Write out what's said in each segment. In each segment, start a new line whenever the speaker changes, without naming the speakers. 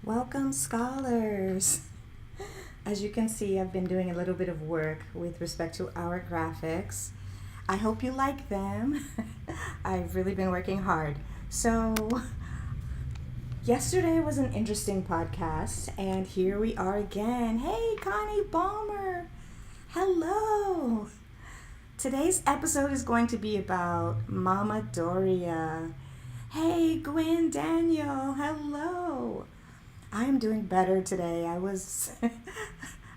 Welcome, scholars! As you can see, I've been doing a little bit of work with respect to our graphics. I hope you like them. I've really been working hard. So, yesterday was an interesting podcast, and here we are again. Hey, Connie Balmer! Hello! Today's episode is going to be about Mama Doria. Hey, Gwen Daniel! Hello! I'm doing better today. I was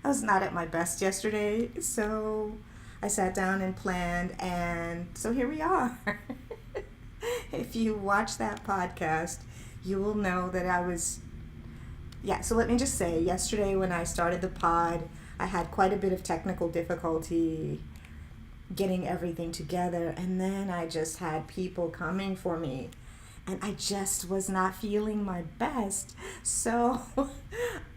not at my best yesterday, so I sat down and planned, and so here we are. If you watch that podcast, you will know that so let me just say, yesterday when I started the pod, I had quite a bit of technical difficulty getting everything together, and then I just had people coming for me. And I just was not feeling my best. So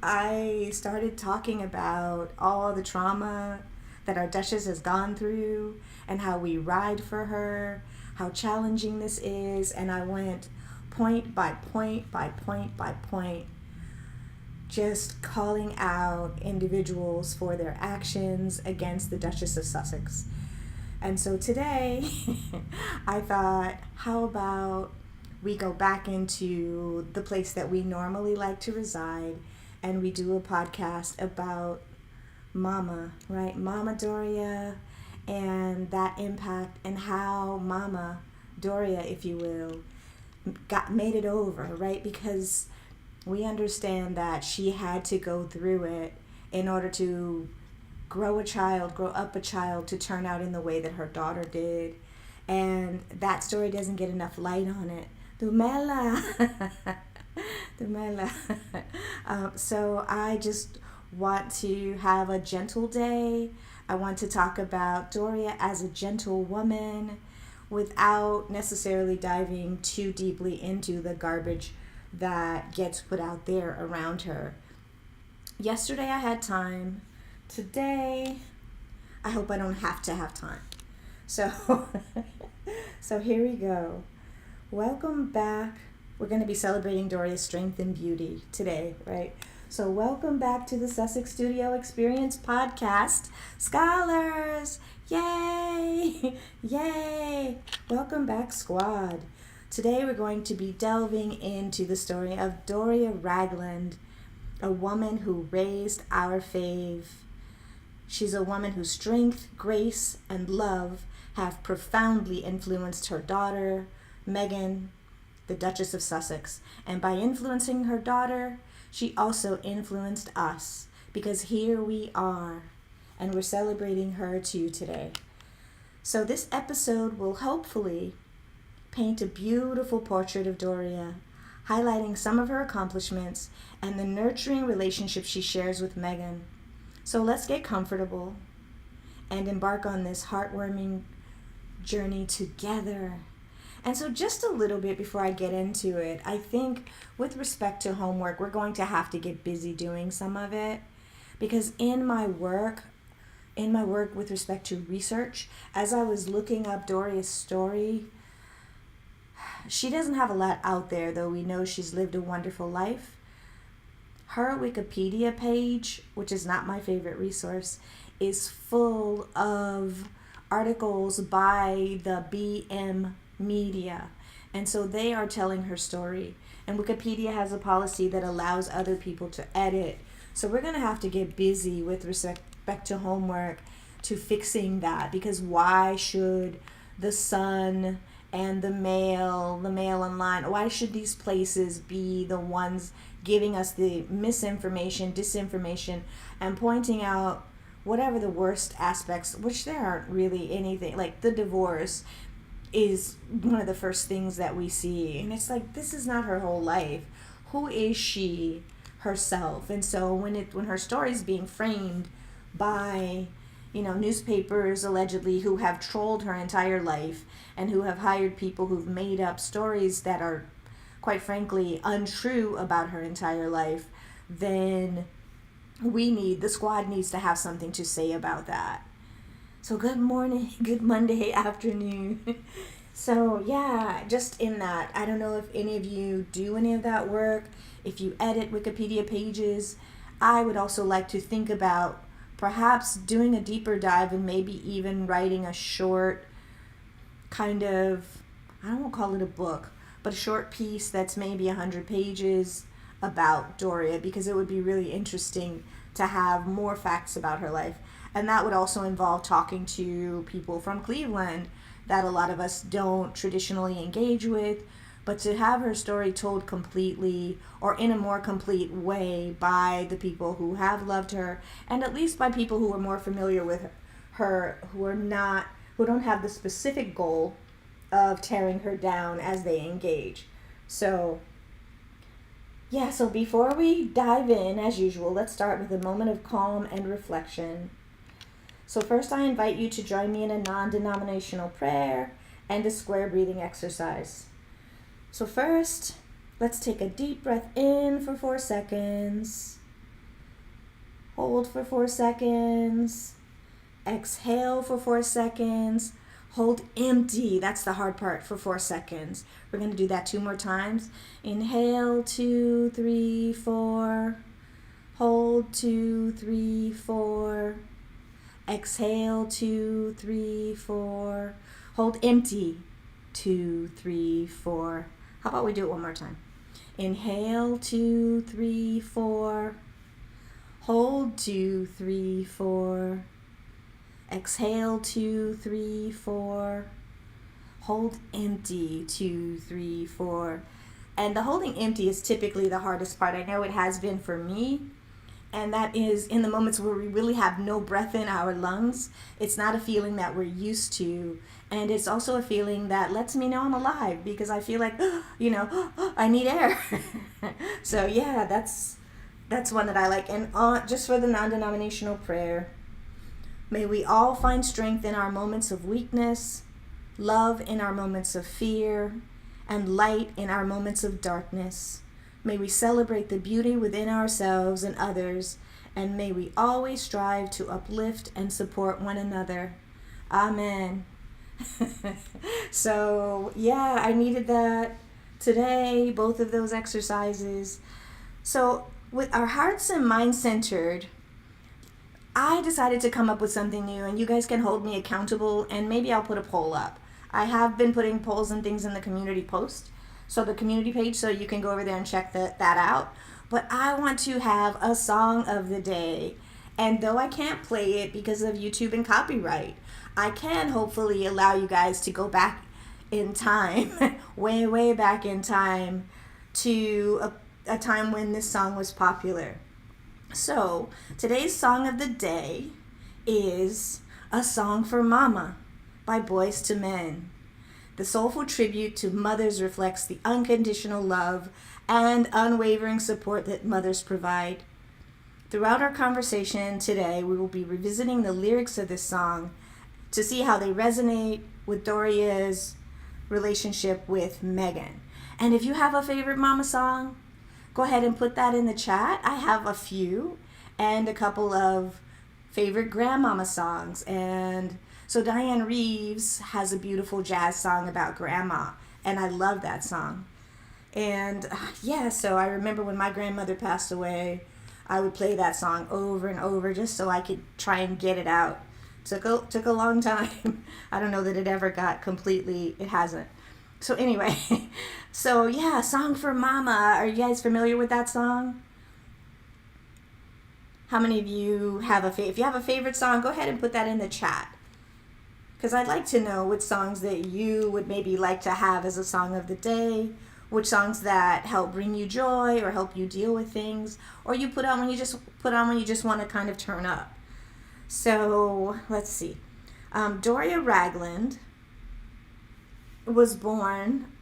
I started talking about all the trauma that our Duchess has gone through and how we ride for her, how challenging this is. And I went point by point by point by point, just calling out individuals for their actions against the Duchess of Sussex. And so today I thought, how about we go back into the place that we normally like to reside, and we do a podcast about Mama, right? Mama Doria, and that impact, and how Mama Doria, if you will, made it over, right? Because we understand that she had to go through it in order to grow up a child to turn out in the way that her daughter did. And that story doesn't get enough light on it. Dumela. So I just want to have a gentle day. I want to talk about Doria as a gentle woman without necessarily diving too deeply into the garbage that gets put out there around her. Yesterday I had time. Today, I hope I don't have to have time. So here we go. Welcome back. We're going to be celebrating Doria's strength and beauty today, right? So welcome back to the Sussex Studio Experience Podcast. Scholars! Yay! Yay! Welcome back, squad. Today we're going to be delving into the story of Doria Ragland, a woman who raised our fave. She's a woman whose strength, grace, and love have profoundly influenced her daughter, Meghan, the Duchess of Sussex. And by influencing her daughter, she also influenced us, because here we are, and we're celebrating her too today. So this episode will hopefully paint a beautiful portrait of Doria, highlighting some of her accomplishments and the nurturing relationship she shares with Meghan. So let's get comfortable and embark on this heartwarming journey together. And so just a little bit before I get into it, I think with respect to homework, we're going to have to get busy doing some of it, because in my work with respect to research, as I was looking up Doria's story, she doesn't have a lot out there, though we know she's lived a wonderful life. Her Wikipedia page, which is not my favorite resource, is full of articles by the BM media. And so they are telling her story. And Wikipedia has a policy that allows other people to edit. So we're going to have to get busy with respect to homework to fixing that. Because why should the Sun and the Mail Online, why should these places be the ones giving us the misinformation, disinformation, and pointing out whatever the worst aspects, which there aren't really anything, like the divorce is one of the first things that we see. And it's like, this is not her whole life. Who is she herself? And so when her story is being framed by, newspapers allegedly who have trolled her entire life and who have hired people who've made up stories that are, quite frankly, untrue about her entire life, then the squad needs to have something to say about that. So good morning, good Monday afternoon. So, yeah, just in that, I don't know if any of you do any of that work, if you edit Wikipedia pages. I would also like to think about perhaps doing a deeper dive and maybe even writing a short kind of, I don't want to call it a book, but a short piece that's maybe 100 pages about Doria, because it would be really interesting to have more facts about her life. And that would also involve talking to people from Cleveland that a lot of us don't traditionally engage with, but to have her story told completely or in a more complete way by the people who have loved her, and at least by people who are more familiar with her, who don't have the specific goal of tearing her down as they engage. So yeah, so before we dive in, as usual, let's start with a moment of calm and reflection. So first, I invite you to join me in a non-denominational prayer and a square breathing exercise. So first, let's take a deep breath in for 4 seconds. Hold for 4 seconds. Exhale for 4 seconds. Hold empty. That's the hard part, for 4 seconds. We're going to do that 2 more times. Inhale, 2, 3, 4. Hold, 2, 3, 4. Exhale, 2, 3, 4. Hold empty, 2, 3, 4. How about we do it one more time? Inhale, 2, 3, 4. Hold, 2, 3, 4. Exhale, 2, 3, 4. Hold empty, 2, 3, 4. And the holding empty is typically the hardest part. I know it has been for me. And that is in the moments where we really have no breath in our lungs. It's not a feeling that we're used to. And it's also a feeling that lets me know I'm alive, because I feel like, I need air. So yeah, that's one that I like. And just for the non-denominational prayer, may we all find strength in our moments of weakness, love in our moments of fear, and light in our moments of darkness. May we celebrate the beauty within ourselves and others, and may we always strive to uplift and support one another. Amen. So, yeah, I needed that today, both of those exercises. So, with our hearts and minds centered, I decided to come up with something new, and you guys can hold me accountable, and maybe I'll put a poll up. I have been putting polls and things in the community post, so the community page, so you can go over there and check that out. But I want to have a song of the day. And though I can't play it because of YouTube and copyright, I can hopefully allow you guys to go back in time, way, way back in time, to a time when this song was popular. So today's song of the day is A Song for Mama by Boyz II Men. The soulful tribute to mothers reflects the unconditional love and unwavering support that mothers provide. Throughout our conversation today, we will be revisiting the lyrics of this song to see how they resonate with Doria's relationship with Meghan. And if you have a favorite mama song, go ahead and put that in the chat. I have a few, and a couple of favorite grandmama songs. And so Diane Reeves has a beautiful jazz song about grandma, and I love that song. And so I remember when my grandmother passed away, I would play that song over and over just so I could try and get it out. Took a long time. I don't know that it ever got completely, it hasn't. So anyway, Song for Mama. Are you guys familiar with that song? How many of you have if you have a favorite song, go ahead and put that in the chat. Because I'd like to know which songs that you would maybe like to have as a song of the day, which songs that help bring you joy or help you deal with things, or you put on when you just want to kind of turn up. So let's see. Doria Ragland was born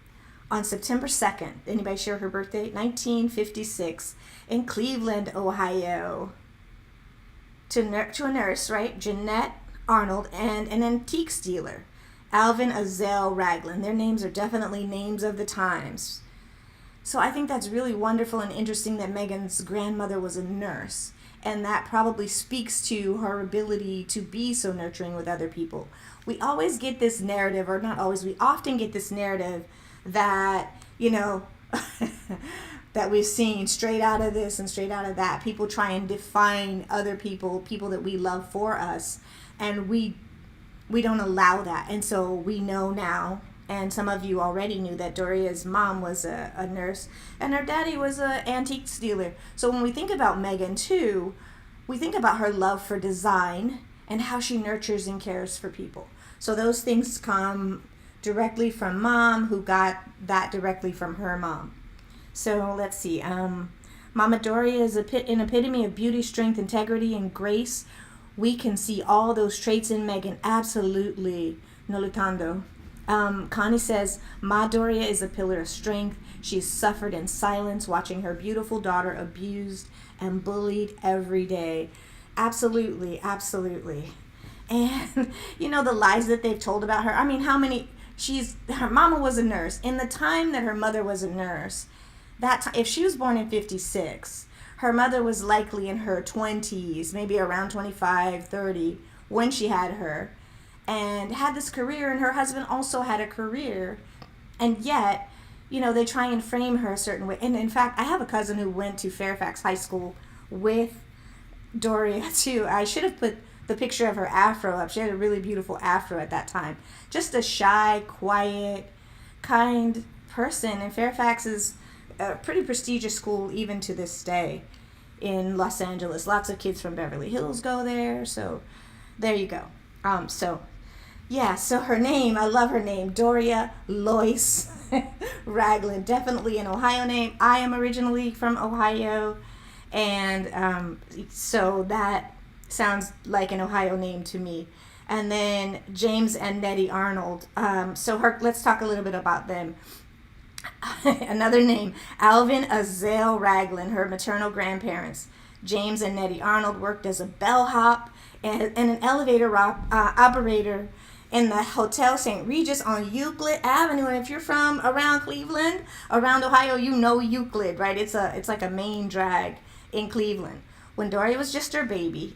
on September 2nd. Anybody share her birthday? 1956 in Cleveland, Ohio. To a nurse, right? Jeanette Arnold, and an antiques dealer, Alvin Ragland. Their names are definitely names of the times. So I think that's really wonderful and interesting that Meghan's grandmother was a nurse. and that probably speaks to her ability to be so nurturing with other people. We always get this narrative, or not always, we often get this narrative that, that we've seen straight out of this and straight out of that. People try and define other people that we love for us, and we don't allow that. And so we know now, and some of you already knew, that Doria's mom was a nurse and her daddy was an antique dealer. So when we think about Meghan too, we think about her love for design and how she nurtures and cares for people. So those things come directly from mom, who got that directly from her mom. So let's see. Mama Doria is an epitome of beauty, strength, integrity, and grace. We can see all those traits in Meghan. Absolutely. No lutando. Connie says, Ma Doria is a pillar of strength. She's suffered in silence, watching her beautiful daughter abused and bullied every day. Absolutely, absolutely. And, the lies that they've told about her. I mean, her mama was a nurse. In the time that her mother was a nurse, if she was born in 56, her mother was likely in her 20s, maybe around 25, 30, when she had her, and had this career, and her husband also had a career, and yet, they try and frame her a certain way. And in fact, I have a cousin who went to Fairfax High School with Doria too. I should have put the picture of her afro up. She had a really beautiful afro at that time. Just a shy, quiet, kind person. And Fairfax is a pretty prestigious school even to this day in Los Angeles. Lots of kids from Beverly Hills go there. So there you go. So her name, I love her name, Doria Lois Ragland. Definitely an Ohio name. I am originally from Ohio, and so that sounds like an Ohio name to me. And then James and Nettie Arnold. Let's talk a little bit about them. Another name, Alvin Azael Ragland, her maternal grandparents. James and Nettie Arnold worked as a bellhop and an elevator operator in the Hotel St. Regis on Euclid Avenue. And if you're from around Cleveland, around Ohio, you know Euclid, right? It's like a main drag in Cleveland. When Doria was just a baby,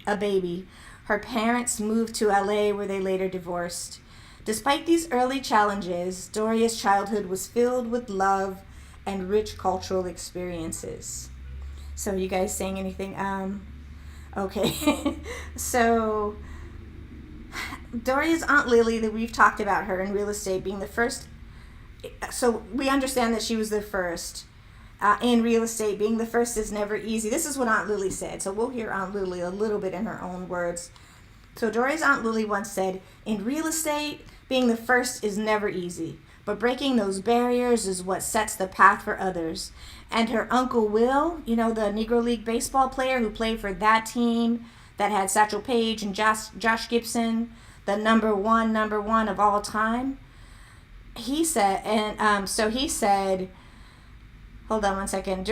her parents moved to LA, where they later divorced. Despite these early challenges, Doria's childhood was filled with love and rich cultural experiences. So you guys saying anything? Okay. So Doria's Aunt Lillie, that we've talked about her in real estate being the first. So we understand that she was the first. In real estate, being the first is never easy. This is what Aunt Lillie said. So we'll hear Aunt Lillie a little bit in her own words. So Doria's Aunt Lillie once said, in real estate, being the first is never easy, but breaking those barriers is what sets the path for others. And her Uncle Will, the Negro League baseball player who played for that team that had Satchel Paige and Josh Gibson, the number one of all time, he said, hold on one second.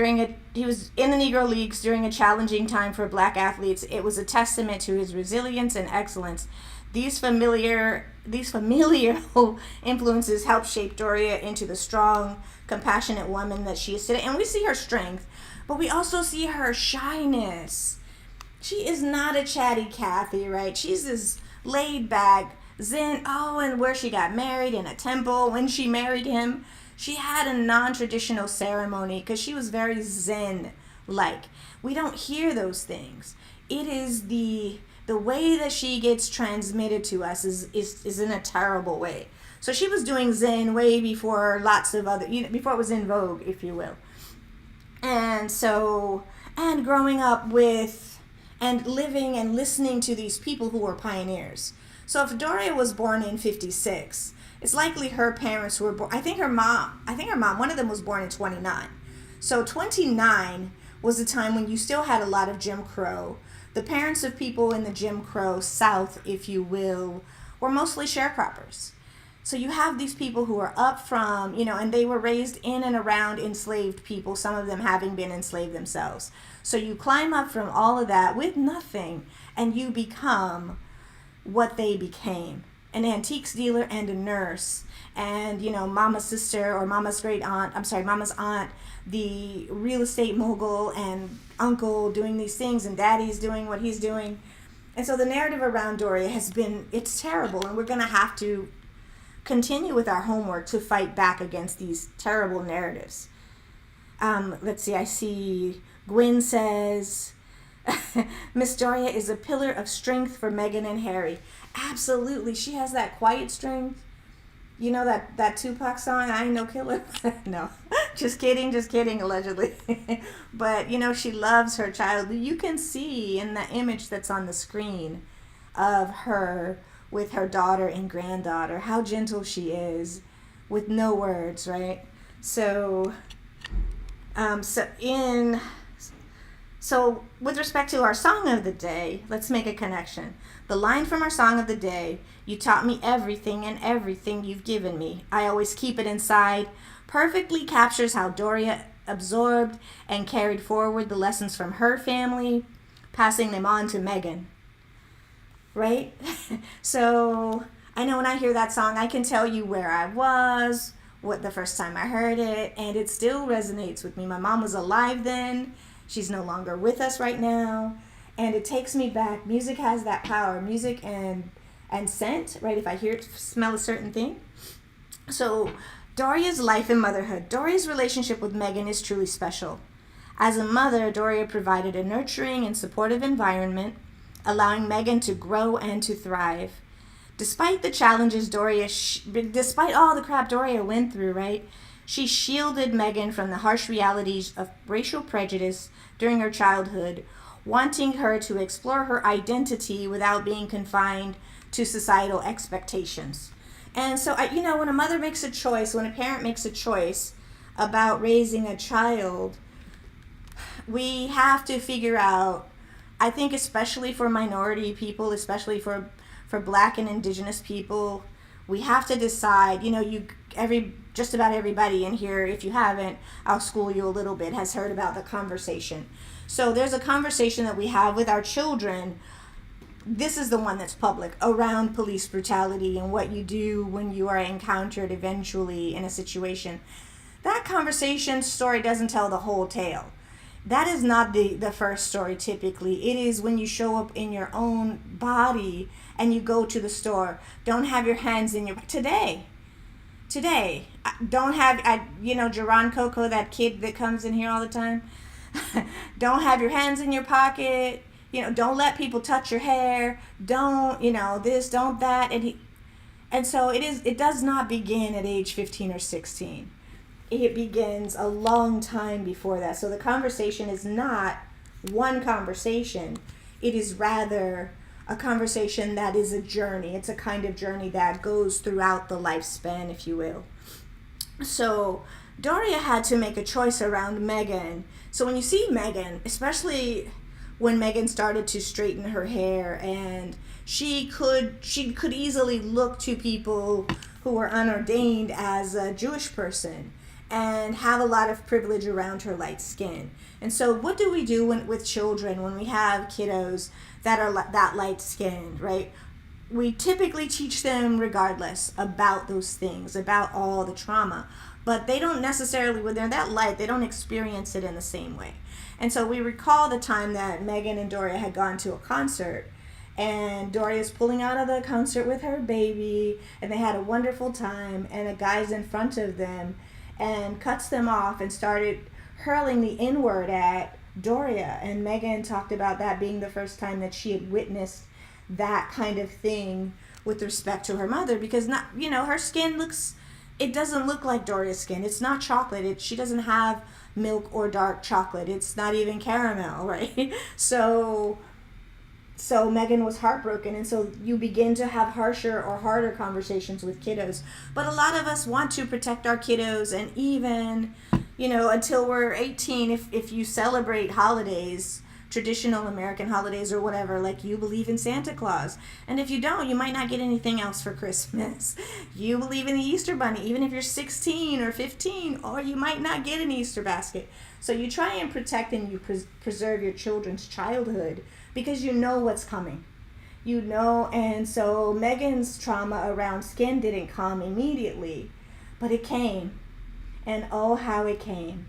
He was in the Negro Leagues during a challenging time for black athletes. It was a testament to his resilience and excellence. These familial influences helped shape Doria into the strong, compassionate woman that she is today. And we see her strength, but we also see her shyness. She is not a chatty Cathy, right? She's this laid back, zen. Oh, and where she got married, in a temple. When she married him, she had a non-traditional ceremony because she was very zen-like. We don't hear those things. It is the way that she gets transmitted to us is in a terrible way. So she was doing Zen way before lots of other, before it was in vogue, if you will. And growing up with and living and listening to these people who were pioneers. So if Doria was born in 56, it's likely her parents were born, I think her mom, one of them was born in 29. So 29 was a time when you still had a lot of Jim Crow. The parents of people in the Jim Crow South, if you will, were mostly sharecroppers. So you have these people who are up from, and they were raised in and around enslaved people, some of them having been enslaved themselves. So you climb up from all of that with nothing, and you become what they became. an antiques dealer and a nurse. And, mama's sister or mama's mama's aunt, the real estate mogul, and uncle doing these things, and daddy's doing what he's doing. And so the narrative around Doria it's terrible, and we're going to have to continue with our homework to fight back against these terrible narratives. Let's see, I see Gwen says, Miss Doria is a pillar of strength for Meghan and Harry. Absolutely, she has that quiet strength. You know that Tupac song, I Ain't No Killer? No, just kidding, allegedly. But, she loves her child. You can see in the image that's on the screen of her with her daughter and granddaughter how gentle she is with no words, right? So with respect to our song of the day, let's make a connection. The line from our song of the day, "You taught me everything, and everything you've given me, I always keep it inside," perfectly captures how Doria absorbed and carried forward the lessons from her family, passing them on to Meghan. Right? So I know when I hear that song, I can tell you where I was, what the first time I heard it, and it still resonates with me. My mom was alive then. She's no longer with us right now. And it takes me back. Music has that power. Music and scent, right? If I smell a certain thing. So Doria's life and motherhood. Doria's relationship with Meghan is truly special. As a mother, Doria provided a nurturing and supportive environment, allowing Meghan to grow and to thrive. Despite the challenges despite all the crap Doria went through, right? She shielded Meghan from the harsh realities of racial prejudice during her childhood, wanting her to explore her identity without being confined to societal expectations. And so, when a parent makes a choice about raising a child, we have to figure out, I think especially for minority people, especially for Black and Indigenous people, we have to decide, just about everybody in here, if you haven't, I'll school you a little bit, has heard about the conversation. So there's a conversation that we have with our children. This is the one that's public, around police brutality and what you do when you are encountered eventually in a situation. That conversation story doesn't tell the whole tale. That is not the first story typically. It is when you show up in your own body and you go to the store. Don't have your hands in your... Today, don't have, Geron Coco, that kid that comes in here all the time. Don't have your hands in your pocket. Don't let people touch your hair. Don't, this, don't that. And so it does not begin at age 15 or 16. It begins a long time before that. So the conversation is not one conversation. It is rather a conversation that is a journey. It's a kind of journey that goes throughout the lifespan, if you will. So Doria had to make a choice around Meghan. So when you see Meghan, especially when Meghan started to straighten her hair, and she could easily look to people who were unordained as a Jewish person and have a lot of privilege around her light skin. And so what do we do with children when we have kiddos that are that light skinned, right? We typically teach them regardless about those things, about all the trauma, but they don't necessarily, when they're that light, they don't experience it in the same way. And so we recall the time that Meghan and Doria had gone to a concert, and Doria's pulling out of the concert with her baby, and they had a wonderful time, and a guy's in front of them and cuts them off and started hurling the N-word at Doria. And Meghan talked about that being the first time that she had witnessed that kind of thing with respect to her mother, because her skin it doesn't look like Doria's skin. It's not chocolate. She doesn't have milk or dark chocolate. It's not even caramel, right? So Meghan was heartbroken, and so you begin to have harsher or harder conversations with kiddos. But a lot of us want to protect our kiddos, and even, until we're 18, if you celebrate holidays, traditional American holidays or whatever, like you believe in Santa Claus. And if you don't, you might not get anything else for Christmas. You believe in the Easter Bunny, even if you're 16 or 15, or you might not get an Easter basket. So you try and protect and you preserve your children's childhood because you know what's coming. And so Meghan's trauma around skin didn't come immediately, but it came. And oh, how it came.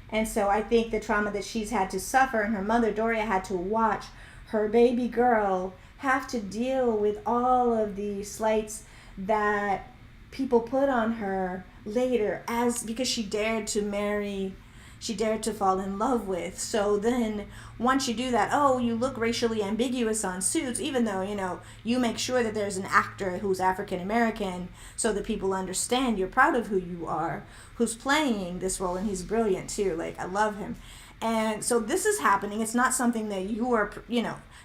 And so I think the trauma that she's had to suffer, and her mother, Doria, had to watch her baby girl have to deal with all of the slights that people put on her later, because she dared to marry, she dared to fall in love with. So then once you do that, you look racially ambiguous on Suits, even though, you make sure that there's an actor who's African American so that people understand you're proud of who you are, who's playing this role, and he's brilliant too. Like, I love him. And so this is happening. It's not something that you are,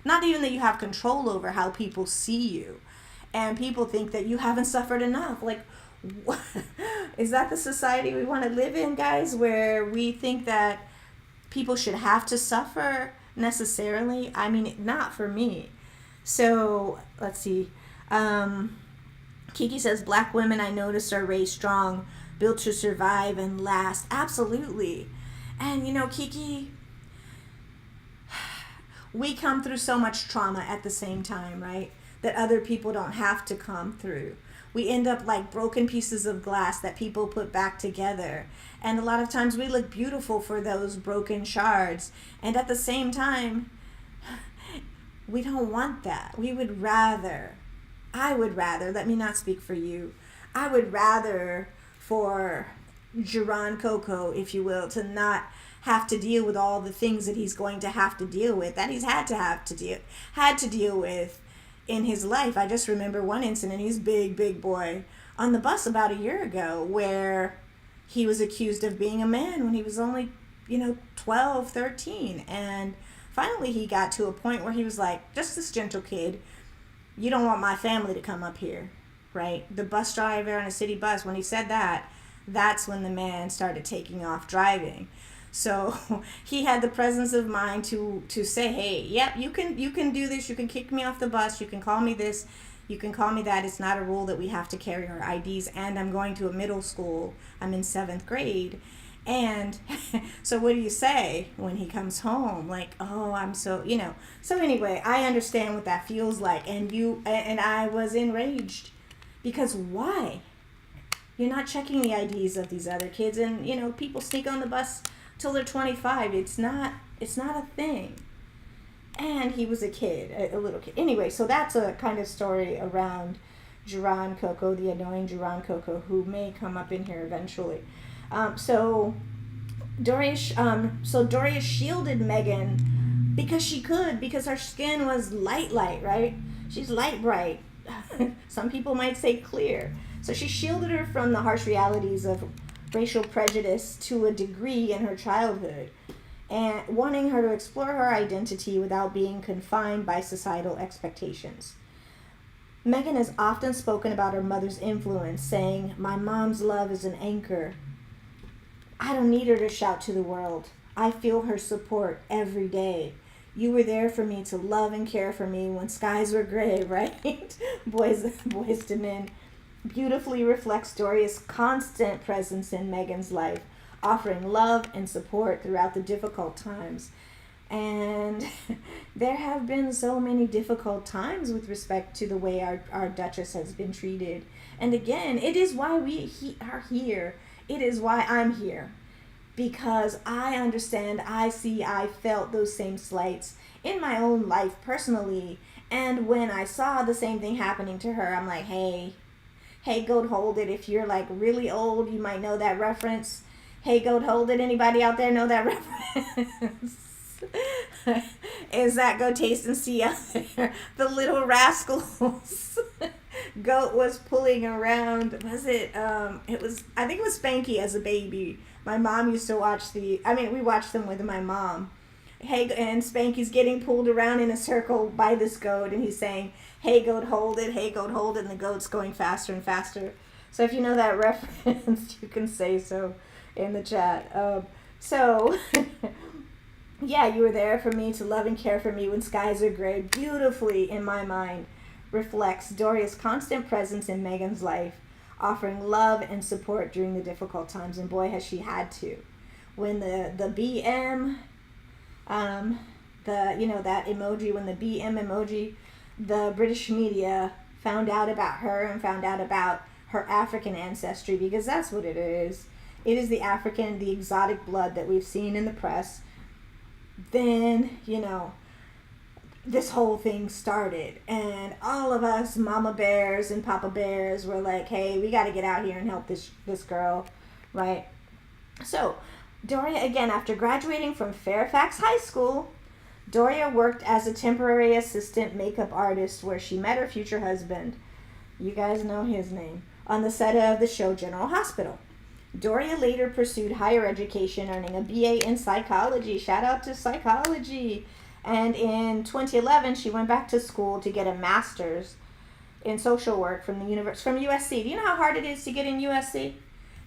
not even that you have control over how people see you. And people think that you haven't suffered enough. Like, what? Is that the society we want to live in, guys, where we think that people should have to suffer necessarily? I mean, not for me. So let's see. Kiki says, Black women I noticed are raised strong, built to survive and last. Absolutely. And Kiki, we come through so much trauma at the same time, right? That other people don't have to come through. We end up like broken pieces of glass that people put back together. And a lot of times we look beautiful for those broken shards. And at the same time, we don't want that. I would rather, let me not speak for you, I would rather for Duran Coco, if you will, to not have to deal with all the things that he's going to have to deal with, that he's had to deal with in his life. I just remember one incident, he's big boy, on the bus about a year ago, where he was accused of being a man when he was only, 12, 13. And finally he got to a point where he was like, just this gentle kid, you don't want my family to come up here, right? The bus driver on a city bus, when he said that, that's when the man started taking off driving. So he had the presence of mind to say, hey, yep, you can do this. You can kick me off the bus. You can call me this. You can call me that. It's not a rule that we have to carry our IDs. And I'm going to a middle school. I'm in 7th grade. And so what do you say when he comes home? Like, oh, I'm so, So anyway, I understand what that feels like. And I was enraged. Because why? You're not checking the IDs of these other kids. And, people sneak on the bus till they're 25. It's not a thing. And he was a kid, a little kid. Anyway, so that's a kind of story around Duran Coco, the annoying Duran Coco, who may come up in here eventually. So Doria shielded Meghan because her skin was light, right? She's light bright. Some people might say clear. So she shielded her from the harsh realities of racial prejudice to a degree in her childhood, and wanting her to explore her identity without being confined by societal expectations. Meghan has often spoken about her mother's influence, saying, "My mom's love is an anchor. I don't need her to shout to the world. I feel her support every day. You were there for me to love and care for me when skies were gray," right? Boyz II Men beautifully reflects Doria's constant presence in Meghan's life, offering love and support throughout the difficult times. And there have been so many difficult times with respect to the way our Duchess has been treated. And again, it is why we are here. It is why I'm here. Because I understand, I felt those same slights in my own life personally. And when I saw the same thing happening to her, I'm like, hey, Goat Hold It. If you're like really old, you might know that reference. Hey, Goat Hold It. Anybody out there know that reference? Is that Go Taste and See out there? The Little Rascals. Goat was pulling around. I think it was Spanky as a baby. My mom used to we watched them with my mom. Hey, and Spanky's getting pulled around in a circle by this goat, and he's saying, "Hey, goat, hold it. Hey, goat, hold it." And the goat's going faster and faster. So if you know that reference, you can say so in the chat. Yeah, you were there for me to love and care for me when skies are gray. Beautifully, in my mind, reflects Doria's constant presence in Meghan's life, offering love and support during the difficult times. And boy, has she had to. When the BM, that emoji, when the BM emoji the British media found out about her and found out about her African ancestry, because that's what it is. It is the African, the exotic blood that we've seen in the press. Then, this whole thing started, and all of us mama bears and papa bears were like, hey, we got to get out here and help this girl, right? So Doria, again, after graduating from Fairfax High School, Doria worked as a temporary assistant makeup artist where she met her future husband. You guys know his name. On the set of the show General Hospital. Doria later pursued higher education, earning a BA in psychology. Shout out to psychology. And in 2011, she went back to school to get a master's in social work from USC. Do you know how hard it is to get in USC?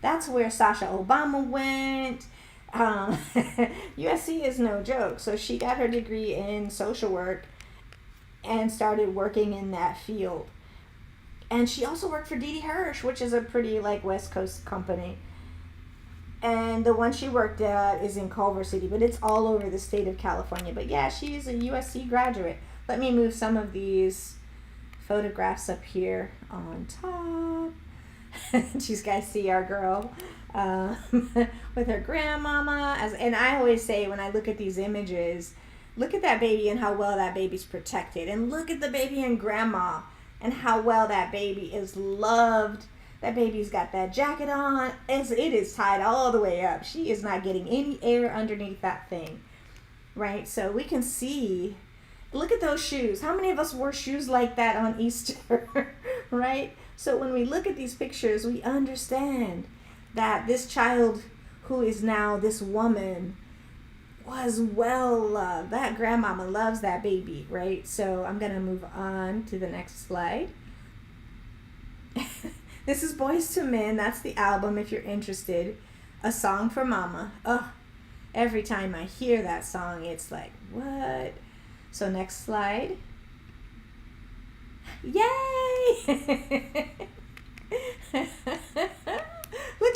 That's where Sasha Obama went. USC is no joke. So she got her degree in social work and started working in that field. And she also worked for D.D. Hirsch, which is a pretty West Coast company. And the one she worked at is in Culver City, but it's all over the state of California. But yeah, she's a USC graduate. Let me move some of these photographs up here on top. You guys see our girl with her grandmama. And I always say, when I look at these images, look at that baby and how well that baby's protected. And look at the baby and grandma and how well that baby is loved. That baby's got that jacket on. It is tied all the way up. She is not getting any air underneath that thing, right? So we can see, look at those shoes. How many of us wore shoes like that on Easter, right? So when we look at these pictures, we understand that this child who is now this woman was well loved. That grandmama loves that baby, right? So I'm going to move on to the next slide. This is Boyz II Men. That's the album if you're interested. A Song for Mama. Oh, every time I hear that song, it's like, what? So next slide. Yay! Look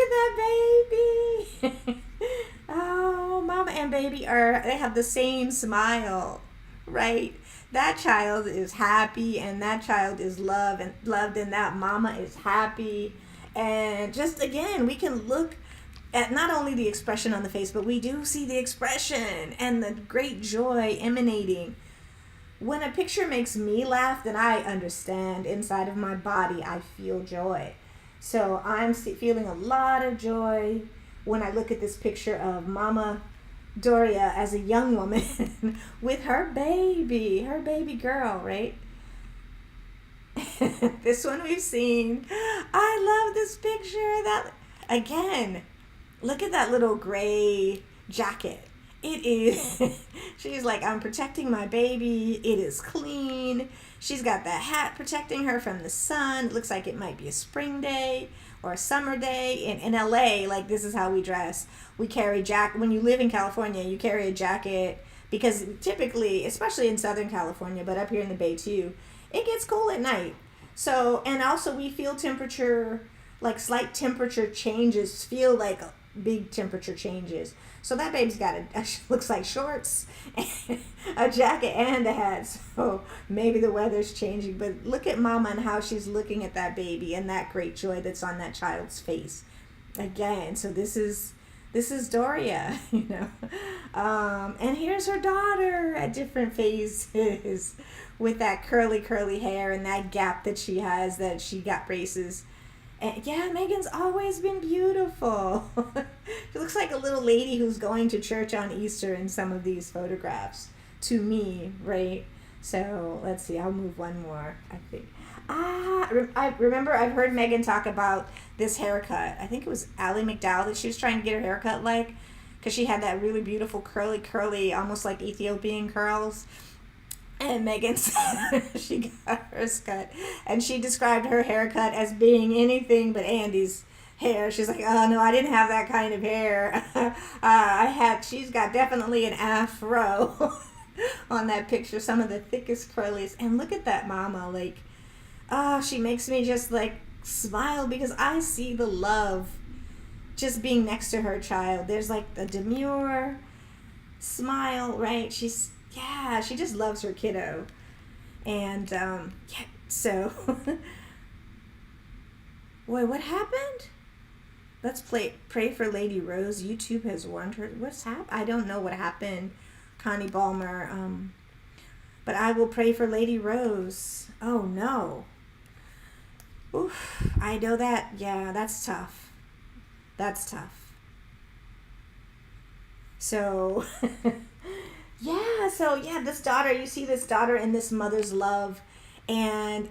at that baby. Oh, mama and baby they have the same smile, right? That child is happy, and that child is loved, and that mama is happy. And just again, we can look at not only the expression on the face, but we do see the expression and the great joy emanating. When a picture makes me laugh, then I understand inside of my body, I feel joy. So I'm feeling a lot of joy when I look at this picture of Mama Doria as a young woman with her baby girl, right? This one we've seen. I love this picture. That again, look at that little gray jacket. It is, she's like, I'm protecting my baby. It is clean. She's got that hat protecting her from the sun. It looks like it might be a spring day or a summer day. In LA, this is how we dress. We carry when you live in California, you carry a jacket because typically, especially in Southern California, but up here in the Bay too, it gets cool at night. So, and also we feel temperature, slight temperature changes, feel like big temperature changes. So that baby's got looks like shorts, a jacket, and a hat. So maybe the weather's changing. But look at mama and how she's looking at that baby and that great joy that's on that child's face. Again, so this is Doria, and here's her daughter at different phases with that curly hair and that gap that she has, that she got braces. And yeah, Meghan's always been beautiful. She looks like a little lady who's going to church on Easter in some of these photographs, to me, right? So let's see, I'll move one more, I think. I remember I've heard Meghan talk about this haircut. I think it was Ally McDowell that she was trying to get her haircut because she had that really beautiful curly, almost like Ethiopian curls. And Meghan said she got hers cut, and she described her haircut as being anything but Andy's hair. She's like, oh no, I didn't have that kind of hair. She's got definitely an afro on that picture, some of the thickest curlies. And look at that mama, she makes me just smile because I see the love just being next to her child. There's the demure smile, right? She just loves her kiddo. And, yeah, so, boy, what happened? Let's pray for Lady Rose. YouTube has warned her. What's happened? I don't know what happened, Connie Ballmer. But I will pray for Lady Rose. Oh, no. Oof, I know that. Yeah, that's tough. That's tough. So, this daughter, you see this daughter and this mother's love. And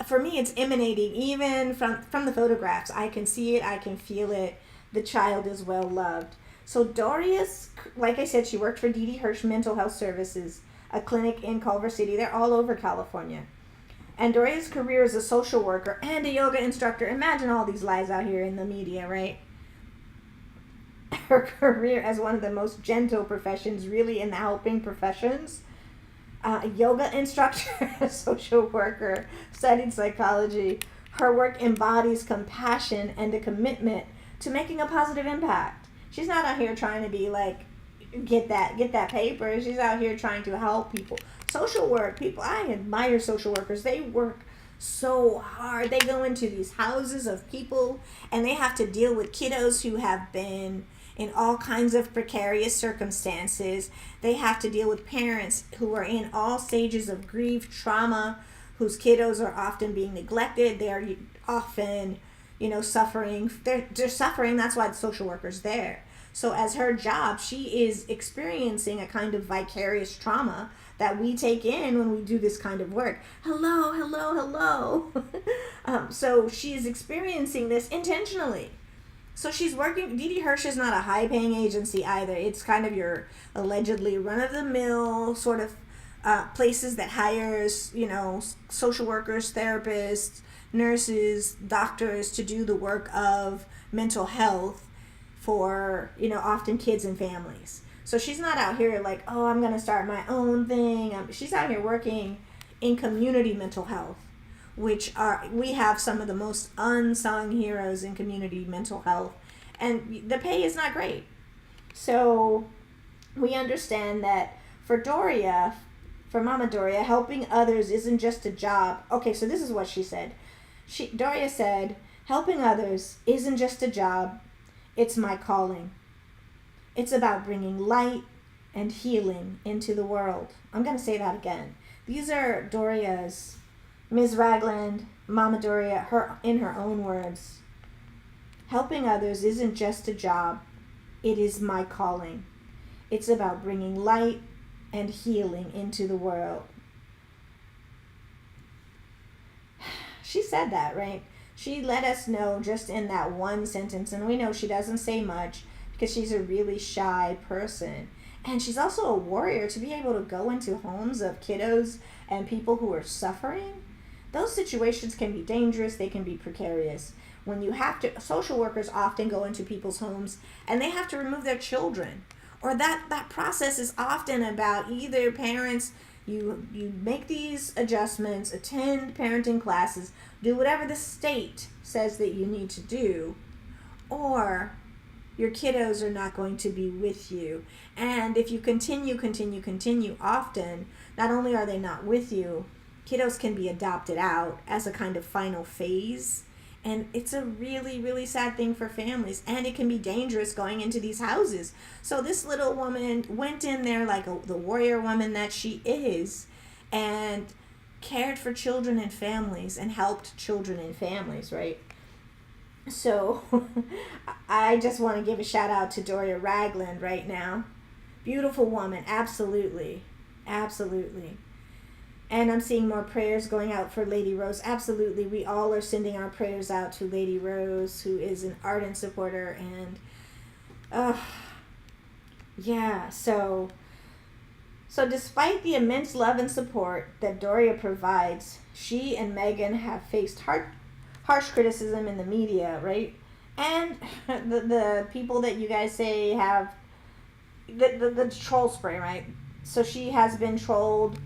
for me, it's emanating even from the photographs. I can see it. I can feel it. The child is well loved. So Doria's, like I said, she worked for Dee Hirsch Mental Health Services, a clinic in Culver City. They're all over California. And Doria's career as a social worker and a yoga instructor. Imagine all these lies out here in the media, right? Her career as one of the most gentle professions, really in the helping professions. A yoga instructor, a social worker, studied psychology. Her work embodies compassion and a commitment to making a positive impact. She's not out here trying to be like, get that paper. She's out here trying to help people. Social work, people, I admire social workers. They work so hard. They go into these houses of people and they have to deal with kiddos who have been in all kinds of precarious circumstances. They have to deal with parents who are in all stages of grief, trauma, whose kiddos are often being neglected. They're often, suffering. They're suffering. That's why the social worker's there. So as her job, she is experiencing a kind of vicarious trauma that we take in when we do this kind of work. Hello, hello, hello. So she is experiencing this intentionally. So she's working, Dee Hirsch is not a high-paying agency either. It's kind of your allegedly run-of-the-mill sort of places that hires, social workers, therapists, nurses, doctors to do the work of mental health for, often kids and families. So she's not out here like, oh, I'm going to start my own thing. She's out here working in community mental health, we have some of the most unsung heroes in community mental health, and the pay is not great. So we understand that for Mama Doria, helping others isn't just a job. Okay, so this is what she said. Doria said, helping others isn't just a job, it's my calling. It's about bringing light and healing into the world. I'm going to say that again. These are Doria's, Ms. Ragland, Mama Doria, in her own words. Helping others isn't just a job, it is my calling. It's about bringing light and healing into the world. She said that, right? She let us know just in that one sentence, and we know she doesn't say much because she's a really shy person. And she's also a warrior to be able to go into homes of kiddos and people who are suffering. Those situations can be dangerous, they can be precarious. When you have to, social workers often go into people's homes and they have to remove their children. Or that process is often about either parents, you make these adjustments, attend parenting classes, do whatever the state says that you need to do, or your kiddos are not going to be with you. And if you continue, often, not only are they not with you, kiddos can be adopted out as a kind of final phase. And it's a really, really sad thing for families. And it can be dangerous going into these houses. So this little woman went in there like the warrior woman that she is and cared for children and families and helped children and families, right? So I just want to give a shout out to Doria Ragland right now. Beautiful woman, absolutely. Absolutely. And I'm seeing more prayers going out for Lady Rose. Absolutely. We all are sending our prayers out to Lady Rose, who is an ardent supporter. And, So despite the immense love and support that Doria provides, she and Meghan have faced harsh criticism in the media, right? And the people that you guys say have the troll spray, right? So she has been trolled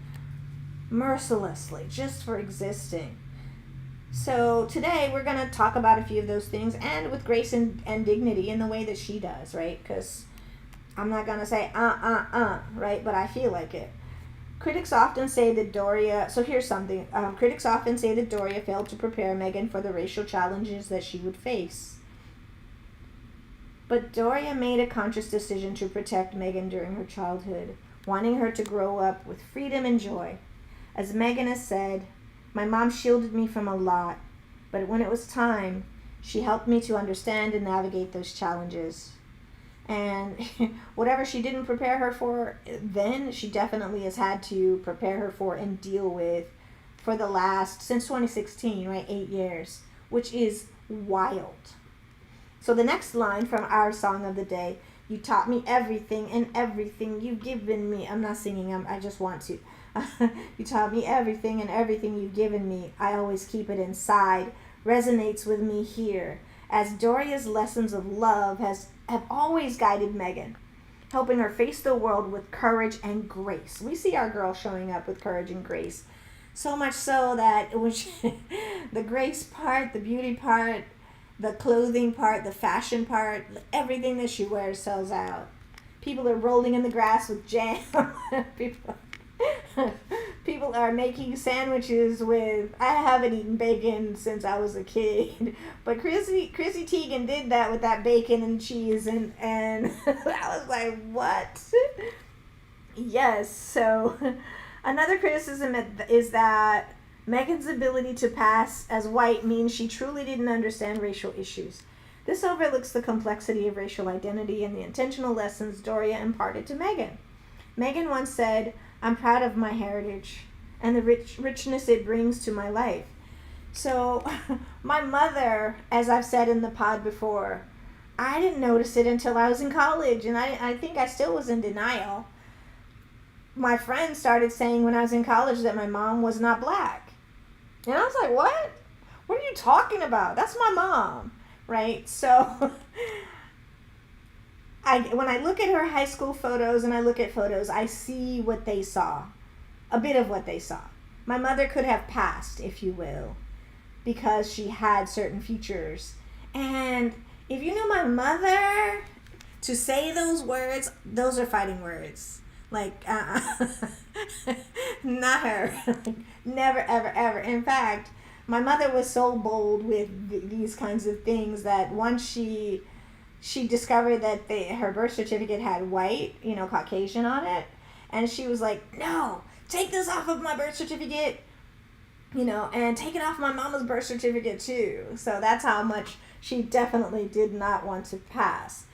mercilessly just for existing. So today we're going to talk about a few of those things, and with grace and dignity in the way that she does, right? Because I'm not going to say right, but I feel like it. Critics often say that Doria, so here's something. Critics often say that Doria failed to prepare Meghan for the racial challenges that she would face. But Doria made a conscious decision to protect Meghan during her childhood, wanting her to grow up with freedom and joy. As Meghan has said, "My mom shielded me from a lot, but when it was time, she helped me to understand and navigate those challenges." And whatever she didn't prepare her for then, she definitely has had to prepare her for and deal with for the last, since 2016, right, 8 years, which is wild. So the next line from our song of the day, "You taught me everything and everything you've given me." I'm not singing, I just want to. "You taught me everything and everything you've given me. I always keep it inside. Resonates with me here. As Doria's lessons of love have always guided Meghan, helping her face the world with courage and grace." We see our girl showing up with courage and grace. So much so that the grace part, the beauty part, the clothing part, the fashion part, everything that she wears sells out. People are rolling in the grass with jam. People are making sandwiches with, I haven't eaten bacon since I was a kid, but Chrissy Teigen did that with that bacon and cheese, and I was like, what? Yes, so another criticism is that Meghan's ability to pass as white means she truly didn't understand racial issues. This overlooks the complexity of racial identity and the intentional lessons Doria imparted to Meghan. Meghan once said, "I'm proud of my heritage and the richness it brings to my life." So my mother, as I've said in the pod before, I didn't notice it until I was in college, and I think I still was in denial. My friends started saying when I was in college that my mom was not black. And I was like, what? What are you talking about? That's my mom, right? So when I look at her high school photos and I look at photos, I see what they saw, a bit of what they saw. My mother could have passed, if you will, because she had certain features. And if you knew my mother, to say those words, those are fighting words. Like, not her. Never, ever, ever. In fact, my mother was so bold with these kinds of things that once she discovered that her birth certificate had white, Caucasian on it, and she was like, "No, take this off of my birth certificate, and take it off my mama's birth certificate too." So that's how much she definitely did not want to pass.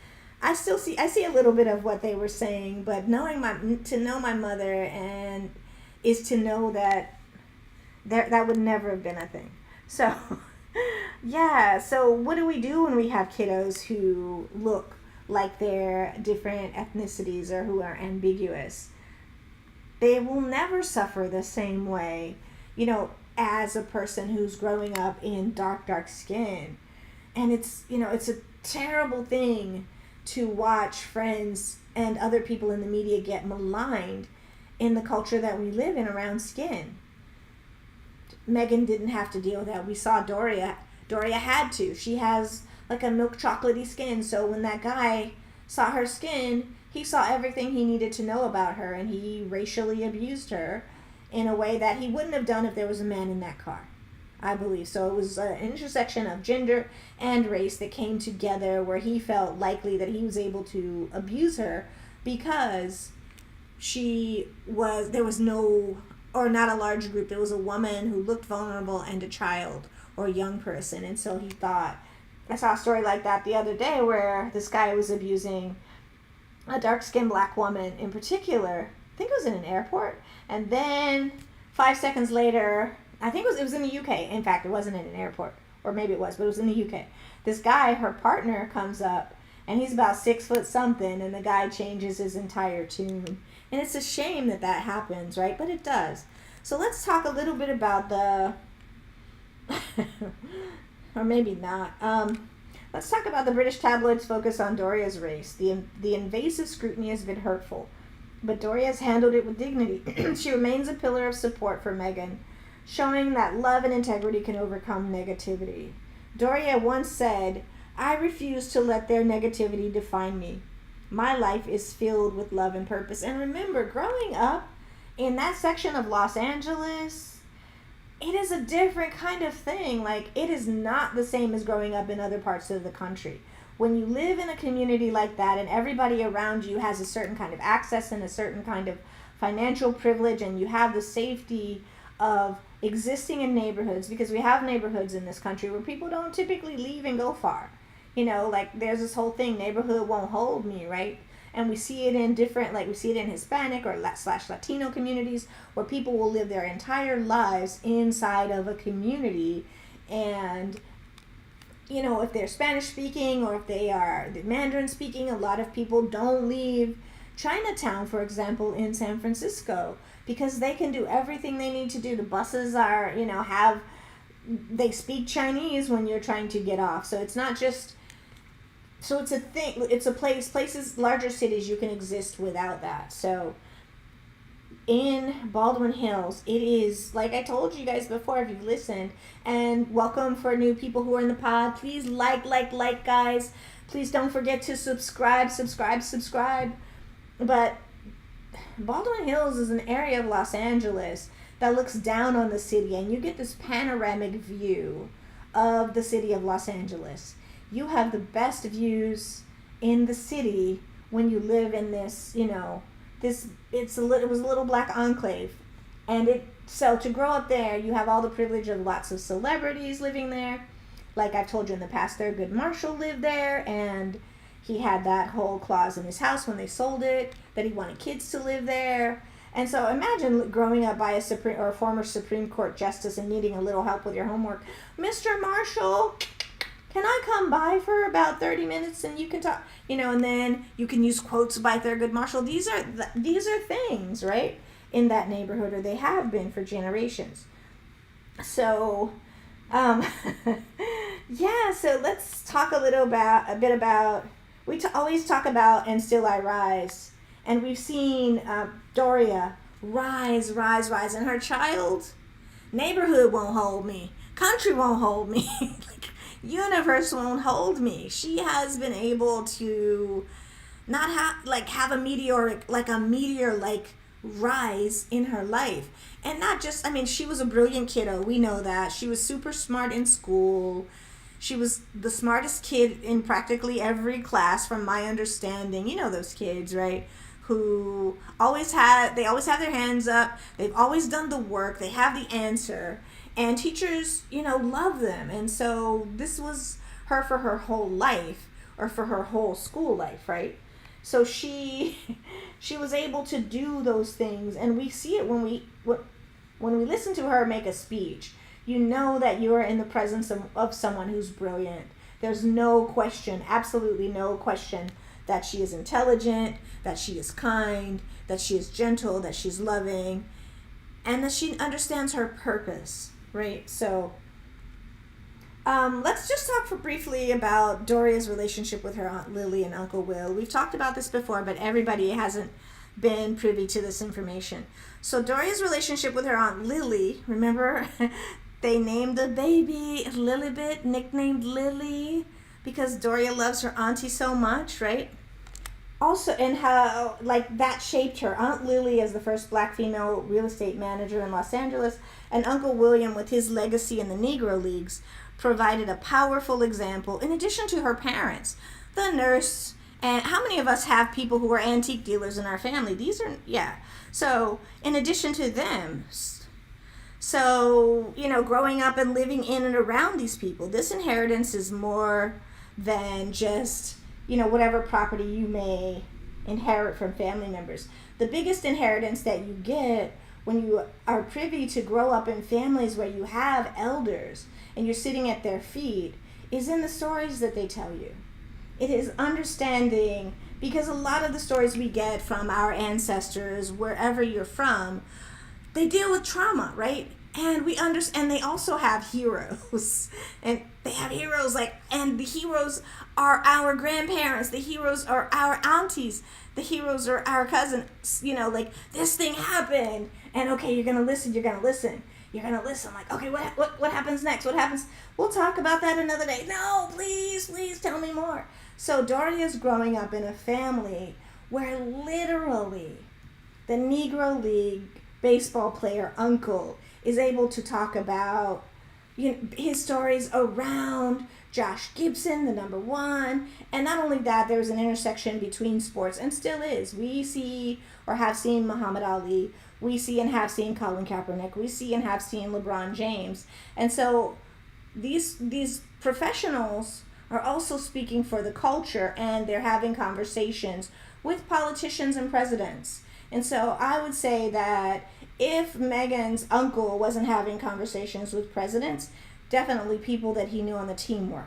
I see a little bit of what they were saying, but to know my mother and is to know that that would never have been a thing. So yeah, so what do we do when we have kiddos who look like they're different ethnicities or who are ambiguous? They will never suffer the same way, as a person who's growing up in dark skin. And it's a terrible thing to watch friends and other people in the media get maligned in the culture that we live in around skin. Meghan didn't have to deal with that. We saw Doria had to. She has like a milk chocolatey skin, so when that guy saw her skin, he saw everything he needed to know about her, and he racially abused her in a way that he wouldn't have done if there was a man in that car, I believe. So it was an intersection of gender and race that came together where he felt likely that he was able to abuse her because there was no, or not a large group, there was a woman who looked vulnerable and a child or a young person. And so he thought, I saw a story like that the other day where this guy was abusing a dark-skinned black woman in particular. I think it was in an airport. And then 5 seconds later, I think it was in the UK. In fact, it wasn't in an airport. Or maybe it was, but it was in the UK. This guy, her partner, comes up, and he's about 6 foot something, and the guy changes his entire tune. And it's a shame that happens, right? But it does. So let's talk a little bit about the... or maybe not. Let's talk about the British tabloids' focus on Doria's race. The invasive scrutiny has been hurtful, but Doria has handled it with dignity. She remains a pillar of support for Meghan, showing that love and integrity can overcome negativity. Doria once said, "I refuse to let their negativity define me. My life is filled with love and purpose." And remember, growing up in that section of Los Angeles, it is a different kind of thing. Like, it is not the same as growing up in other parts of the country. When you live in a community like that and everybody around you has a certain kind of access and a certain kind of financial privilege, and you have the safety of existing in neighborhoods, because we have neighborhoods in this country where people don't typically leave and go far. You know, like, there's this whole thing, neighborhood won't hold me, right? And we see it in different, like, we see it in Hispanic or / Latino communities, where people will live their entire lives inside of a community. And, you know, if they're Spanish speaking or if they are Mandarin speaking, a lot of people don't leave Chinatown, for example, in San Francisco, because they can do everything they need to do. The buses are, you know, they speak Chinese when you're trying to get off. So it's not just, so it's a thing, it's a places, larger cities, you can exist without that. So in Baldwin Hills, it is, like I told you guys before, if you've listened, and welcome for new people who are in the pod. Please like, guys. Please don't forget to subscribe. But Baldwin Hills is an area of Los Angeles that looks down on the city, and you get this panoramic view of the city of Los Angeles. You have the best views in the city when you live in this, you know, it was a little black enclave. And so to grow up there, you have all the privilege of lots of celebrities living there. Like I've told you in the past, Thurgood Marshall lived there, and he had that whole clause in his house when they sold it that he wanted kids to live there. And so imagine growing up by a former Supreme Court justice and needing a little help with your homework. Mr. Marshall, can I come by for about 30 minutes and you can talk, you know, and then you can use quotes by Thurgood Marshall. These are things, right, in that neighborhood, or they have been for generations. So, yeah, so let's talk a bit about, we always talk about And Still I Rise, and we've seen Doria rise, and her child, neighborhood won't hold me, country won't hold me, like, universe won't hold me. She has been able to not have a meteor rise in her life. And not just, I mean, she was a brilliant kiddo, we know that. She was super smart in school. She was the smartest kid in practically every class, from my understanding. You know those kids, right? Who they always have their hands up. They've always done the work. They have the answer. And teachers, you know, love them. And so this was her for her whole life, or for her whole school life, right? So she was able to do those things. And we see it when we listen to her make a speech. You know that you are in the presence of someone who's brilliant. There's no question, absolutely no question, that she is intelligent, that she is kind, that she is gentle, that she's loving, and that she understands her purpose, right? So let's just talk briefly about Doria's relationship with her Aunt Lillie and Uncle Will. We've talked about this before, but everybody hasn't been privy to this information. So Doria's relationship with her Aunt Lillie, remember, they named the baby Lilibet, nicknamed Lillie, because Doria loves her auntie so much, right? Also, and how, like, that shaped her. Aunt Lillie as the first black female real estate manager in Los Angeles, and Uncle William with his legacy in the Negro Leagues, provided a powerful example, in addition to her parents, the nurse. And how many of us have people who are antique dealers in our family? So in addition to them, so, you know, growing up and living in and around these people, this inheritance is more than just, you know, whatever property you may inherit from family members. The biggest inheritance that you get when you are privy to grow up in families where you have elders and you're sitting at their feet is in the stories that they tell you. It is understanding, because a lot of the stories we get from our ancestors, wherever you're from, they deal with trauma, right? And we understand, they also have heroes. And they have heroes, and the heroes are our grandparents, the heroes are our aunties, the heroes are our cousins, you know, like, this thing happened, and okay, you're gonna listen, like, okay, what happens next? What happens? We'll talk about that another day. No, please tell me more. So Doria's growing up in a family where literally the Negro League baseball player uncle is able to talk about his stories around Josh Gibson, the number one. And not only that, there was an intersection between sports, and still is. We see or have seen Muhammad Ali. We see and have seen Colin Kaepernick. We see and have seen LeBron James. And so these professionals are also speaking for the culture, and they're having conversations with politicians and presidents. And so I would say that if Meghan's uncle wasn't having conversations with presidents, definitely people that he knew on the team were,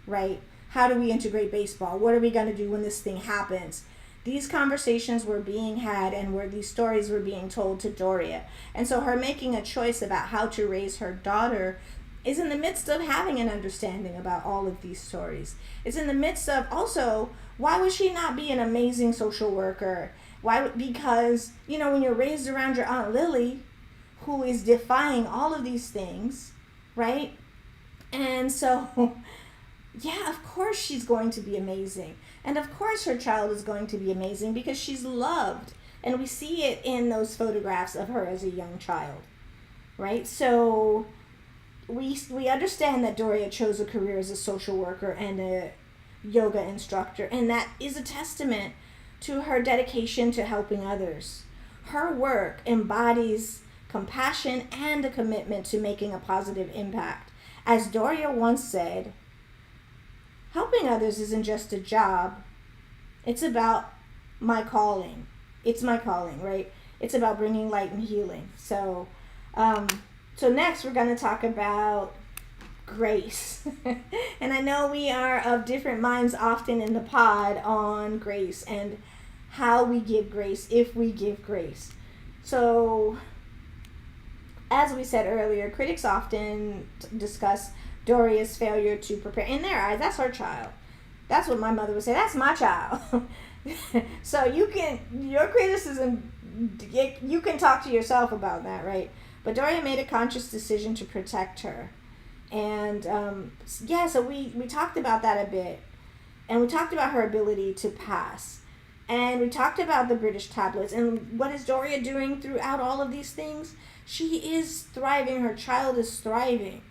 right? How do we integrate baseball? What are we going to do when this thing happens? These conversations were being had, and where these stories were being told to Doria. And so her making a choice about how to raise her daughter is in the midst of having an understanding about all of these stories. It's in the midst of also, why would she not be an amazing social worker? Because, when you're raised around your Aunt Lillie, who is defying all of these things, right? And so, yeah, of course she's going to be amazing. And of course her child is going to be amazing because she's loved. And we see it in those photographs of her as a young child, right? So we understand that Doria chose a career as a social worker and a yoga instructor, and that is a testament to her dedication to helping others. Her work embodies compassion and a commitment to making a positive impact. As Doria once said, helping others isn't just a job. It's about my calling. It's my calling, right? It's about bringing light and healing. So next we're going to talk about grace. And I know we are of different minds often in the pod on grace and how we give grace, if we give grace. So, as we said earlier, critics often discuss Doria's failure to prepare. In their eyes, that's her child. That's what my mother would say. That's my child. So your criticism, you can talk to yourself about that, right? But Doria made a conscious decision to protect her. And so we talked about that a bit. And we talked about her ability to pass. And we talked about the British tablets. And what is Doria doing throughout all of these things? She is thriving. Her child is thriving.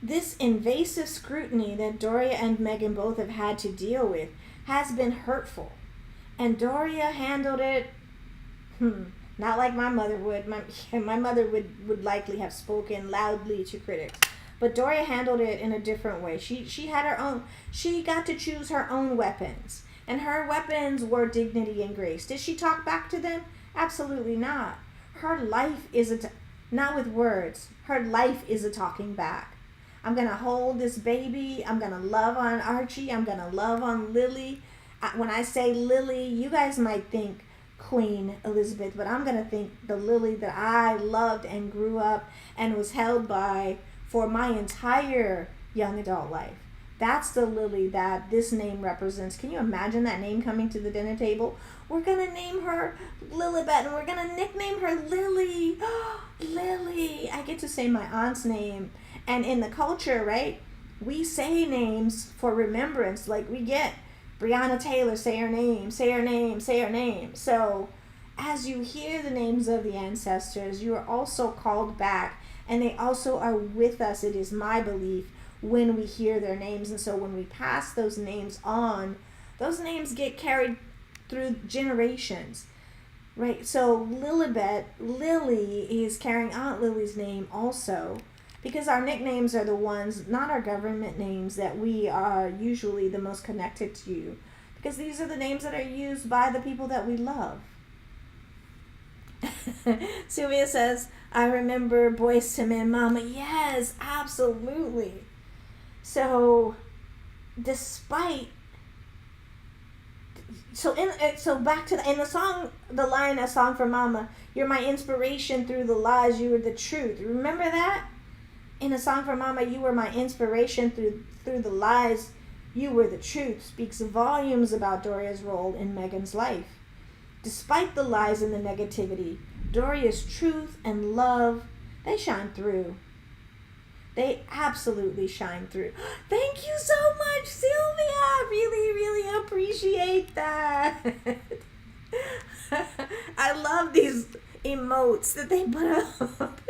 This invasive scrutiny that Doria and Meghan both have had to deal with has been hurtful. And Doria handled it, not like my mother would. My mother would likely have spoken loudly to critics. But Doria handled it in a different way. She had her own, she got to choose her own weapons. And her weapons were dignity and grace. Did she talk back to them? Absolutely not. Her life is not with words. Her life is a talking back. I'm going to hold this baby. I'm going to love on Archie. I'm going to love on Lillie. When I say Lillie, you guys might think Queen Elizabeth, but I'm going to think the Lillie that I loved and grew up and was held by for my entire young adult life. That's the Lillie that this name represents. Can you imagine that name coming to the dinner table? We're going to name her Lilibet, and we're going to nickname her Lillie. Lillie. I get to say my aunt's name. And in the culture, right, we say names for remembrance. Like we get Breonna Taylor, say her name, say her name, say her name. So as you hear the names of the ancestors, you are also called back, and they also are with us, it is my belief, when we hear their names. And so when we pass those names on, those names get carried through generations, right? So Lilibet, Lillie is carrying Aunt Lily's name also, because our nicknames are the ones, not our government names, that we are usually the most connected to, because these are the names that are used by the people that we love. Sylvia says, I remember Boyz II Men, Mama. Yes, absolutely. So, back to in the song, the line, A Song for Mama, you're my inspiration through the lies, you were the truth. Remember that? In A Song for Mama, you were my inspiration through the lies, you were the truth, speaks volumes about Doria's role in Meghan's life. Despite the lies and the negativity, Doria's truth and love, they shine through. They absolutely shine through. Thank you so much, Sylvia. I really, really appreciate that. I love these emotes that they put up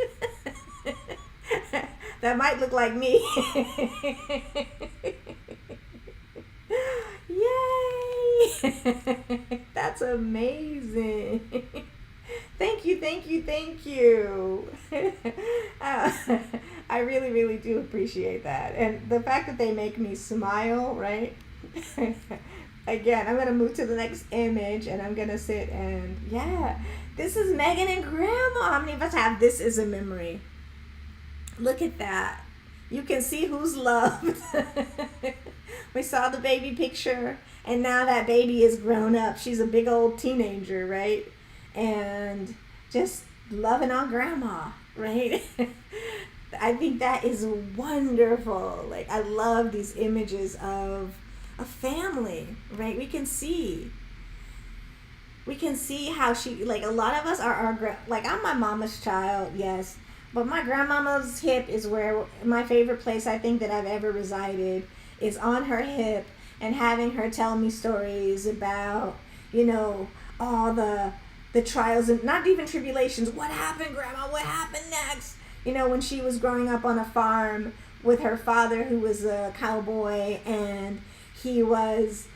that might look like me. Yay! That's amazing. Thank you, thank you, thank you. I really, really do appreciate that. And the fact that they make me smile, right? Again, I'm going to move to the next image and I'm going to sit and, yeah, this is Meghan and Grandma. How many of us have this as a memory? Look at that. You can see who's loved. We saw the baby picture and now that baby is grown up. She's a big old teenager, right? And just loving on Grandma, right? I think that is wonderful. Like, I love these images of a family, right? We can see how she, like, a lot of us are like, I'm my mama's child, yes, but my grandmama's hip is where my favorite place I think that I've ever resided is on her hip, and having her tell me stories about, you know, all the trials and not even tribulations. What happened, Grandma? What happened next? You know, when she was growing up on a farm with her father, who was a cowboy, and he was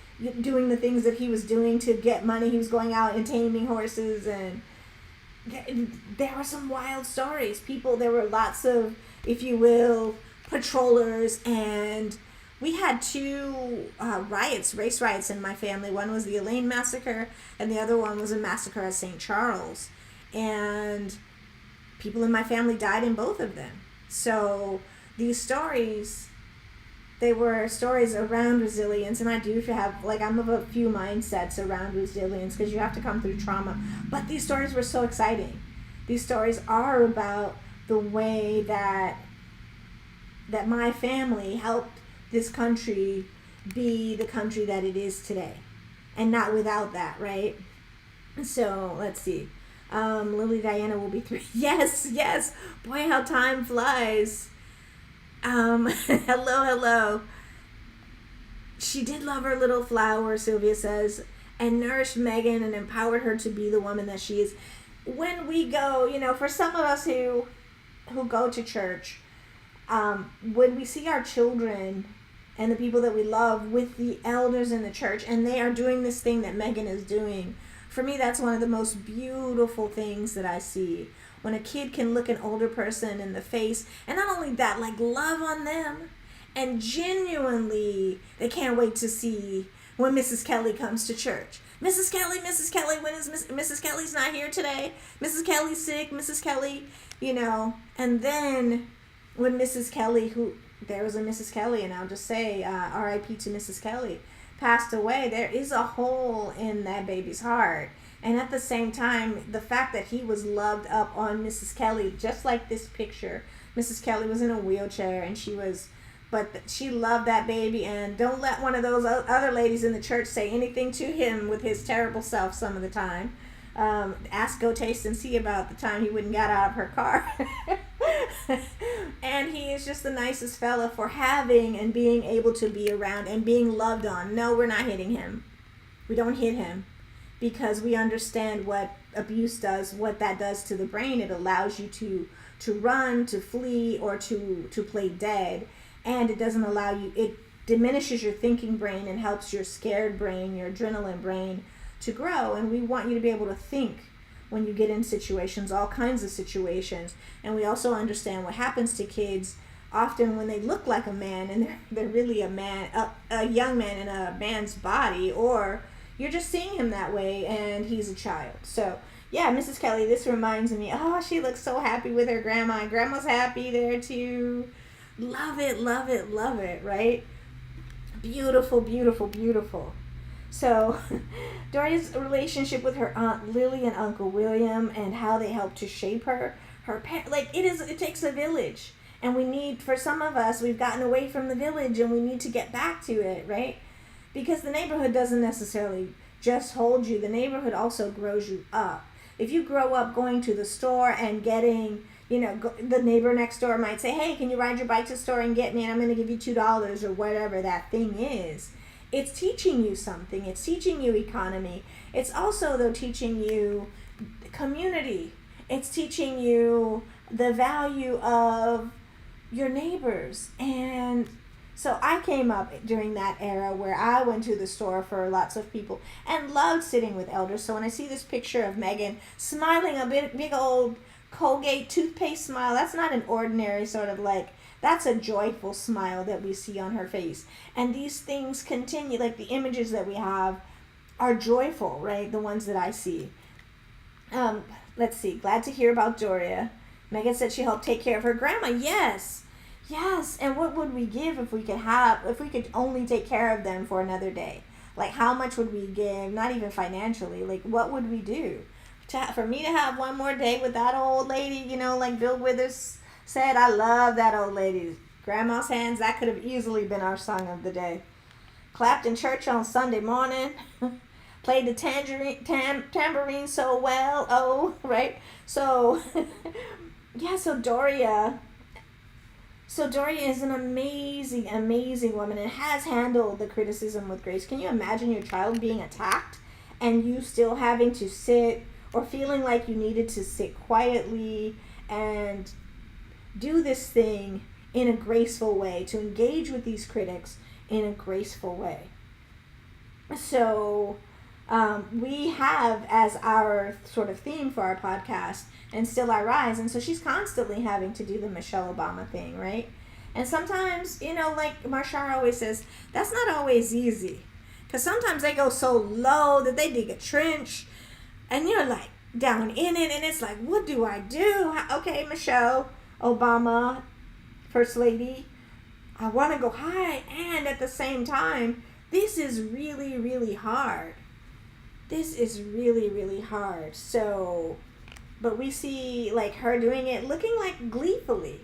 doing the things that he was doing to get money. He was going out and taming horses, and there were some wild stories. There were lots of, if you will, patrollers, and we had two race riots in my family. One was the Elaine massacre, and the other one was a massacre at St. Charles. And people in my family died in both of them. So these stories, they were stories around resilience, and I do have, like, I'm of a few mindsets around resilience because you have to come through trauma. But these stories were so exciting. These stories are about the way that my family helped this country be the country that it is today, and not without that, right? So let's see. Lillie Diana will be 3. Yes. Boy, how time flies. Hello. She did love her little flower, Sylvia says, and nourished Meghan and empowered her to be the woman that she is. When we go, you know, for some of us who go to church, when we see our children and the people that we love with the elders in the church, and they are doing this thing that Meghan is doing, for me, that's one of the most beautiful things that I see. When a kid can look an older person in the face, and not only that, like, love on them, and genuinely, they can't wait to see when Mrs. Kelly comes to church. Mrs. Kelly, when is Mrs. Kelly's not here today? Mrs. Kelly's sick, Mrs. Kelly, you know. And then when Mrs. Kelly, there was a Mrs. Kelly, and I'll just say R.I.P. to Mrs. Kelly, passed away, there is a hole in that baby's heart. And at the same time, the fact that he was loved up on Mrs. Kelly, just like this picture, Mrs. Kelly was in a wheelchair, and she loved that baby. And don't let one of those other ladies in the church say anything to him with his terrible self some of the time. Ask, go, taste, and see about the time he wouldn't get out of her car. And he is just the nicest fella for having and being able to be around and being loved on. No, we're not hitting him. We don't hit him because we understand what abuse does, what that does to the brain. It allows you to run, to flee, or to play dead. And it doesn't allow you, it diminishes your thinking brain and helps your scared brain, your adrenaline brain to grow. And we want you to be able to think when you get in situations, all kinds of situations. And we also understand what happens to kids often when they look like a man and they're really a man, a young man in a man's body, or you're just seeing him that way and he's a child. So yeah, Mrs. Kelly, this reminds me, oh, she looks so happy with her grandma, and grandma's happy there too. Love it, right? Beautiful. So Doria's relationship with her Aunt Lillie and Uncle William, and how they helped to shape her like, it takes a village, and for some of us, we've gotten away from the village and we need to get back to it, right? Because the neighborhood doesn't necessarily just hold you. The neighborhood also grows you up. If you grow up going to the store and getting, the neighbor next door might say, hey, can you ride your bike to the store and get me, and I'm going to give you $2 or whatever that thing is. It's teaching you something. It's teaching you economy. It's also, though, teaching you community. It's teaching you the value of your neighbors. And so I came up during that era where I went to the store for lots of people and loved sitting with elders. So when I see this picture of Meghan smiling a big old Colgate toothpaste smile, that's not an ordinary sort of like, that's a joyful smile that we see on her face. And these things continue, like the images that we have are joyful, right? The ones that I see. Let's see. Glad to hear about Doria. Meghan said she helped take care of her grandma. Yes. Yes. And what would we give if we could only take care of them for another day? Like, how much would we give? Not even financially. Like, what would we do? For me to have one more day with that old lady, like Bill Withers said, I love that old lady. Grandma's hands, that could have easily been our song of the day. Clapped in church on Sunday morning. Played the tambourine so well. Oh, right? So, yeah, so Doria is an amazing, amazing woman and has handled the criticism with grace. Can you imagine your child being attacked and you still having to sit or feeling like you needed to sit quietly and do this thing in a graceful way, to engage with these critics in a graceful way? So we have as our sort of theme for our podcast, and Still I Rise. And so she's constantly having to do the Michelle Obama thing, right? And sometimes, like Marshall always says, that's not always easy. Because sometimes they go so low that they dig a trench and you're like down in it. And it's like, what do I do? Okay, Michelle Obama, First Lady, I want to go high. And at the same time, this is really, really hard. This is really, really hard. So, but we see like her doing it, looking like gleefully.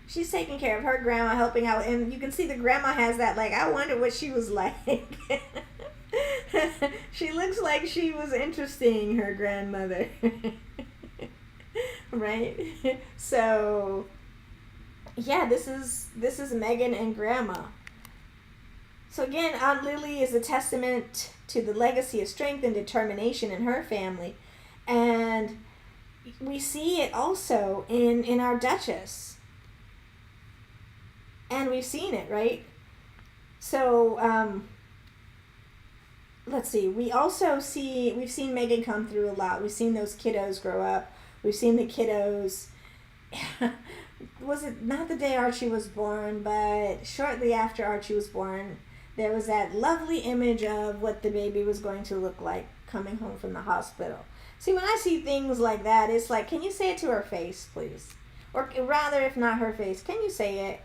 She's taking care of her grandma, helping out. And you can see the grandma has that, like, I wonder what she was like. She looks like she was interesting, her grandmother. Right? So, yeah, this is Meghan and Grandma. So again, Aunt Lillie is a testament to the legacy of strength and determination in her family. And we see it also in our Duchess. And we've seen it, right? So, let's see. We've seen Meghan come through a lot. We've seen those kiddos grow up. We've seen the kiddos, was it not the day Archie was born, but shortly after Archie was born, there was that lovely image of what the baby was going to look like coming home from the hospital. See, when I see things like that, it's like, can you say it to her face, please? Or rather, if not her face, can you say it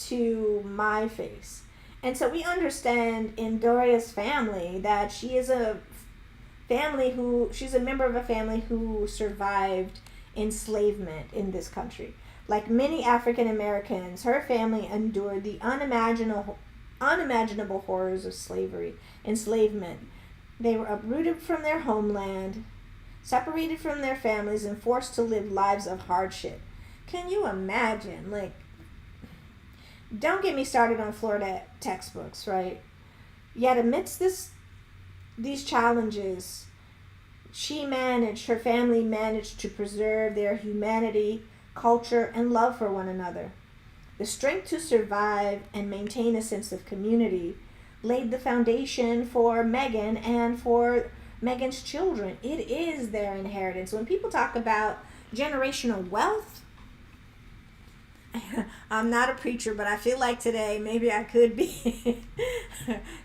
to my face? And so we understand in Doria's family that she's a member of a family who survived enslavement in this country. Like many African Americans, her family endured the unimaginable horrors of enslavement. They were uprooted from their homeland, separated from their families, and forced to live lives of hardship. Can you imagine? Like, don't get me started on Florida textbooks, right? Yet amidst these challenges, her family managed to preserve their humanity, culture, and love for one another. The strength to survive and maintain a sense of community laid the foundation for Meghan and for Meghan's children. It is their inheritance. When people talk about generational wealth, I'm not a preacher, but I feel like today maybe I could be.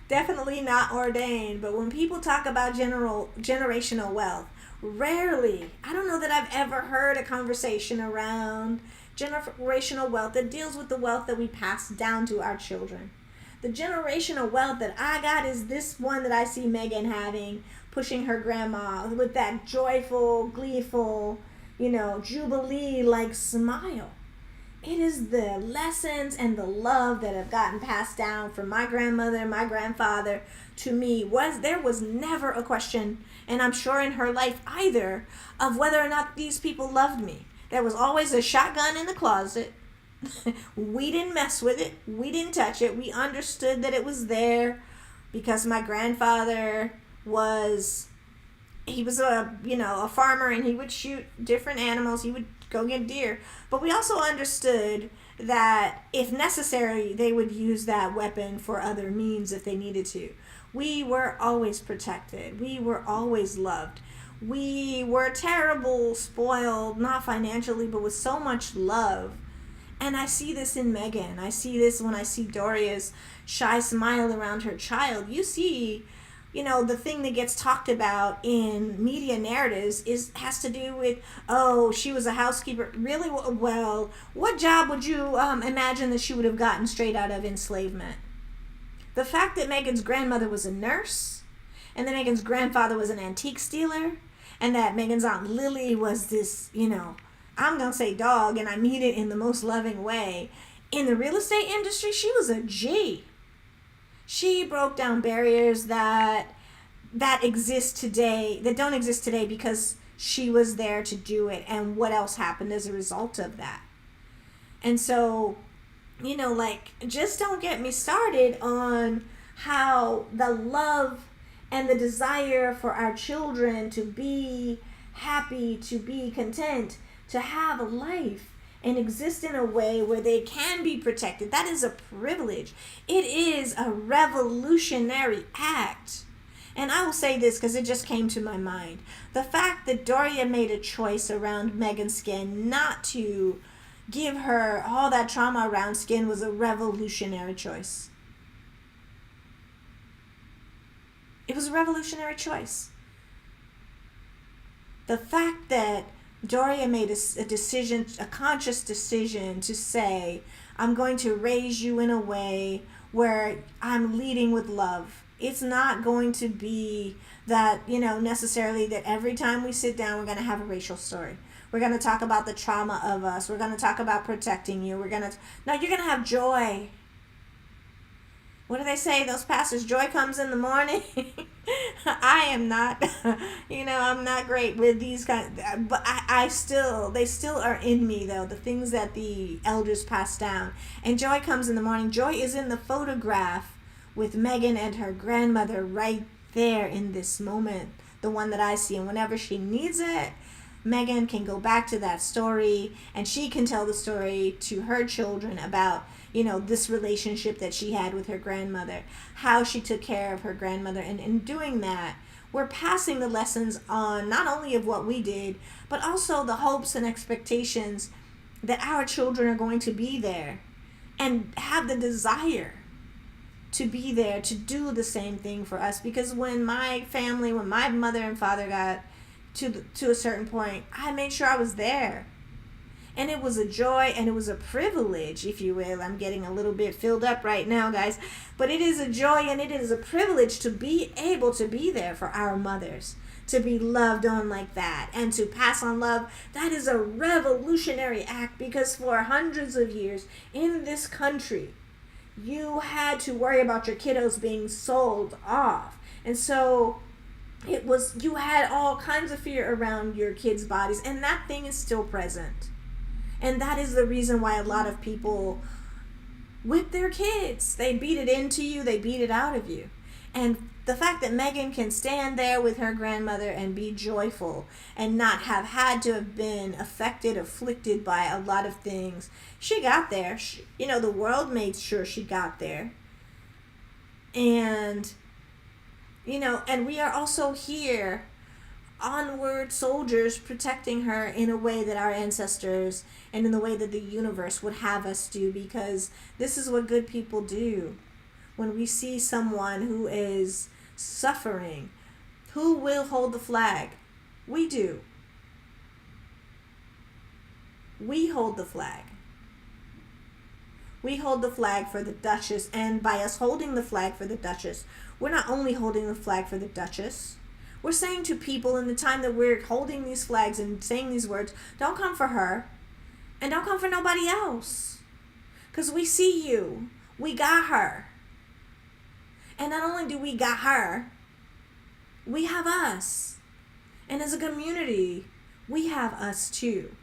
Definitely not ordained. But when people talk about generational wealth, rarely, I don't know that I've ever heard a conversation around generational wealth that deals with the wealth that we pass down to our children. The generational wealth that I got is this one that I see Meghan having, pushing her grandma with that joyful, gleeful, jubilee-like smile. It is the lessons and the love that have gotten passed down from my grandmother and my grandfather to me. There was never a question, and I'm sure in her life either, of whether or not these people loved me. There was always a shotgun in the closet. We didn't mess with it. We didn't touch it. We understood that it was there because my grandfather was he was a farmer, and he would shoot different animals. He would go get deer. But we also understood that if necessary, they would use that weapon for other means if they needed to. We were always protected. We were always loved. We were terrible, spoiled, not financially, but with so much love. And I see this in Meghan. I see this when I see Doria's shy smile around her child. You see, the thing that gets talked about in media narratives has to do with, oh, she was a housekeeper. Really? Well, what job would you imagine that she would have gotten straight out of enslavement? The fact that Meghan's grandmother was a nurse, and that Meghan's grandfather was an antique stealer, and that Meghan's aunt Lillie was this, I'm going to say dog, and I mean it in the most loving way. In the real estate industry, she was a G. She broke down barriers that exist today, that don't exist today, because she was there to do it. And what else happened as a result of that? And so, just don't get me started on how the love and the desire for our children to be happy, to be content, to have a life and exist in a way where they can be protected. That is a privilege. It is a revolutionary act. And I will say this because it just came to my mind. The fact that Doria made a choice around Meghan's skin not to give her all that trauma around skin was a revolutionary choice. It was a revolutionary choice. The fact that Doria made a decision, a conscious decision to say, I'm going to raise you in a way where I'm leading with love. It's not going to be that, necessarily that every time we sit down, we're going to have a racial story. We're going to talk about the trauma of us. We're going to talk about protecting you. No, you're going to have joy. What do they say? Those pastors, joy comes in the morning. I am not, I'm not great with these kinds, but they still are in me though, the things that the elders pass down. And joy comes in the morning. Joy is in the photograph with Meghan and her grandmother right there in this moment, the one that I see. And whenever she needs it, Meghan can go back to that story, and she can tell the story to her children about, this relationship that she had with her grandmother, how she took care of her grandmother. And in doing that, we're passing the lessons on, not only of what we did, but also the hopes and expectations that our children are going to be there and have the desire to be there to do the same thing for us. Because when my mother and father got to a certain point, I made sure I was there. And it was a joy and it was a privilege, if you will. I'm getting a little bit filled up right now, guys. But it is a joy and it is a privilege to be able to be there for our mothers, to be loved on like that, and to pass on love. That is a revolutionary act, because for hundreds of years in this country, you had to worry about your kiddos being sold off. And so you had all kinds of fear around your kids' bodies, and that thing is still present. And that is the reason why a lot of people whip their kids. They beat it into you, they beat it out of you. And the fact that Meghan can stand there with her grandmother and be joyful and not have had to have been afflicted by a lot of things. She got there. The world made sure she got there. And, and we are also here, onward soldiers, protecting her in a way that our ancestors and in the way that the universe would have us do, because this is what good people do. When we see someone who is suffering, who will hold the flag? We do. We hold the flag. We hold the flag for the Duchess, and by us holding the flag for the Duchess, we're not only holding the flag for the Duchess, we're saying to people in the time that we're holding these flags and saying these words, don't come for her, and don't come for nobody else. Because we see you. We got her. And not only do we got her, we have us. And as a community, we have us too.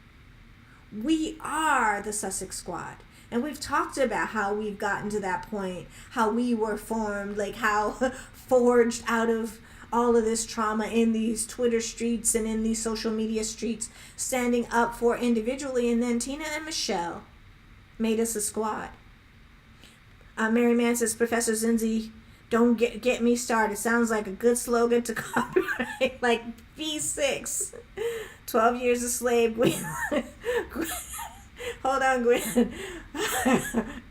We are the Sussex Squad. And we've talked about how we've gotten to that point, how we were formed, like how forged out of all of this trauma in these Twitter streets and in these social media streets, standing up for individually. And then Tina and Michelle made us a squad. Mary Mann says, Professor Zinzi, don't get me started. Sounds like a good slogan to copyright. Like B6. 12 years a slave. Gwen. Hold on, Gwen.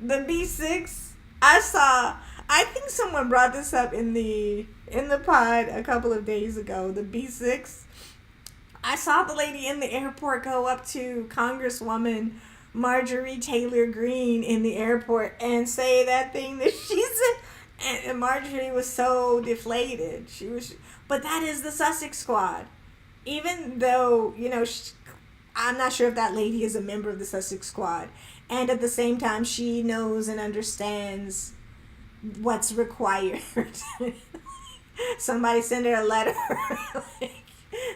The B6. I think someone brought this up in the pod a couple of days ago. The B6. I saw the lady in the airport go up to Congresswoman Marjorie Taylor Greene in the airport and say that thing that she said. And Marjorie was so deflated. But that is the Sussex Squad. Even though, I'm not sure if that lady is a member of the Sussex Squad. And at the same time, she knows and understands what's required. Somebody send her a letter.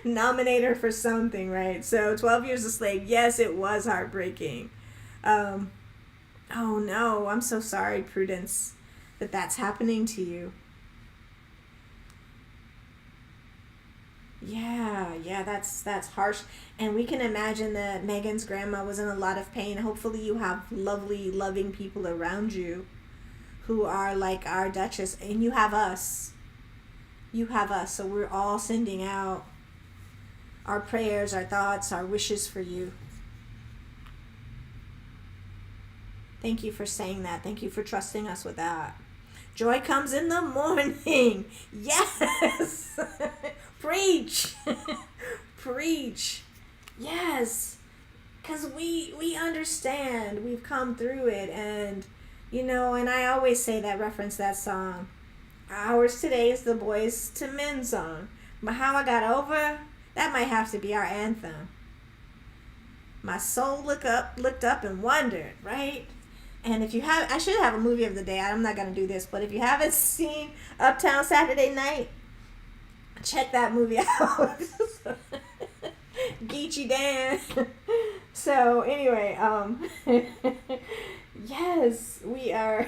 Nominate her for something, right? So 12 Years a Slave. Yes, it was heartbreaking. Oh no, I'm so sorry, Prudence, that's happening to you. Yeah, that's harsh. And we can imagine that Meghan's grandma was in a lot of pain. Hopefully you have lovely, loving people around you who are like our Duchess. And you have us. So we're all sending out our prayers, our thoughts, our wishes for you. Thank you for saying that. Thank you for trusting us with that. Joy comes in the morning. Yes. Preach. Preach. Yes. Because we understand. We've come through it. And, and I always say that, reference that song. Ours today is the Boyz II Men song. But How I Got Over, that might have to be our anthem. My soul looked up and wondered, right? And if you have, I should have a movie of the day. I'm not going to do this, but if you haven't seen Uptown Saturday Night, check that movie out. Geechee Dan. So anyway, yes, we are.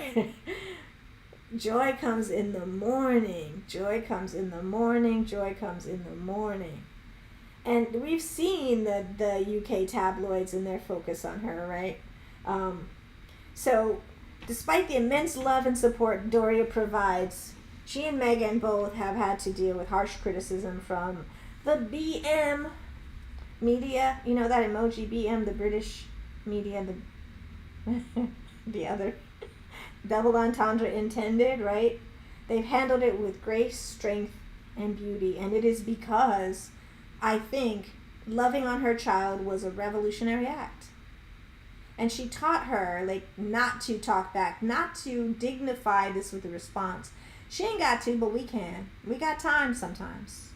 Joy comes in the morning. Joy comes in the morning. Joy comes in the morning. And we've seen the UK tabloids and their focus on her, right? So, despite the immense love and support Doria provides, she and Meghan both have had to deal with harsh criticism from the BM media. You know that emoji, BM, the British media, the other double entendre intended, right? They've handled it with grace, strength, and beauty. And it is because I think loving on her child was a revolutionary act. And she taught her, not to talk back, not to dignify this with a response. She ain't got to, but we can. We got time sometimes.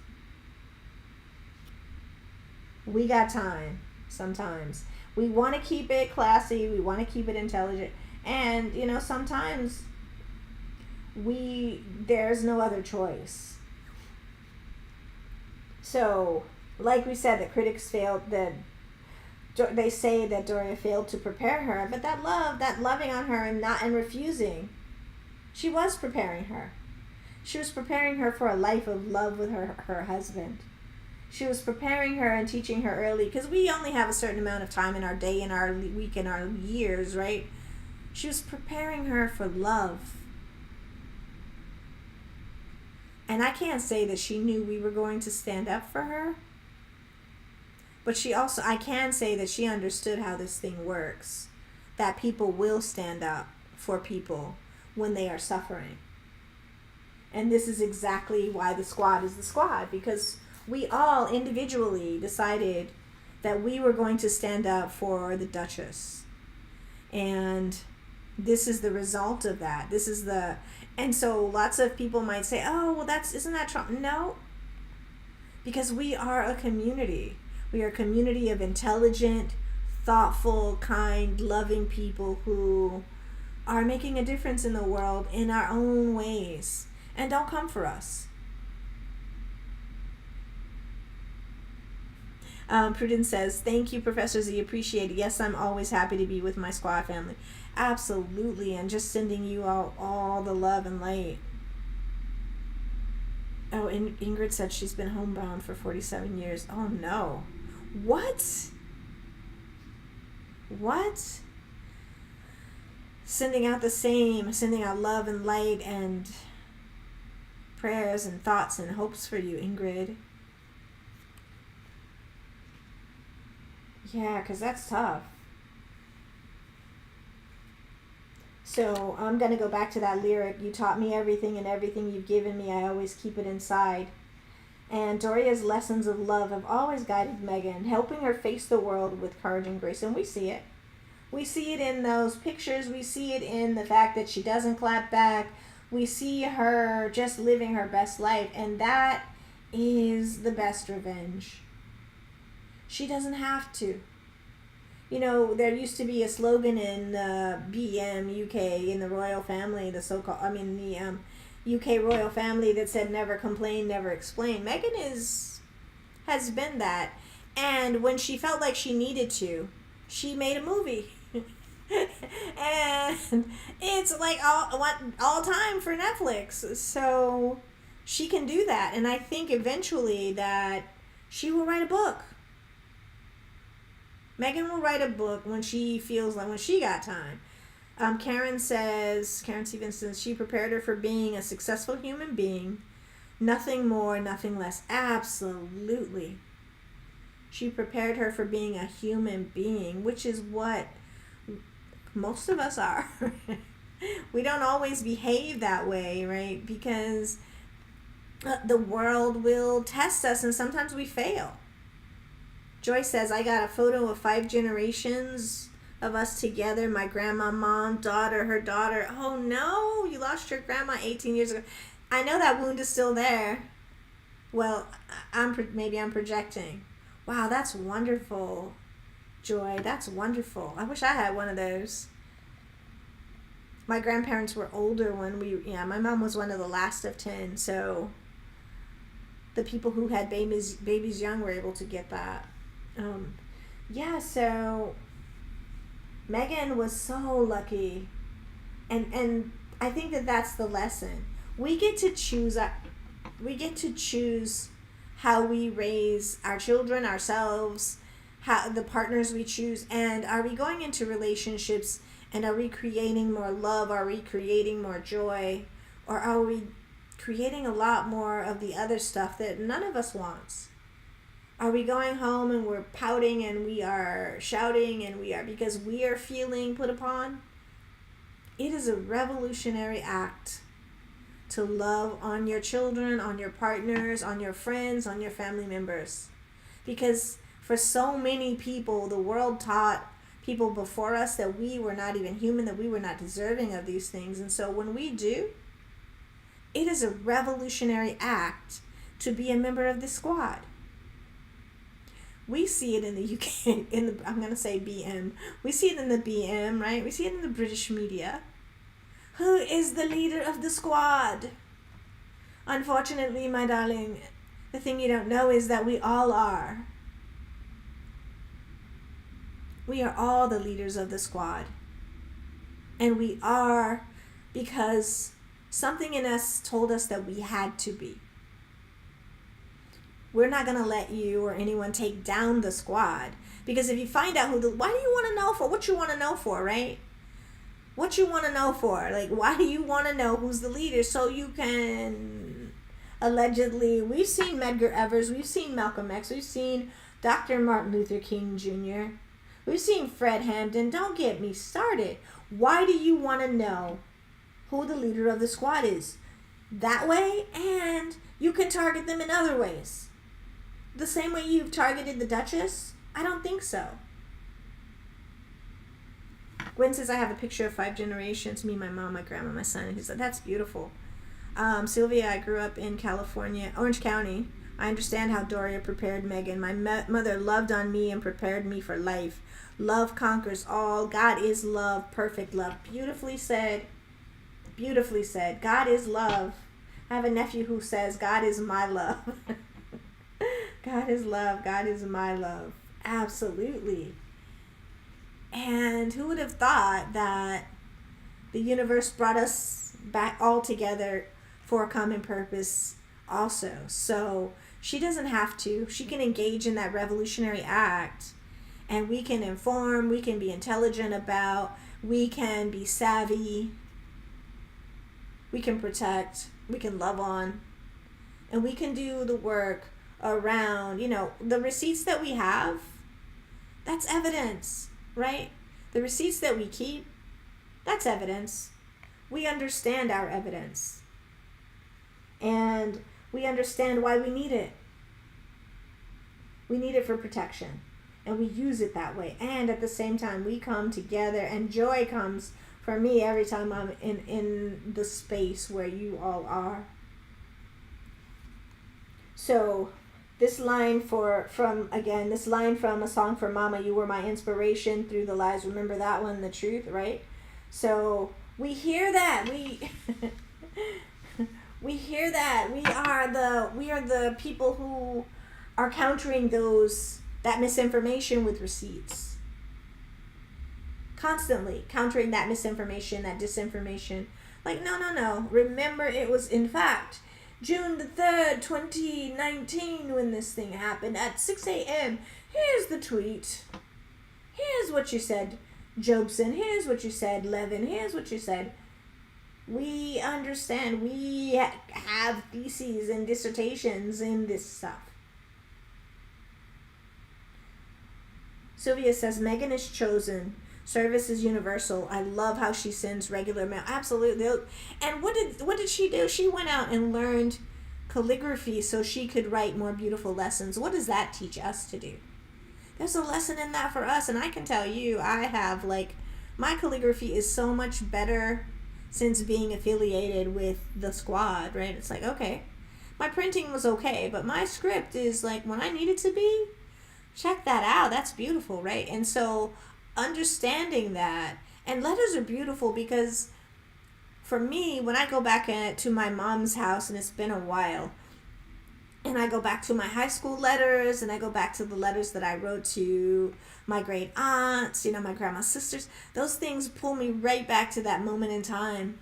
We got time sometimes. We want to keep it classy. We want to keep it intelligent. And, sometimes there's no other choice. So, like we said, the critics they say that Doria failed to prepare her, but that loving on her and refusing, she was preparing her. She was preparing her for a life of love with her husband. She was preparing her and teaching her early, because we only have a certain amount of time in our day, in our week, in our years, right? She was preparing her for love. And I can't say that she knew we were going to stand up for her. But I can say that she understood how this thing works. That people will stand up for people when they are suffering. And this is exactly why the squad is the squad. Because we all individually decided that we were going to stand up for the Duchess. And this is the result of that. And so lots of people might say, oh, well, isn't that Trump? No. Because we are a community. We are a community of intelligent, thoughtful, kind, loving people who are making a difference in the world in our own ways. And don't come for us. Prudence says, thank you, Professor Z. Appreciate it. Yes, I'm always happy to be with my squad family. Absolutely. And just sending you all the love and light. Oh, and Ingrid said she's been homebound for 47 years. Oh, no. What? What? Sending out love and light and prayers and thoughts and hopes for you, Ingrid. Yeah, because that's tough. So I'm going to go back to that lyric. You taught me everything, and everything you've given me, I always keep it inside. And Doria's lessons of love have always guided Meghan, helping her face the world with courage and grace. And we see it. We see it in those pictures. We see it in the fact that she doesn't clap back. We see her just living her best life. And that is the best revenge. She doesn't have to. You know, there used to be a slogan in BM UK, in the royal family, the UK royal family, that said never complain, never explain. Meghan has been that. And when she felt like she needed to, she made a movie. And it's like all time for Netflix. So she can do that. And I think eventually that she will write a book. Meghan will write a book when she feels like, when she got time. Karen Stevenson, she prepared her for being a successful human being. Nothing more, nothing less. Absolutely. She prepared her for being a human being, which is what most of us are. We don't always behave that way, right? Because the world will test us, and sometimes we fail. Joy says, I got a photo of 5 generations of us together. My grandma, mom, daughter, her daughter. Oh no, you lost your grandma 18 years ago. I know that wound is still there. Well, maybe I'm projecting. Wow, that's wonderful, Joy. That's wonderful. I wish I had one of those. My grandparents were older when my mom was one of the last of 10, so the people who had babies young were able to get that. So Meghan was so lucky, and I think that's the lesson. We get to choose how we raise our children, ourselves, how the partners we choose, and are we going into relationships and are we creating more love? Are we creating more joy? Or are we creating a lot more of the other stuff that none of us wants? Are we going home and we're pouting and we are shouting and because we are feeling put upon? It is a revolutionary act to love on your children, on your partners, on your friends, on your family members. Because for so many people, the world taught people before us that we were not even human, that we were not deserving of these things. And so when we do, it is a revolutionary act to be a member of the squad. We see it in the UK, I'm going to say BM. We see it in the BM, right? We see it in the British media. Who is the leader of the squad? Unfortunately, my darling, the thing you don't know is that we all are. We are all the leaders of the squad. And we are because something in us told us that we had to be. We're not going to let you or anyone take down the squad. Because if you find out why do you want to know for? What you want to know for, right? What you want to know for? Like, why do you want to know who's the leader? So you can allegedly, we've seen Medgar Evers, we've seen Malcolm X, we've seen Dr. Martin Luther King Jr., we've seen Fred Hampton. Don't get me started. Why do you want to know who the leader of the squad is? That way, and you can target them in other ways. The same way you've targeted the Duchess? I don't think so. Gwen says, I have a picture of 5 generations, me, my mom, my grandma, my son. And he said, that's beautiful. Sylvia, I grew up in California, Orange County. I understand how Doria prepared Meghan. My mother loved on me and prepared me for life. Love conquers all. God is love, perfect love. Beautifully said. Beautifully said. God is love. I have a nephew who says, God is my love. God is love. God is my love. Absolutely. And who would have thought that the universe brought us back all together for a common purpose, also. So she doesn't have to. She can engage in that revolutionary act, and we can inform, we can be intelligent about, we can be savvy, we can protect, we can love on, and we can do the work around, the receipts that we have, that's evidence, right? The receipts that we keep, that's evidence. We understand our evidence. And we understand why we need it. We need it for protection. And we use it that way. And at the same time, we come together, and joy comes for me every time I'm in the space where you all are. So this line from A Song for Mama, you were my inspiration through the lies. Remember that one, the truth, right? So we hear that. We hear that. We are the people who are countering that misinformation with receipts. Constantly countering that misinformation, that disinformation. Like, no. Remember, it was in fact June the 3rd, 2019 when this thing happened at 6 a.m. Here's the tweet. Here's what you said, Jobson. Here's what you said, Levin. Here's what you said. We understand. We have theses and dissertations in this stuff. Sylvia says, Meghan is chosen. Service is universal. I love how she sends regular mail. Absolutely. And what did she do? She went out and learned calligraphy so she could write more beautiful lessons. What does that teach us to do? There's a lesson in that for us. And I can tell you, I have, my calligraphy is so much better since being affiliated with the squad, right? It's like, okay, my printing was okay, but my script is when I need it to be. Check that out. That's beautiful, right? And so understanding that, and letters are beautiful because for me, when I go back to my mom's house, and it's been a while, and I go back to my high school letters, and I go back to the letters that I wrote to my great aunts, my grandma's sisters, those things pull me right back to that moment in time.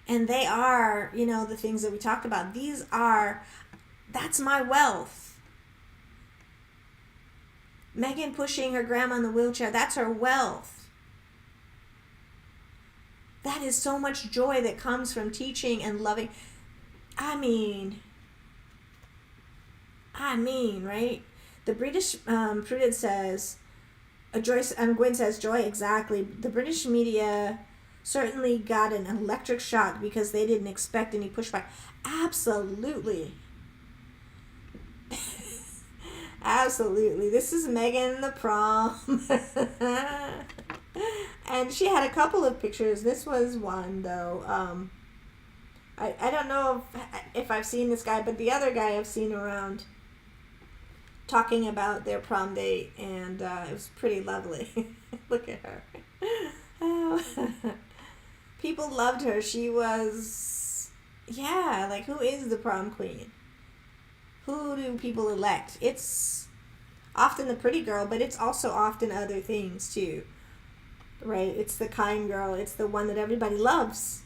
And they are, the things that we talked about. That's my wealth. Meghan pushing her grandma in the wheelchair, that's her wealth. That is so much joy that comes from teaching and loving. I mean, right? The British Prudence says, Gwen says, joy, exactly. The British media certainly got an electric shock because they didn't expect any pushback. Absolutely. Absolutely. This is Meghan in the prom. And she had a couple of pictures. This was one, though. I don't know if I've seen this guy, but the other guy I've seen around talking about their prom date, and it was pretty lovely. Look at her. Oh. People loved her. She was, who is the prom queen? Who do people elect? It's often the pretty girl, but it's also often other things too, right? It's the kind girl. It's the one that everybody loves.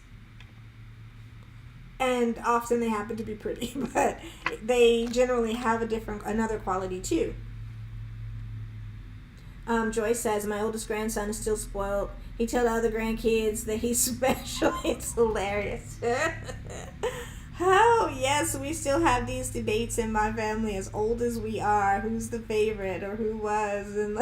And often they happen to be pretty, but they generally have another quality too. Joyce says, my oldest grandson is still spoiled. He tells other grandkids that he's special. It's hilarious. Oh, yes, we still have these debates in my family as old as we are. Who's the favorite or who was? And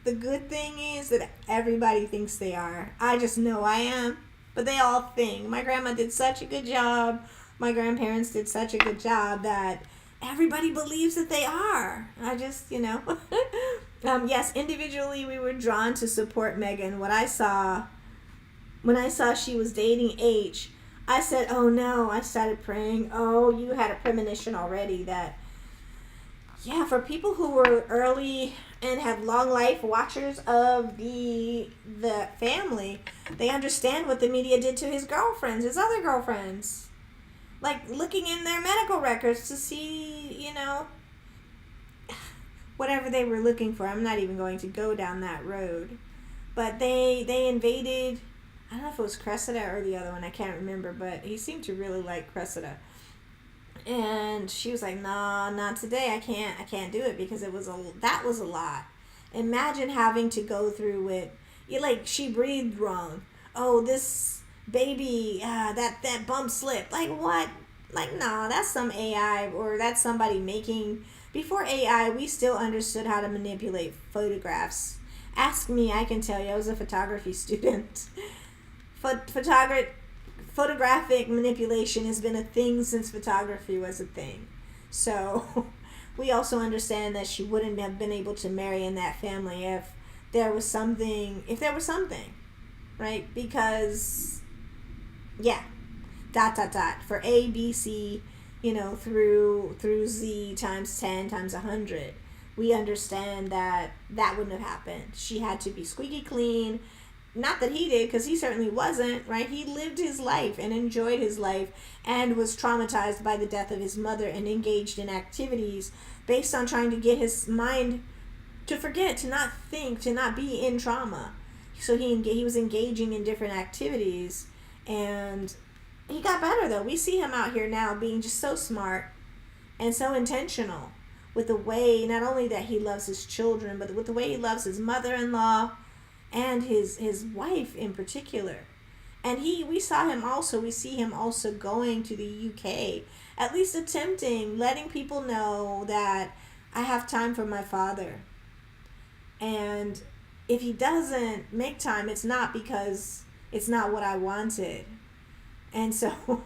the good thing is that everybody thinks they are. I just know I am. But they all think. My grandma did such a good job. My grandparents did such a good job that everybody believes that they are. I just, yes, individually we were drawn to support Meghan. When I saw she was dating H, I said, oh no, I started praying. Oh, you had a premonition already that, for people who were early and have long life watchers of the family, they understand what the media did to his girlfriends, his other girlfriends. Looking in their medical records to see, whatever they were looking for. I'm not even going to go down that road. But they invaded I don't know if it was Cressida or the other one, I can't remember, but he seemed to really like Cressida. And she was like, "Nah, not today. I can't do it because that was a lot. Imagine having to go through it. Like, she breathed wrong. Oh, this baby, that bump slipped. Like, what? Like, nah, that's some AI, or that's somebody making. Before AI, we still understood how to manipulate photographs. Ask me, I can tell you. I was a photography student. Photographic manipulation has been a thing since photography was a thing. So we also understand that she wouldn't have been able to marry in that family if there was something, right? Because, yeah, ... for A, B, C, through Z times 10 times 100. We understand that wouldn't have happened. She had to be squeaky clean. Not that he did, because he certainly wasn't, right? He lived his life and enjoyed his life and was traumatized by the death of his mother and engaged in activities based on trying to get his mind to forget, to not think, to not be in trauma. So he was engaging in different activities, and he got better, though. We see him out here now being just so smart and so intentional with the way, not only that he loves his children, but with the way he loves his mother-in-law and his wife in particular. And we see him also going to the UK, at least attempting, letting people know that I have time for my father. And if he doesn't make time, it's not because it's not what I wanted. And so,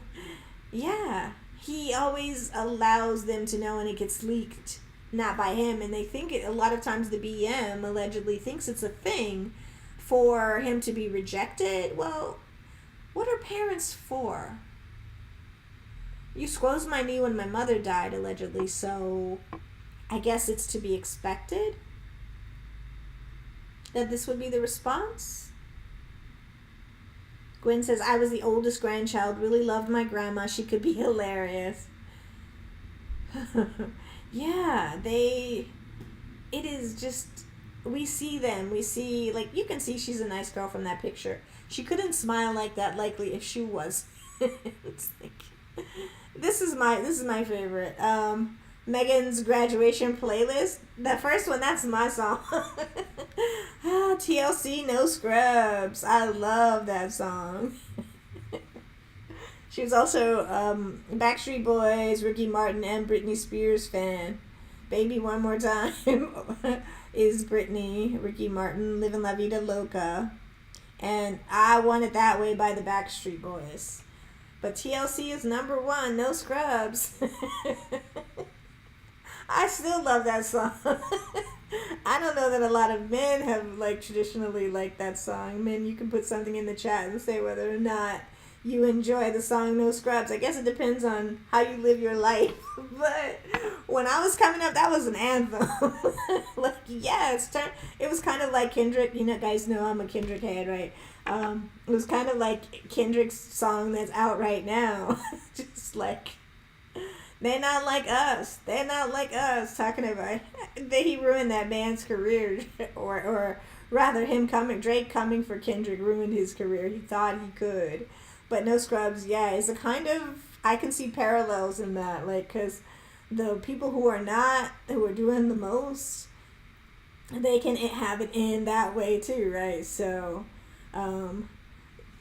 yeah, he always allows them to know, and it gets leaked, not by him. And they think a lot of times the BM allegedly thinks it's a thing for him to be rejected. Well, what are parents for? You squoze my knee when my mother died, allegedly, so I guess it's to be expected that this would be the response. Gwen says, I was the oldest grandchild, really loved my grandma, she could be hilarious. Yeah, it is just, we see them, like, you can see she's a nice girl from that picture. She couldn't smile like that likely if she was. It's like, this is my favorite. Megan's graduation playlist. The first one, that's my song. TLC No Scrubs. I love that song. She was also Backstreet Boys, Ricky Martin, and Britney Spears fan. Baby One More Time is Britney. Ricky Martin, Livin' La Vida Loca. And I Want It That Way by the Backstreet Boys. But TLC is number one, No Scrubs. I still love that song. I don't know that a lot of men have traditionally liked that song. Men, you can put something in the chat and say whether or not you enjoy the song No Scrubs. I guess it depends on how you live your life. But when I was coming up, that was an anthem. It was kind of like Kendrick. Guys know I'm a Kendrick head, right? It was kind of like Kendrick's song that's out right now. Just like, they're not like us. They're not like us. Talking about that he ruined that man's career, or rather, Drake coming for Kendrick ruined his career. He thought he could, but No Scrubs, yeah, is a kind of, I can see parallels in that, because the people who are doing the most, they can have it in that way too, right? So, so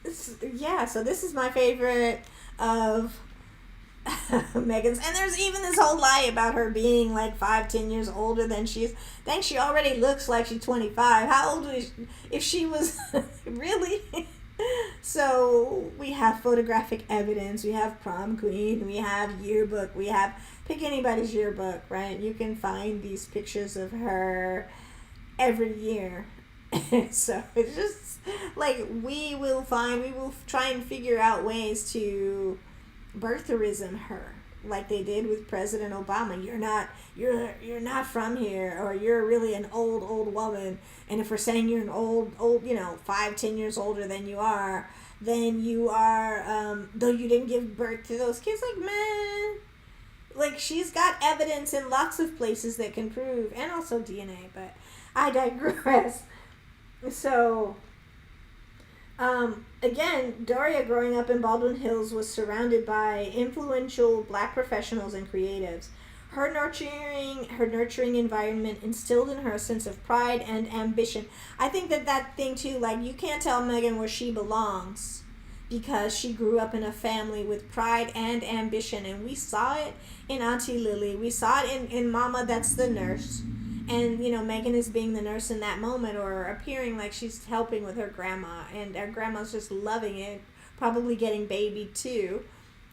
this is my favorite of Megan's. And there's even this whole lie about her being 5-10 years older than she is. I think she already looks like she's 25. How old is she, if she was really? So we have photographic evidence, we have prom queen, we have yearbook, we have, pick anybody's yearbook, right? You can find these pictures of her every year. So it's just we will try and figure out ways to birtherism her, like they did with President Obama. You're not from here, or you're really an old woman. And if we're saying you're an old 5-10 years older than you are, then you are though you didn't give birth to those kids. Man, she's got evidence in lots of places that can prove, and also DNA. But I digress. So
Again, Doria, growing up in Baldwin Hills, was surrounded by influential black professionals and creatives. Her nurturing environment instilled in her a sense of pride and ambition. I think that thing too, like, you can't tell Meghan where she belongs because she grew up in a family with pride and ambition, and we saw it in Auntie Lillie. We saw it in Mama, that's the nurse. And, Megan is being the nurse in that moment, or appearing like she's helping with her grandma, and her grandma's just loving it, probably getting babied too.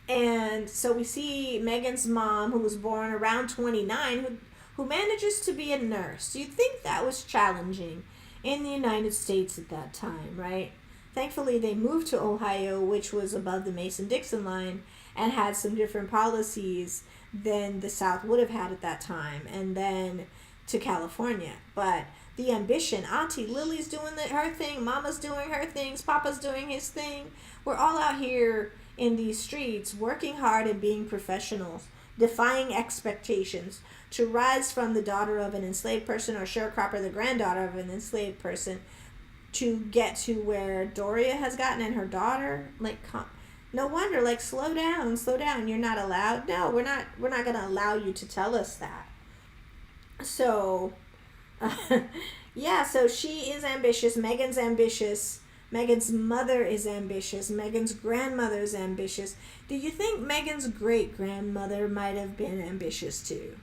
And so we see Megan's mom, who was born around 29, who manages to be a nurse. You think that was challenging in the United States at that time, right? Thankfully, they moved to Ohio, which was above the Mason-Dixon line, and had some different policies than the South would have had at that time. And then to California. But the ambition, Auntie Lily's doing her thing, Mama's doing her things, Papa's doing his thing. We're all out here in these streets working hard and being professionals, defying expectations, to rise from the daughter of an enslaved person, or sharecropper, the granddaughter of an enslaved person, to get to where Doria has gotten, and her daughter. Like, no wonder, like, slow down, you're not allowed. No, we're not going to allow you to tell us that. So, yeah, so she is ambitious. Megan's ambitious. Megan's mother is ambitious. Megan's grandmother is ambitious. Do you think Megan's great-grandmother might have been ambitious too?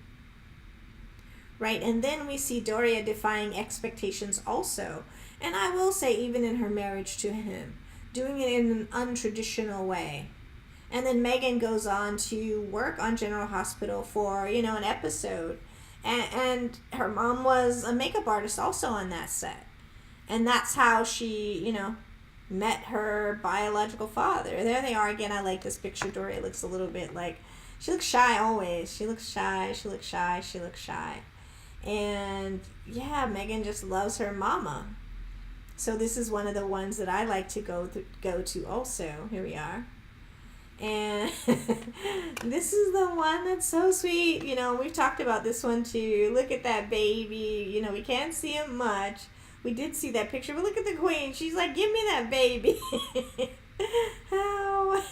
Right, and then we see Doria defying expectations also. And I will say, even in her marriage to him, doing it in an untraditional way. And then Megan goes on to work on General Hospital for, an episode. And her mom was a makeup artist also on that set. And that's how she, met her biological father. There they are again. I like this picture. Doria looks a little bit like, she looks shy always. She looks shy. And yeah, Megan just loves her mama. So this is one of the ones that I like to go to also. Here we are. And this is the one that's so sweet. We've talked about this one too. Look at that baby. We can't see him much. We did see that picture, but look at the queen. She's like, give me that baby. How?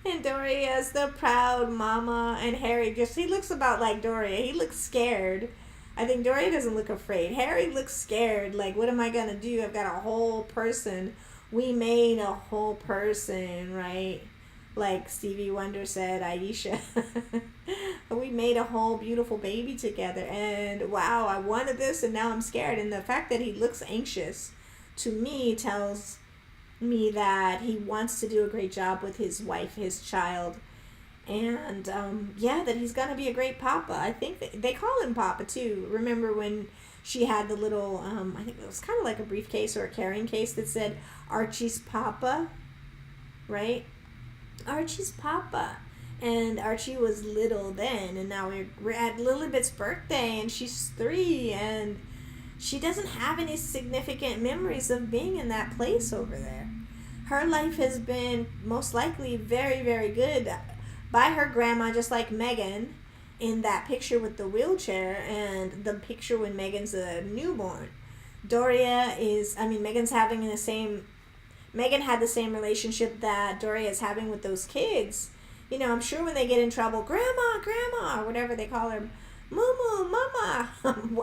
And Doria's the proud mama. And Harry he looks about like Doria. He looks scared. I think Doria doesn't look afraid. Harry looks scared. Like, what am I going to do? I've got a whole person. We made a whole person, right? Like Stevie Wonder said, Aisha. We made a whole beautiful baby together. And wow, I wanted this and now I'm scared. And the fact that he looks anxious, to me, tells me that he wants to do a great job with his wife, his child. And that he's going to be a great papa. I think they call him Papa too. Remember when she had the little, I think it was kind of like a briefcase or a carrying case that said Archie's Papa, right? Archie's Papa. And Archie was little then, and now we're at Lilibet's birthday, and she's 3, and she doesn't have any significant memories of being in that place over there. Her life has been most likely very, very good by her grandma, just like Megan in that picture with the wheelchair, and the picture when Megan's a newborn. Megan had the same relationship that Doria is having with those kids. I'm sure when they get in trouble, grandma, or whatever they call her, Moo, mama.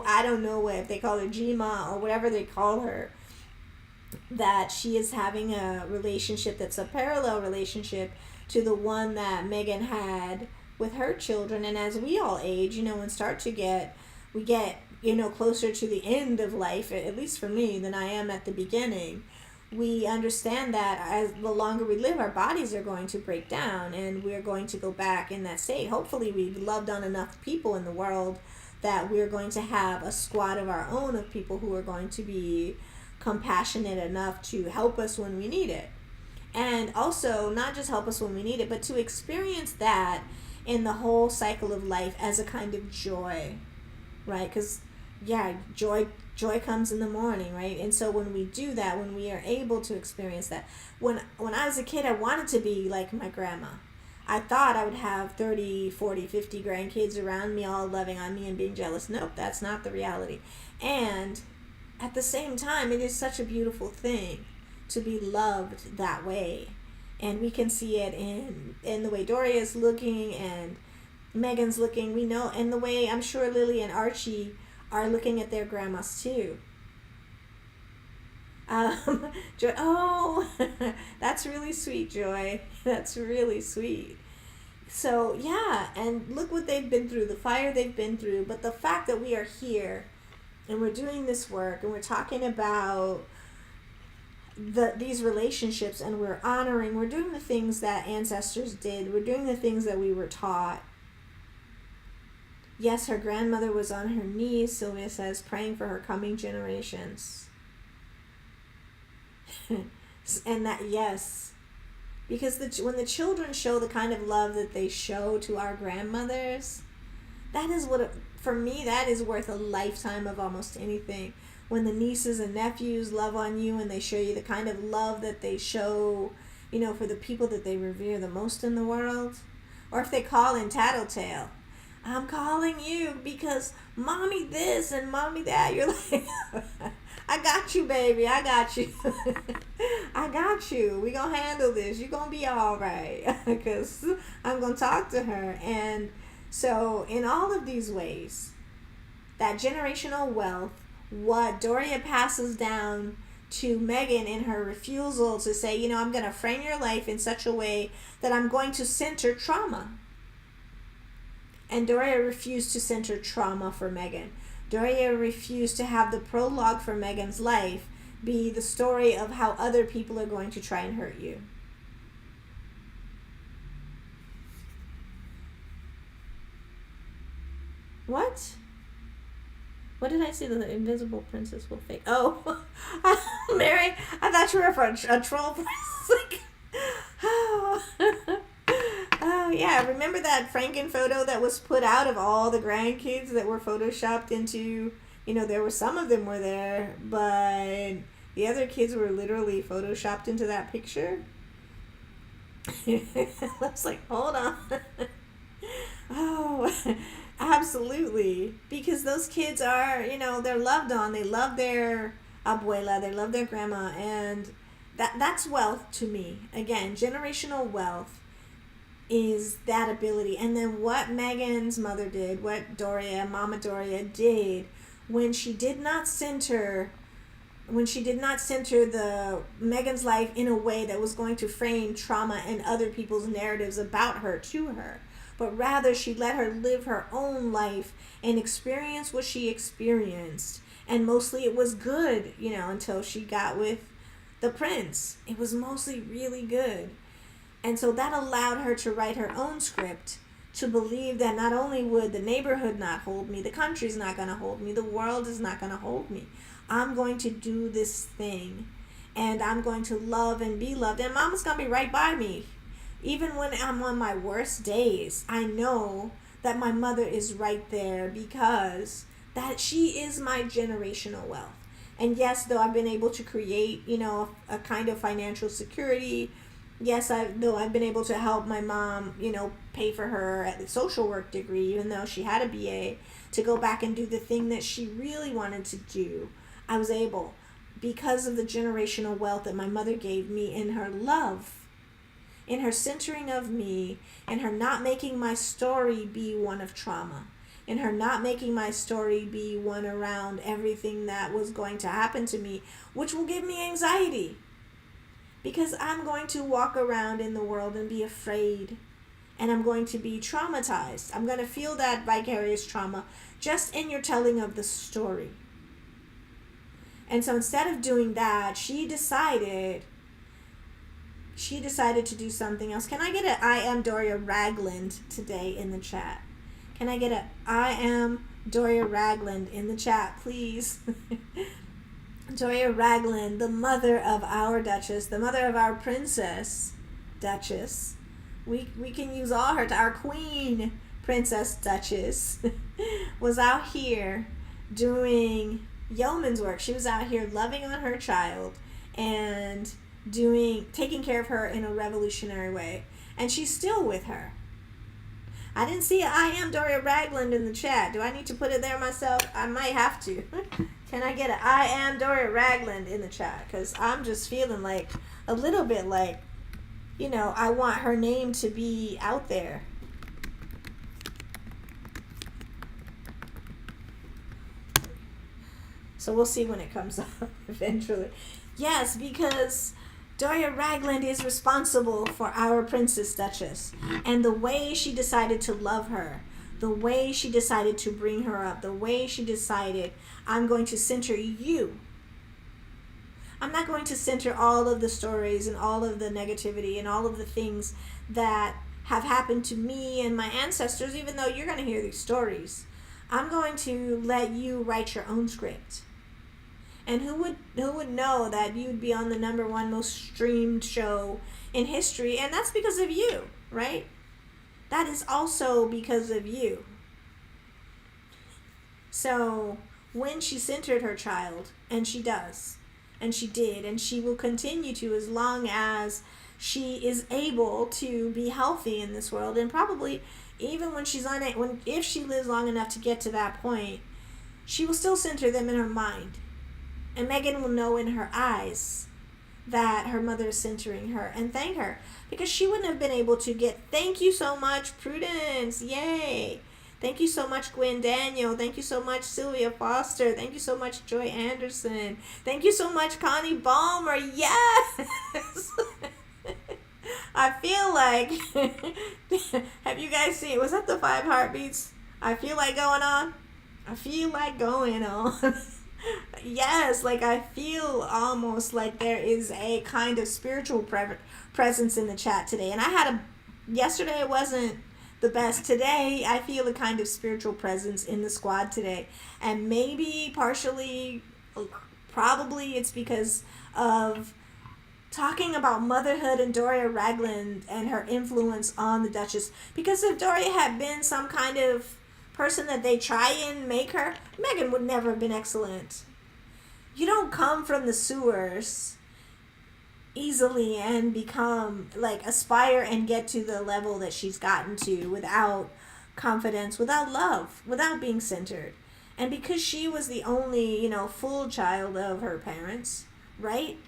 I don't know if they call her Gma or whatever they call her, that she is having a relationship that's a parallel relationship to the one that Megan had with her children. And as we all age, and start to we get closer to the end of life, at least for me, than I am at the beginning. We understand that as the longer we live, our bodies are going to break down, and we're going to go back in that state. Hopefully we've loved on enough people in the world that we're going to have a squad of our own of people who are going to be compassionate enough to help us when we need it. And also, not just help us when we need it, but to experience that in the whole cycle of life as a kind of joy, right? Because, joy comes in the morning, right? And so when we do that, when we are able to experience that, when I was a kid, I wanted to be like my grandma. I thought I would have 30, 40, 50 grandkids around me, all loving on me and being jealous. Nope, that's not the reality. And at the same time, it is such a beautiful thing to be loved that way. And we can see it in the way Doria is looking and Meghan's looking. We know, and the way I'm sure Lillie and Archie are looking at their grandmas too. Joy, oh, that's really sweet, Joy. That's really sweet. So, yeah, and look what they've been through, the fire they've been through. But the fact that we are here and we're doing this work and we're talking about these relationships and we're honoring, we're doing the things that ancestors did, we're doing the things that we were taught. Yes, her grandmother was on her knees, Sylvia says, praying for her coming generations. And that, yes, because when the children show the kind of love that they show to our grandmothers, that is what, for me, that is worth a lifetime of almost anything. When the nieces and nephews love on you and they show you the kind of love that they show, you know, for the people that they revere the most in the world. Or if they call in tattletale, I'm calling you because mommy this and mommy that. You're like, I got you, baby. I got you. I got you. We gonna handle this. You gonna be all right. Because I'm gonna talk to her. And so in all of these ways, that generational wealth, what Doria passes down to Meghan in her refusal to say, you know, I'm going to frame your life in such a way that I'm going to center trauma. And Doria refused to center trauma for Meghan. Doria refused to have the prologue for Meghan's life be the story of how other people are going to try and hurt you. What? What did I say? The invisible princess will fake. Oh, Mary, I thought you were for a troll princess. Oh, yeah. Remember that Franken photo that was put out of all the grandkids that were photoshopped into, you know, there were some of them were there, but the other kids were literally photoshopped into that picture. I was like, hold on. Oh, absolutely. Because those kids are, you know, they're loved on. They love their abuela. They love their grandma. And that's wealth to me. Again, generational wealth is that ability. And then what Meghan's mother did, what Mama Doria did when she did not center the Meghan's life in a way that was going to frame trauma and other people's narratives about her to her. But rather she let her live her own life and experience what she experienced. And mostly it was good, you know, until she got with the prince. It was mostly really good. And so that allowed her to write her own script, to believe that not only would the neighborhood not hold me, the country's not going to hold me, the world is not going to hold me. I'm going to do this thing, and I'm going to love and be loved, and mama's going to be right by me. Even when I'm on my worst days, I know that my mother is right there because that she is my generational wealth. And yes, though I've been able to create, you know, a kind of financial security, yes, though I've been able to help my mom, you know, pay for her social work degree, even though she had a BA, to go back and do the thing that she really wanted to do. I was able, because of the generational wealth that my mother gave me in her love, in her centering of me, in her not making my story be one of trauma, in her not making my story be one around everything that was going to happen to me, which will give me anxiety. Because I'm going to walk around in the world and be afraid, and I'm going to be traumatized. I'm going to feel that vicarious trauma just in your telling of the story. And so instead of doing that, she decided to do something else. Can I get a I am Doria Ragland today in the chat? Can I get a I am Doria Ragland in the chat, please? Doria Ragland, the mother of our Duchess, the mother of our princess Duchess. We can use all our queen princess Duchess was out here doing yeoman's work. She was out here loving on her child and taking care of her in a revolutionary way. And she's still with her. I didn't see I am Doria Ragland in the chat. Do I need to put it there myself? I might have to. Can I get I am Doria Ragland in the chat? Because I'm just feeling like a little bit like, I want her name to be out there. So we'll see when it comes up eventually. Yes, because Doria Ragland is responsible for our Princess Duchess. And the way she decided to love her, the way she decided to bring her up, the way she decided, I'm going to center you. I'm not going to center all of the stories and all of the negativity and all of the things that have happened to me and my ancestors, even though you're going to hear these stories. I'm going to let you write your own script. And who would know that you would be on the #1 most streamed show in history? And that's because of you, right? That is also because of you. So when she centered her child, and she does, and she did, and she will continue to as long as she is able to be healthy in this world, and probably even when if she lives long enough to get to that point, she will still center them in her mind. And Meghan will know in her eyes that her mother is centering her, and thank her, because she wouldn't have been able to get, thank you so much, Prudence, yay. Thank you so much, Gwen Daniel. Thank you so much, Sylvia Foster. Thank you so much, Joy Anderson. Thank you so much, Connie Balmer. Yes! I feel like, have you guys seen, was that the 5 heartbeats? I feel like going on. I feel like going on. Yes, like I feel almost like there is a kind of spiritual presence in the chat today. And yesterday it wasn't the best. Today I feel a kind of spiritual presence in the squad today. And maybe partially, probably it's because of talking about motherhood and Doria Ragland and her influence on the Duchess. Because if Doria had been some kind of person that they try and make her, Meghan would never have been excellent. You don't come from the sewers easily and become, aspire and get to the level that she's gotten to without confidence, without love, without being centered. And because she was the only, full child of her parents, right?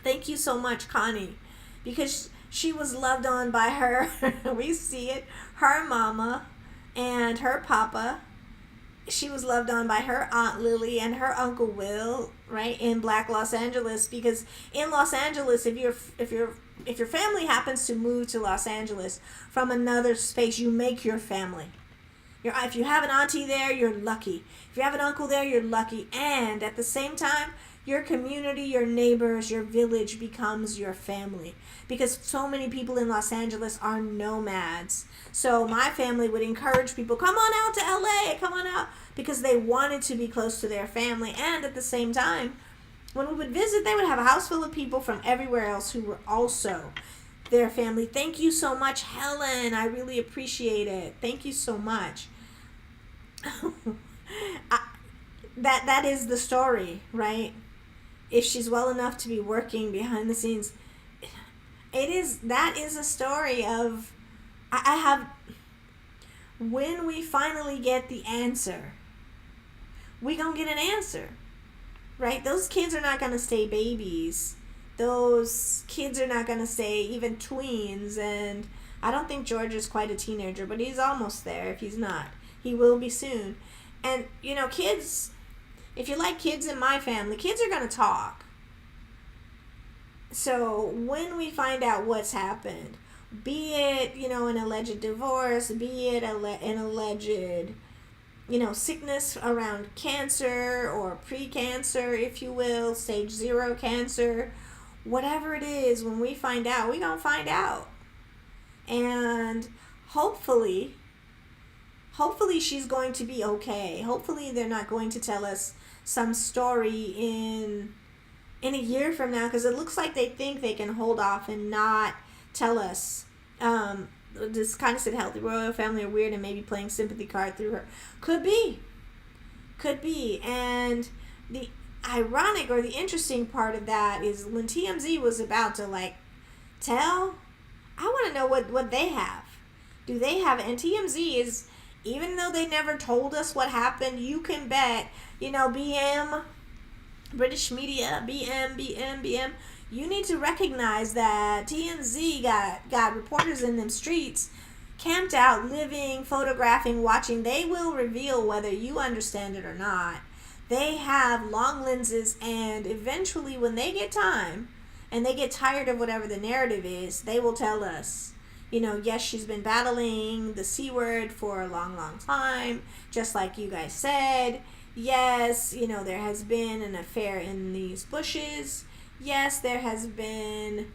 Thank you so much, Connie. Because she was loved on by her, we see it, her mama, and her papa. She was loved on by her Aunt Lillie and her Uncle Will, right, in Black Los Angeles. Because in Los Angeles, if your family happens to move to Los Angeles from another space, you make your family. If you have an auntie there, you're lucky. If you have an uncle there, you're lucky. And at the same time, your community, your neighbors, your village becomes your family. Because so many people in Los Angeles are nomads. So my family would encourage people, come on out to LA, come on out. Because they wanted to be close to their family. And at the same time, when we would visit, they would have a house full of people from everywhere else who were also their family. Thank you so much, Helen. I really appreciate it. Thank you so much. That is the story, right? If she's well enough to be working behind the scenes, that is a story of, when we finally get the answer, we gonna get an answer, right? Those kids are not gonna stay babies. Those kids are not gonna stay even tweens, and I don't think George is quite a teenager, but he's almost there. If he's not, he will be soon. And kids, if you like kids in my family, kids are going to talk. So when we find out what's happened, be it, an alleged divorce, be it an alleged, sickness around cancer or pre-cancer, if you will, stage 0 cancer, whatever it is, when we find out, we're going to find out. And hopefully she's going to be okay. Hopefully they're not going to tell us some story in a year from now, because it looks like they think they can hold off and not tell us. This kind of said healthy royal family are weird and maybe playing sympathy card through her. Could be. And the ironic or the interesting part of that is when TMZ was about to tell, I want to know what they have. Do they have, and TMZ even though they never told us what happened, you can bet, BM, British media, BM, you need to recognize that TMZ got reporters in them streets, camped out, living, photographing, watching. They will reveal whether you understand it or not. They have long lenses, and eventually when they get time and they get tired of whatever the narrative is, they will tell us, yes, she's been battling the C word for a long, long time, just like you guys said. Yes, there has been an affair in these bushes. Yes, there has been,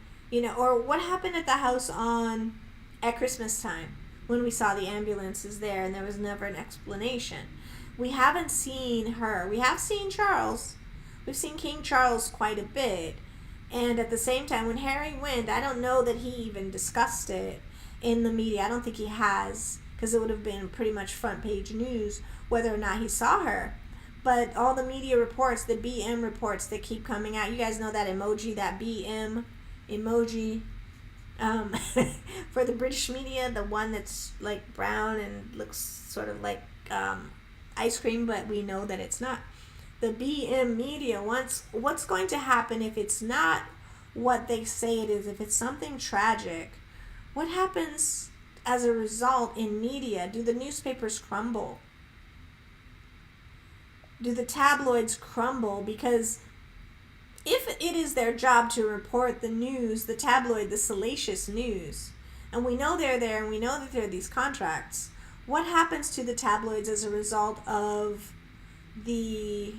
or what happened at the house at Christmas time when we saw the ambulances there and there was never an explanation. We haven't seen her. We have seen Charles. We've seen King Charles quite a bit. And at the same time, when Harry went, I don't know that he even discussed it in the media. I don't think he has, because it would have been pretty much front page news whether or not he saw her. But all the media reports, the BM reports that keep coming out, you guys know that emoji, that BM emoji for the British media, the one that's like brown and looks sort of like ice cream, but we know that it's not. The BM media wants, what's going to happen if it's not what they say it is, if it's something tragic? What happens as a result in media? Do the newspapers crumble? Do the tabloids crumble? Because if it is their job to report the news, the tabloid, the salacious news, and we know they're there and we know that there are these contracts, what happens to the tabloids as a result of the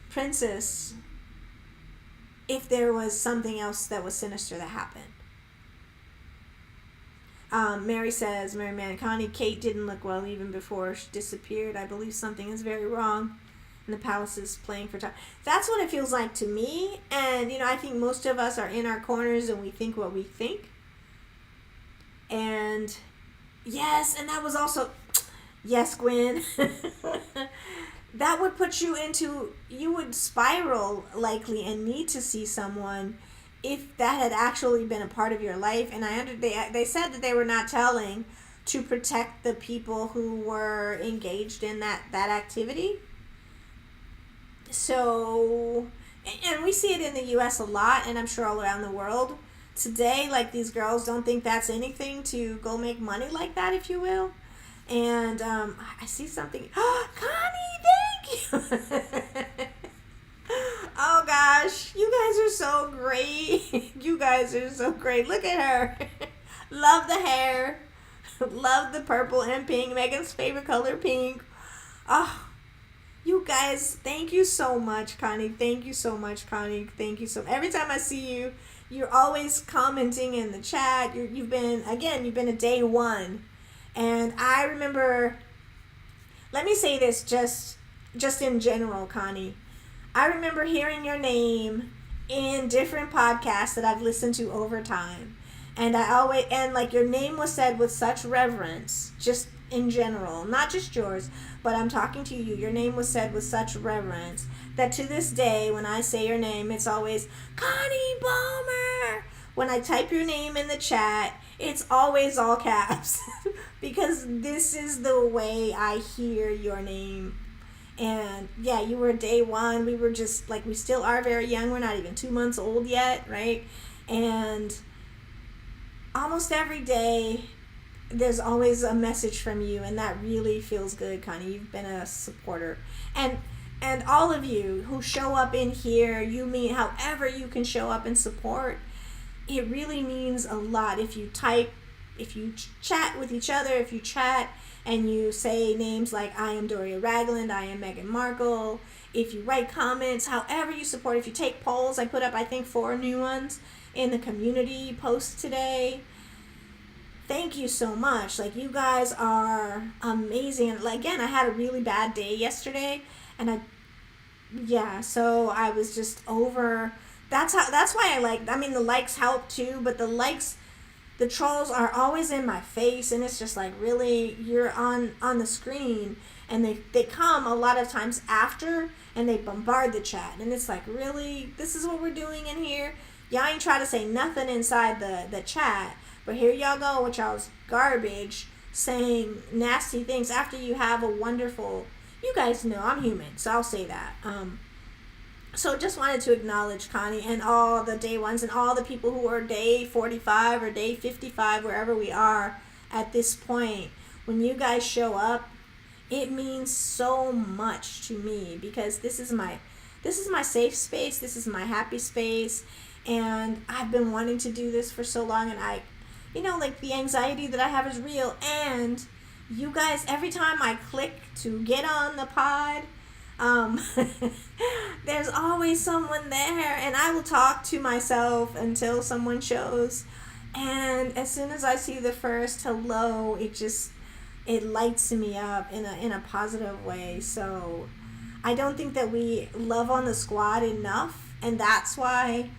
princess if there was something else that was sinister that happened? Mary Manicani, Kate didn't look well even before she disappeared. I believe something is very wrong. And the palace is playing for time. That's what it feels like to me. And, I think most of us are in our corners and we think what we think. And, yes, and that was also, yes, Gwen. That would put you would spiral likely and need to see someone if that had actually been a part of your life. And they said that they were not telling to protect the people who were engaged in that activity. So, and we see it in the U.S. a lot, and I'm sure all around the world today. Like, these girls don't think that's anything to go make money like that, if you will. And I see something. Oh, Connie, thank you. Oh gosh, you guys are so great. You guys are so great. Look at her. Love the hair. Love the purple and pink. Megan's favorite color, pink. Oh. You guys, thank you so much, Connie. Thank you so much, Connie. Thank you so much. Every time I see you, you're always commenting in the chat. You've been a day one. And I remember, let me say this just in general, Connie. I remember hearing your name in different podcasts that I've listened to over time. And your name was said with such reverence, just in general, not just yours, but I'm talking to you. Your name was said with such reverence that to this day, when I say your name, it's always Connie Balmer. When I type your name in the chat, it's always all caps because this is the way I hear your name. And yeah, you were day one. We were just we still are very young. We're not even 2 months old yet, right? And almost every day, there's always a message from you, and that really feels good, Connie. You've been a supporter. And all of you who show up in here, you mean however you can show up and support, it really means a lot. If you type, if you chat with each other, if you chat and you say names like I am Doria Ragland, I am Meghan Markle, if you write comments, however you support, if you take polls, I put up I think 4 new ones in the community post today. Thank you so much. You guys are amazing. And again, I had a really bad day yesterday, and so I was just over. That's why the likes help too, but the trolls are always in my face, and it's just really, you're on the screen, and they come a lot of times after, and they bombard the chat, and it's really, this is what we're doing in here? Y'all ain't try to say nothing inside the chat. But here y'all go with y'all's garbage saying nasty things after you have a wonderful, you guys know I'm human, so I'll say that. So just wanted to acknowledge Connie and all the day ones and all the people who are day 45 or day 55, wherever we are at this point. When you guys show up, it means so much to me, because this is my safe space. This is my happy space. And I've been wanting to do this for so long, and I, like, the anxiety that I have is real. And you guys, every time I click to get on the pod, there's always someone there, and I will talk to myself until someone shows. And as soon as I see the first hello, it lights me up in a positive way. So I don't think that we love on the squad enough, and that's why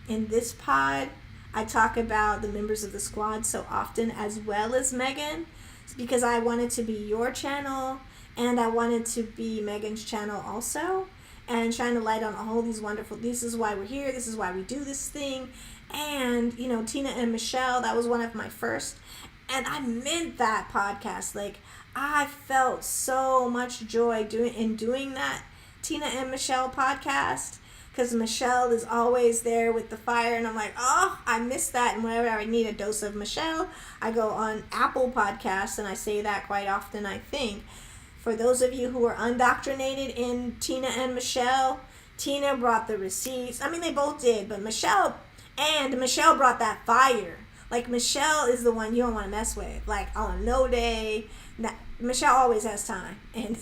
in this pod I talk about the members of the squad so often, as well as Meghan. It's because I want it to be your channel, and I wanted to be Meghan's channel also, and shine a light on all these wonderful, this is why we're here, this is why we do this thing. And, Tina and Michelle, that was one of my first, and I meant that podcast. Like, I felt so much joy doing that Tina and Michelle podcast, because Michelle is always there with the fire, and I'm like, oh, I miss that. And whenever I need a dose of Michelle, I go on Apple Podcasts, and I say that quite often, I think. For those of you who are undoctrinated in Tina and Michelle, Tina brought the receipts. I mean, they both did, but Michelle brought that fire. Like, Michelle is the one you don't want to mess with. Like, on no day, Michelle always has time and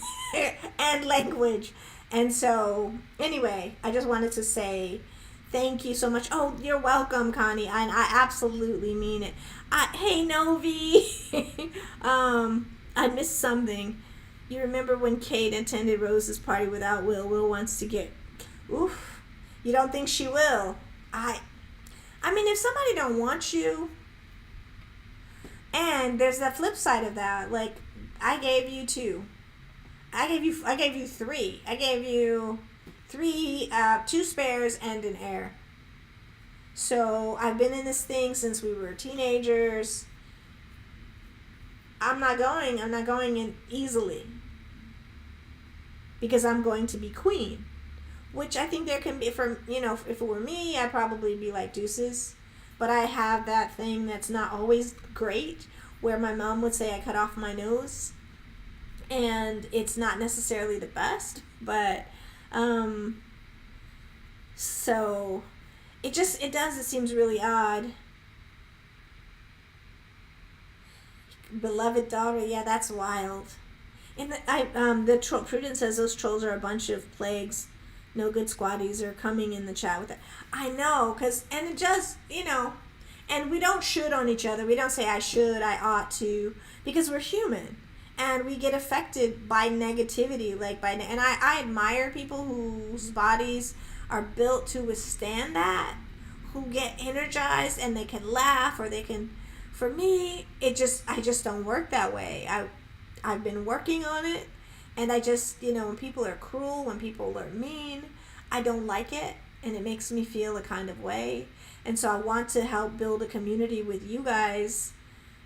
and language. And so, anyway, I just wanted to say thank you so much. Oh, you're welcome, Connie. And I absolutely mean it. Hey, Novi. I missed something. You remember when Kate attended Rose's party without Will? Will wants to get... Oof. You don't think she will? I mean, if somebody don't want you... And there's that flip side of that. Like, I gave you 2. I gave you 3. I gave you 3, 2 spares and an heir. So I've been in this thing since we were teenagers. I'm not going in easily, because I'm going to be queen, which I think there can be, if it were me, I'd probably be like Deuces. But I have that thing that's not always great, where my mom would say I cut off my nose, and it's not necessarily the best, but so it seems really odd. Beloved daughter, yeah, that's wild. And Prudence says those trolls are a bunch of plagues. No good squaddies are coming in the chat with it. I know, and it just, and we don't should on each other. We don't say I should, I ought to, because we're human. And we get affected by negativity, and I admire people whose bodies are built to withstand that, who get energized and they can laugh, or they can, for me, I just don't work that way. I've been working on it, and I just, when people are cruel, when people are mean, I don't like it, and it makes me feel a kind of way. And so I want to help build a community with you guys,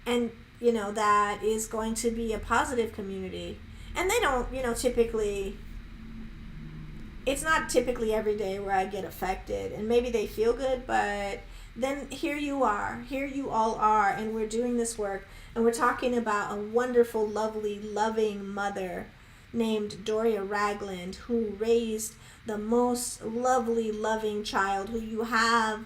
and that is going to be a positive community. And they don't, typically, it's not typically every day where I get affected, and maybe they feel good, but then here you all are, and we're doing this work, and we're talking about a wonderful, lovely, loving mother named Doria Ragland, who raised the most lovely, loving child, who you have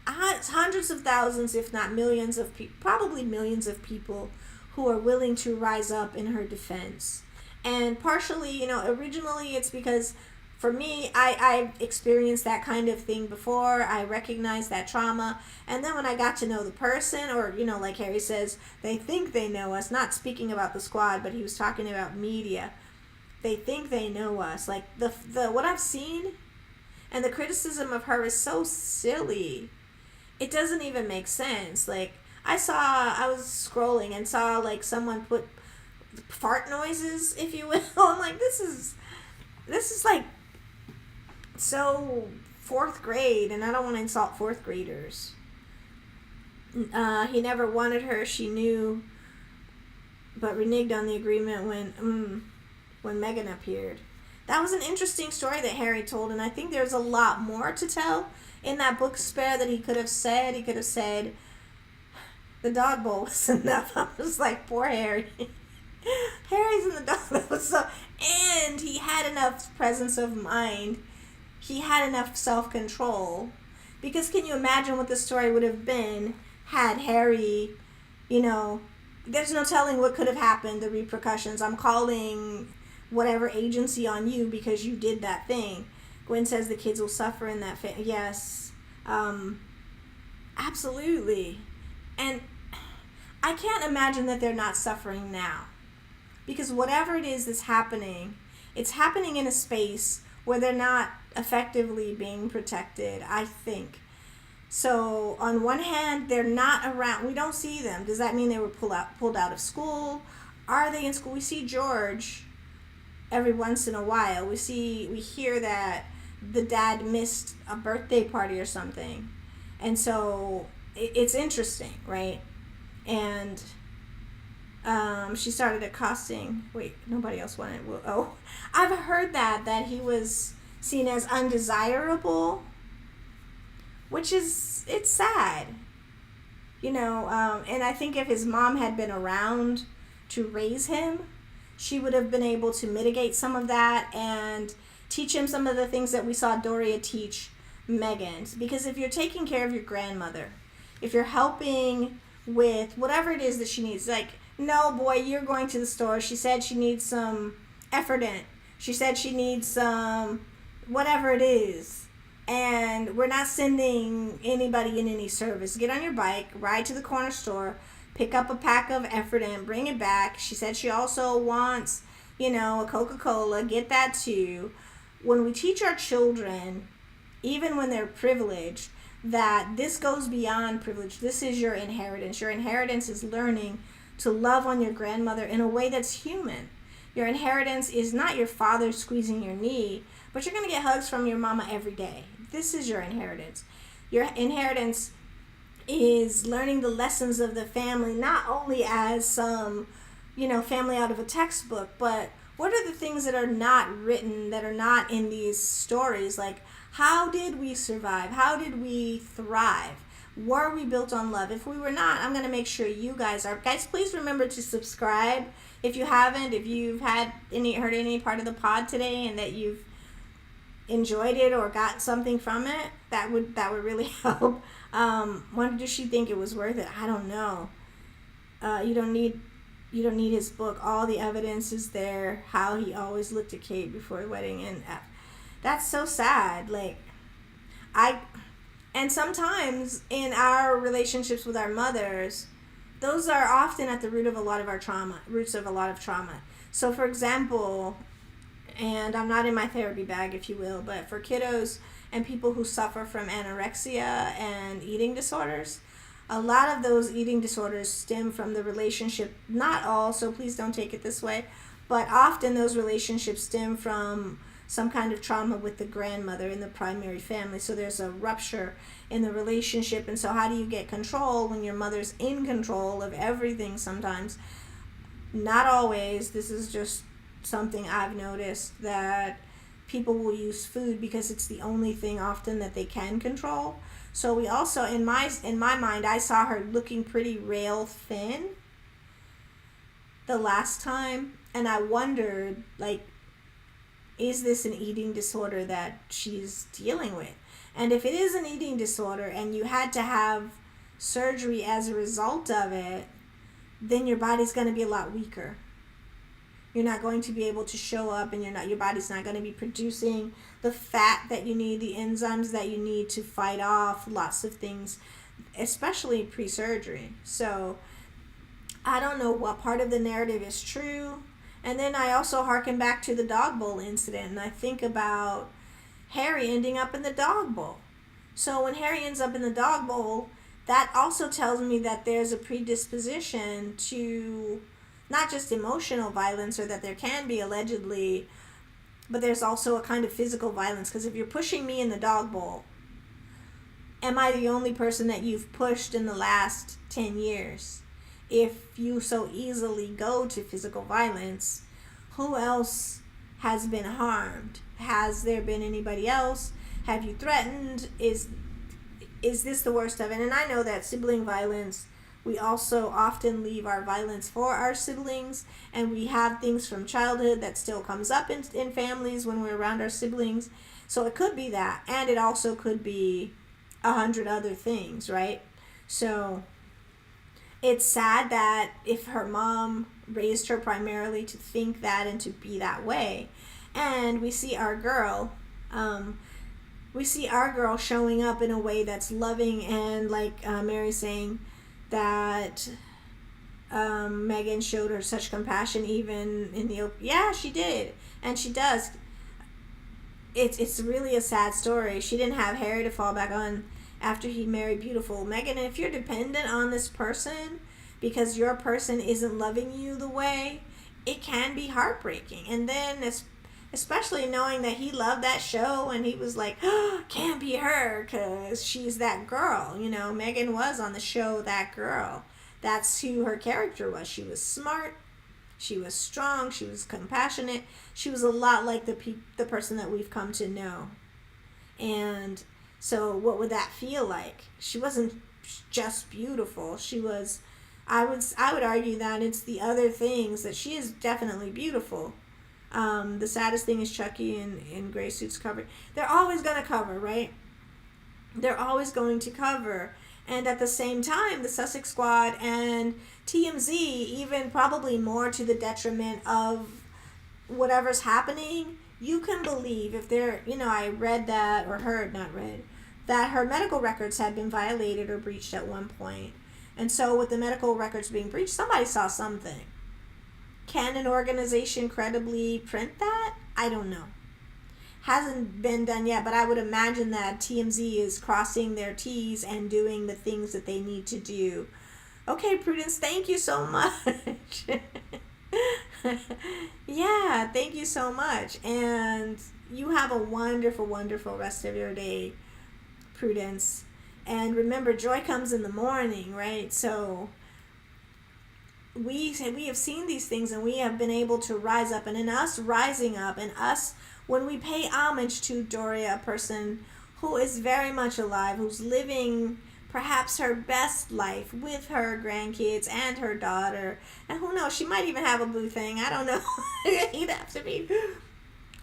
hundreds of thousands, if not millions of people, probably millions of people who are willing to rise up in her defense. And partially, originally it's because, for me, I've experienced that kind of thing before. I recognized that trauma. And then when I got to know the person, or, like Harry says, they think they know us, not speaking about the squad, but he was talking about media. They think they know us. Like, the what I've seen and the criticism of her is so silly. It doesn't even make sense. Like, I was scrolling and saw, like, someone put fart noises, if you will. I'm like, this is like so 4th grade, and I don't want to insult 4th graders. He never wanted her, she knew, but reneged on the agreement when Meghan appeared. That was an interesting story that Harry told, and I think there's a lot more to tell in that book Spare that he could have said. He could have said, the dog bowl was enough. I was like, poor Harry. Harry's in the dog bowl. So, and he had enough presence of mind. He had enough self-control. Because can you imagine what the story would have been had Harry, there's no telling what could have happened, the repercussions. I'm calling whatever agency on you because you did that thing. Gwen says the kids will suffer in that yes. Absolutely. And I can't imagine that they're not suffering now. Because whatever it is that's happening, it's happening in a space where they're not effectively being protected, I think. So on one hand, they're not around. We don't see them. Does that mean they were pulled out of school? Are they in school? We see George every once in a while. We hear that the dad missed a birthday party or something. And so it's interesting, right? And she started accosting. Wait, nobody else wanted. I've heard that he was seen as undesirable, which it's sad, and I think if his mom had been around to raise him, she would have been able to mitigate some of that and teach him some of the things that we saw Doria teach Meghan. Because if you're taking care of your grandmother, if you're helping with whatever it is that she needs, like, no, boy, you're going to the store. She said she needs some Effordent. She said she needs some whatever it is. And we're not sending anybody in any service. Get on your bike, ride to the corner store, pick up a pack of Effordent, bring it back. She said she also wants, a Coca-Cola. Get that too. When we teach our children, even when they're privileged, that this goes beyond privilege. This is your inheritance. Your inheritance is learning to love on your grandmother in a way that's human. Your inheritance is not your father squeezing your knee, but you're going to get hugs from your mama every day. This is your inheritance. Your inheritance is learning the lessons of the family, not only as some, family out of a textbook, but what are the things that are not written, that are not in these stories? Like, how did we survive? How did we thrive? Were we built on love? If we were not, I'm going to make sure you guys are. Guys, please remember to subscribe if you haven't. If you've heard any part of the pod today and that you've enjoyed it or got something from it, that would really help. When does she think it was worth it? I don't know. You don't need his book. All the evidence is there. How he always looked at Kate before the wedding, and that's so sad. And sometimes in our relationships with our mothers, those are often at the roots of a lot of trauma. So for example, and I'm not in my therapy bag, if you will, but for kiddos and people who suffer from anorexia and eating disorders, a lot of those eating disorders stem from the relationship. Not all, so please don't take it this way, but often those relationships stem from some kind of trauma with the grandmother in the primary family. So there's a rupture in the relationship. And so how do you get control when your mother's in control of everything sometimes? Not always. This is just something I've noticed, that people will use food because it's the only thing often that they can control. So we also, in my mind, I saw her looking pretty rail thin the last time. And I wondered, is this an eating disorder that she's dealing with? And if it is an eating disorder and you had to have surgery as a result of it, then your body's going to be a lot weaker. You're not going to be able to show up, and your body's not going to be producing the fat that you need, the enzymes that you need to fight off lots of things, especially pre-surgery. So I don't know what part of the narrative is true. And then I also harken back to the dog bowl incident, and I think about Harry ending up in the dog bowl. So when Harry ends up in the dog bowl, that also tells me that there's a predisposition to not just emotional violence, or that there can be allegedly, but there's also a kind of physical violence. Because if you're pushing me in the dog bowl, am I the only person that you've pushed in the last 10 years? If you so easily go to physical violence, who else has been harmed? Has there been anybody else? Have you threatened? Is this the worst of it? And I know that sibling violence, we also often leave our violence for our siblings, and we have things from childhood that still comes up in families when we're around our siblings. So it could be that, and it also could be 100 other things, right? So it's sad that if her mom raised her primarily to think that and to be that way, and we see our girl showing up in a way that's loving, and like Mary's saying, that Meghan showed her such compassion even in the yeah, she did, and she does. It's really a sad story. She didn't have Harry to fall back on after he married beautiful Meghan. And if you're dependent on this person because your person isn't loving you the way, it can be heartbreaking. And then especially knowing that he loved that show and he was like, oh, can't be her because she's that girl. You know, Meghan was on the show That Girl. That's who her character was. She was smart. She was strong. She was compassionate. She was a lot like the person that we've come to know. And so what would that feel like? She wasn't just beautiful. She was, I would argue that it's the other things that she is definitely beautiful. The saddest thing is Chucky in gray suits covered. They're always going to cover, right? They're always going to cover. And at the same time, the Sussex Squad and TMZ, even probably more to the detriment of whatever's happening, you can believe if they're, I read that or heard, not read, that her medical records had been violated or breached at one point. And so with the medical records being breached, somebody saw something. Can an organization credibly print that? I don't know. Hasn't been done yet, but I would imagine that TMZ is crossing their T's and doing the things that they need to do. Okay, Prudence, thank you so much. Yeah, thank you so much. And you have a wonderful, wonderful rest of your day, Prudence. And remember, joy comes in the morning, right? So we have seen these things and we have been able to rise up. And in us rising up, and us, when we pay homage to Doria, a person who is very much alive, who's living perhaps her best life with her grandkids and her daughter, and who knows, she might even have a boo thing, I don't know. It'd have to be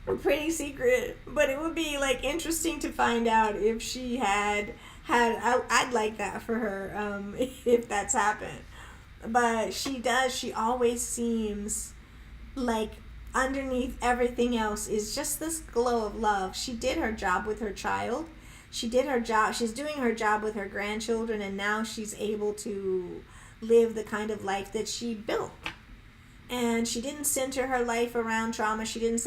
pretty secret, but it would be like interesting to find out if she had I'd like that for her, if that's happened. But she always seems like underneath everything else is just this glow of love. She did her job with her child. She did her job. She's doing her job with her grandchildren, and now she's able to live the kind of life that she built. And she didn't center her life around trauma. She didn't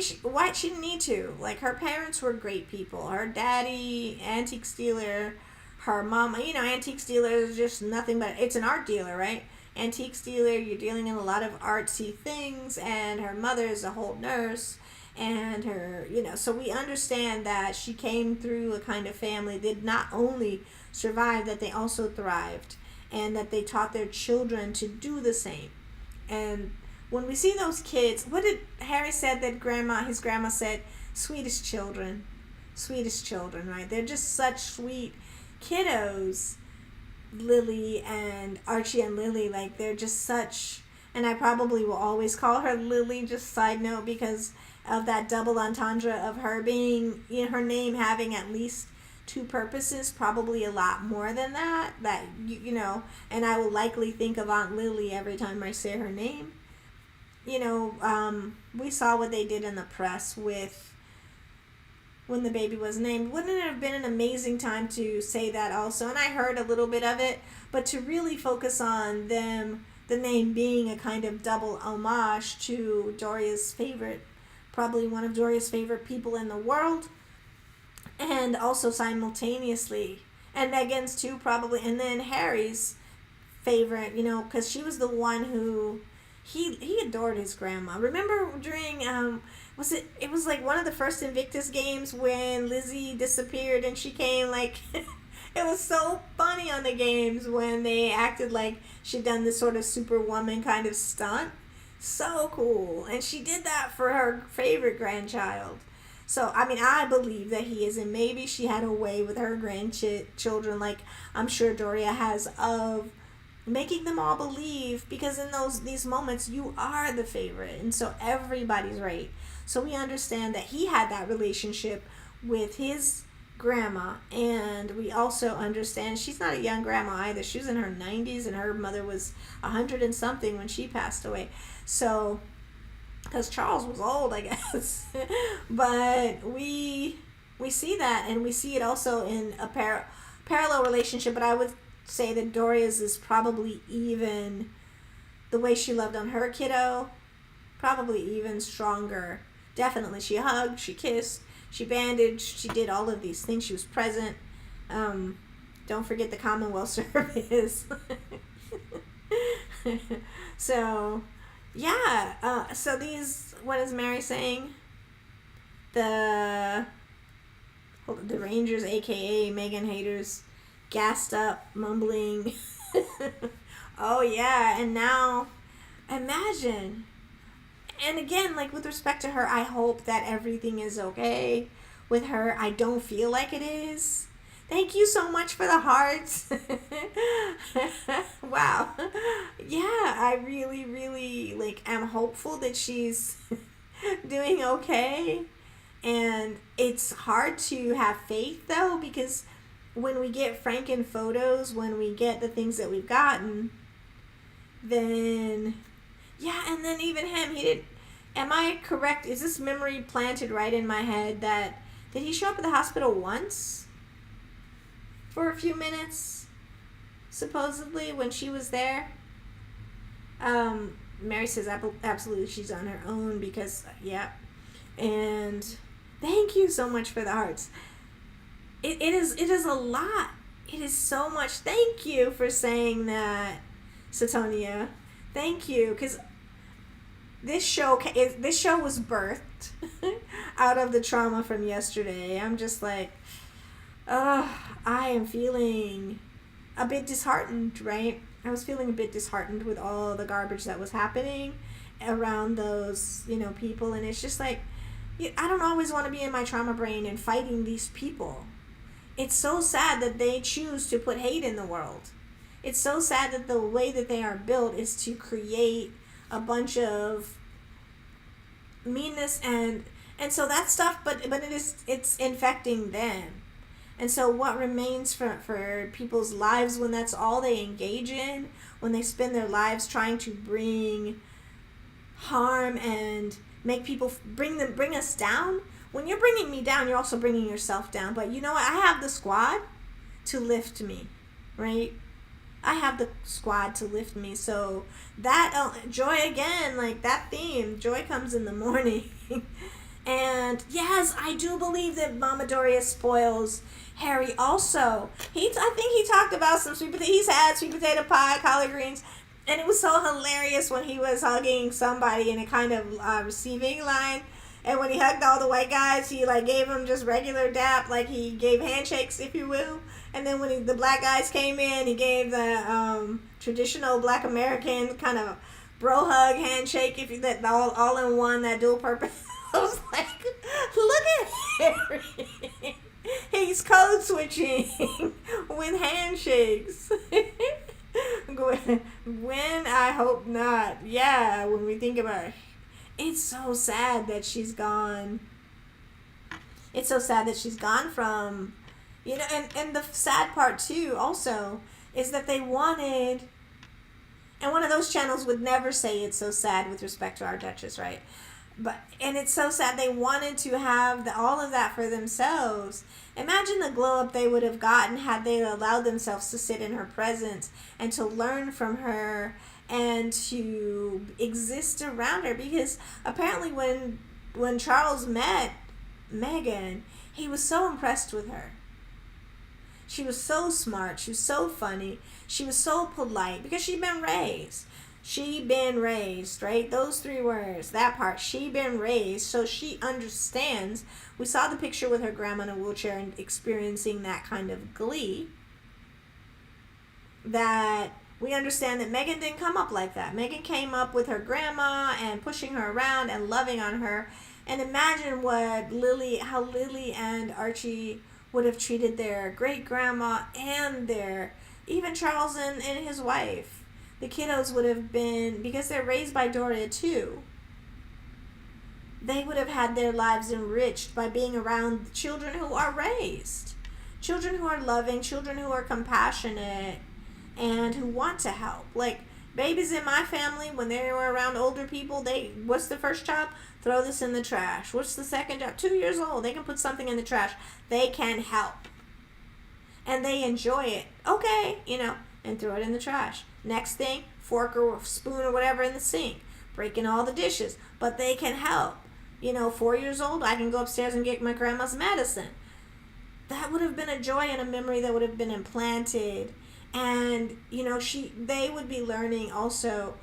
she didn't need to. Like, her parents were great people. Her daddy, antique dealer. Her mom, antique dealer is just nothing but, it's an art dealer, right? Antique dealer, you're dealing in a lot of artsy things, and her mother is a whole nurse, and her, so we understand that she came through a kind of family that not only survived, that they also thrived, and that they taught their children to do the same. And when we see those kids, what did Harry said that his grandma said? Sweetest children, right? They're just such sweet kiddos. Lillie and Archie and Lillie, like, they're just such, and I probably will always call her Lillie, just side note, because of that double entendre of her being, her name having at least two purposes, probably a lot more than that, and I will likely think of Aunt Lillie every time I say her name. We saw what they did in the press with when the baby was named. Wouldn't it have been an amazing time to say that also? And I heard a little bit of it, but to really focus on them, the name being a kind of double homage to Doria's favorite, probably one of Doria's favorite people in the world, and also simultaneously, and Meghan's too probably, and then Harry's favorite, because she was the one who, he adored his grandma. Remember during, it was like one of the first Invictus games when Lizzie disappeared and she came like It was so funny on the games when they acted like she'd done this sort of superwoman kind of stunt. So cool. And she did that for her favorite grandchild. So, I mean, I believe that he is, and maybe she had a way with her grandchildren, like I'm sure Doria has, of making them all believe, because in these moments you are the favorite, and so everybody's right. So we understand that he had that relationship with his grandma, and we also understand she's not a young grandma either. She was in her 90s, and her mother was 100 and something when she passed away. So, because Charles was old, I guess. But we see that, and we see it also in a parallel relationship, but I would say that Doria's is probably even, the way she loved on her kiddo, probably even stronger. Definitely, she hugged, she kissed, she bandaged, she did all of these things. She was present. Don't forget the Commonwealth service. So, yeah. So these, what is Mary saying? The Rangers, aka Meghan haters, gassed up, mumbling. Oh yeah, and now imagine. And again, like with respect to her, I hope that everything is okay with her. I don't feel like it is. Thank you so much for the hearts. Wow. Yeah, I really, really am hopeful that she's doing okay. And it's hard to have faith though, because when we get Franken photos, when we get the things that we've gotten, then, yeah, and then even him, he did, am I correct? Is this memory planted right in my head that, did he show up at the hospital once? For a few minutes, supposedly, when she was there? Mary says absolutely she's on her own because, yeah. And thank you so much for the hearts. It is a lot. It is so much. Thank you for saying that, Satonia. Thank you, because this show was birthed out of the trauma from yesterday. I'm just like, I am feeling a bit disheartened, right? I was feeling a bit disheartened with all the garbage that was happening around those, people. And it's just like, I don't always want to be in my trauma brain and fighting these people. It's so sad that they choose to put hate in the world. It's so sad that the way that they are built is to create a bunch of meanness and so that stuff, but it's infecting them. And so what remains for people's lives when that's all they engage in, when they spend their lives trying to bring harm and make people bring us down? When you're bringing me down, you're also bringing yourself down. But you know what? I have the squad to lift me, right? I have the squad to lift me. So that joy again, like that theme, joy comes in the morning. And yes, I do believe that Mama Doria spoils Harry also. I think he talked about some sweet potato. He's had sweet potato pie, collard greens. And it was so hilarious when he was hugging somebody in a kind of receiving line. And when he hugged all the white guys, he gave them just regular dap, like he gave handshakes, if you will. And then when the black guys came in, he gave the traditional Black American kind of bro hug handshake, that all in one, that dual purpose. I was like, look at Harry. He's code switching with handshakes. When I hope not. Yeah, when we think about it. It's so sad that she's gone. It's so sad that she's gone from, and the sad part too also is that they wanted, and one of those channels would never say it's so sad with respect to our Duchess, right? And it's so sad they wanted to have all of that for themselves. Imagine the glow up they would have gotten had they allowed themselves to sit in her presence and to learn from her and to exist around her. Because apparently when Charles met Meghan, he was so impressed with her. She was so smart. She was so funny. She was so polite because she'd been raised. She been raised, right? Those three words, that part, she been raised, so she understands. We saw the picture with her grandma in a wheelchair and experiencing that kind of glee. that we understand that Meghan didn't come up like that. Meghan came up with her grandma and pushing her around and loving on her. And imagine how Lillie and Archie would have treated their great grandma and even Charles and his wife. The kiddos would have been, because they're raised by Doria too, they would have had their lives enriched by being around children who are raised. Children who are loving, children who are compassionate, and who want to help. Like, babies in my family, when they were around older people, what's the first job? Throw this in the trash. What's the second job? 2 years old, they can put something in the trash. They can help. And they enjoy it. Okay, and throw it in the trash. Next thing, fork or spoon or whatever in the sink. Breaking all the dishes. But they can help. 4 years old, I can go upstairs and get my grandma's medicine. That would have been a joy and a memory that would have been implanted. And, they would be learning also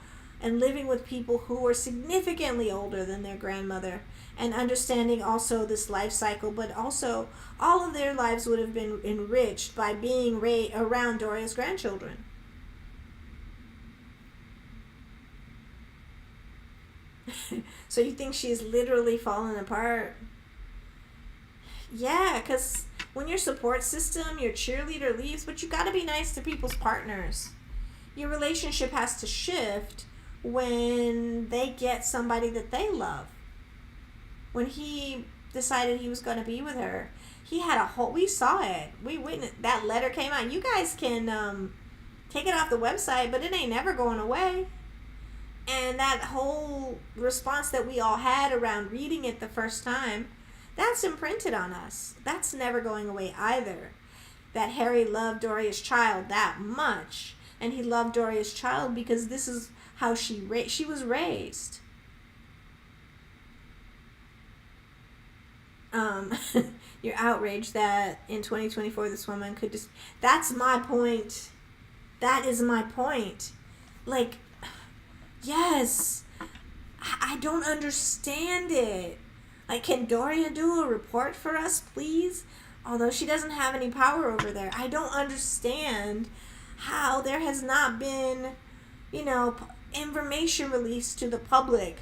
and living with people who were significantly older than their grandmother and understanding also this life cycle, but also all of their lives would have been enriched by being around Doria's grandchildren. So you think she's literally fallen apart? Yeah, because when your support system, your cheerleader leaves, but you got to be nice to people's partners. Your relationship has to shift when they get somebody that they love. When he decided he was going to be with her, he had we saw it. We witnessed, that letter came out. You guys can take it off the website, but it ain't never going away. And that whole response that we all had around reading it the first time, that's imprinted on us. That's never going away either. That Harry loved Doria's child that much. And he loved Doria's child because this is how she was raised. You're outraged that in 2024 this woman could just... That's my point. That is my point. Like, yes, I don't understand it. Like, can Doria do a report for us, please? Although she doesn't have any power over there. I don't understand how there has not been, information released to the public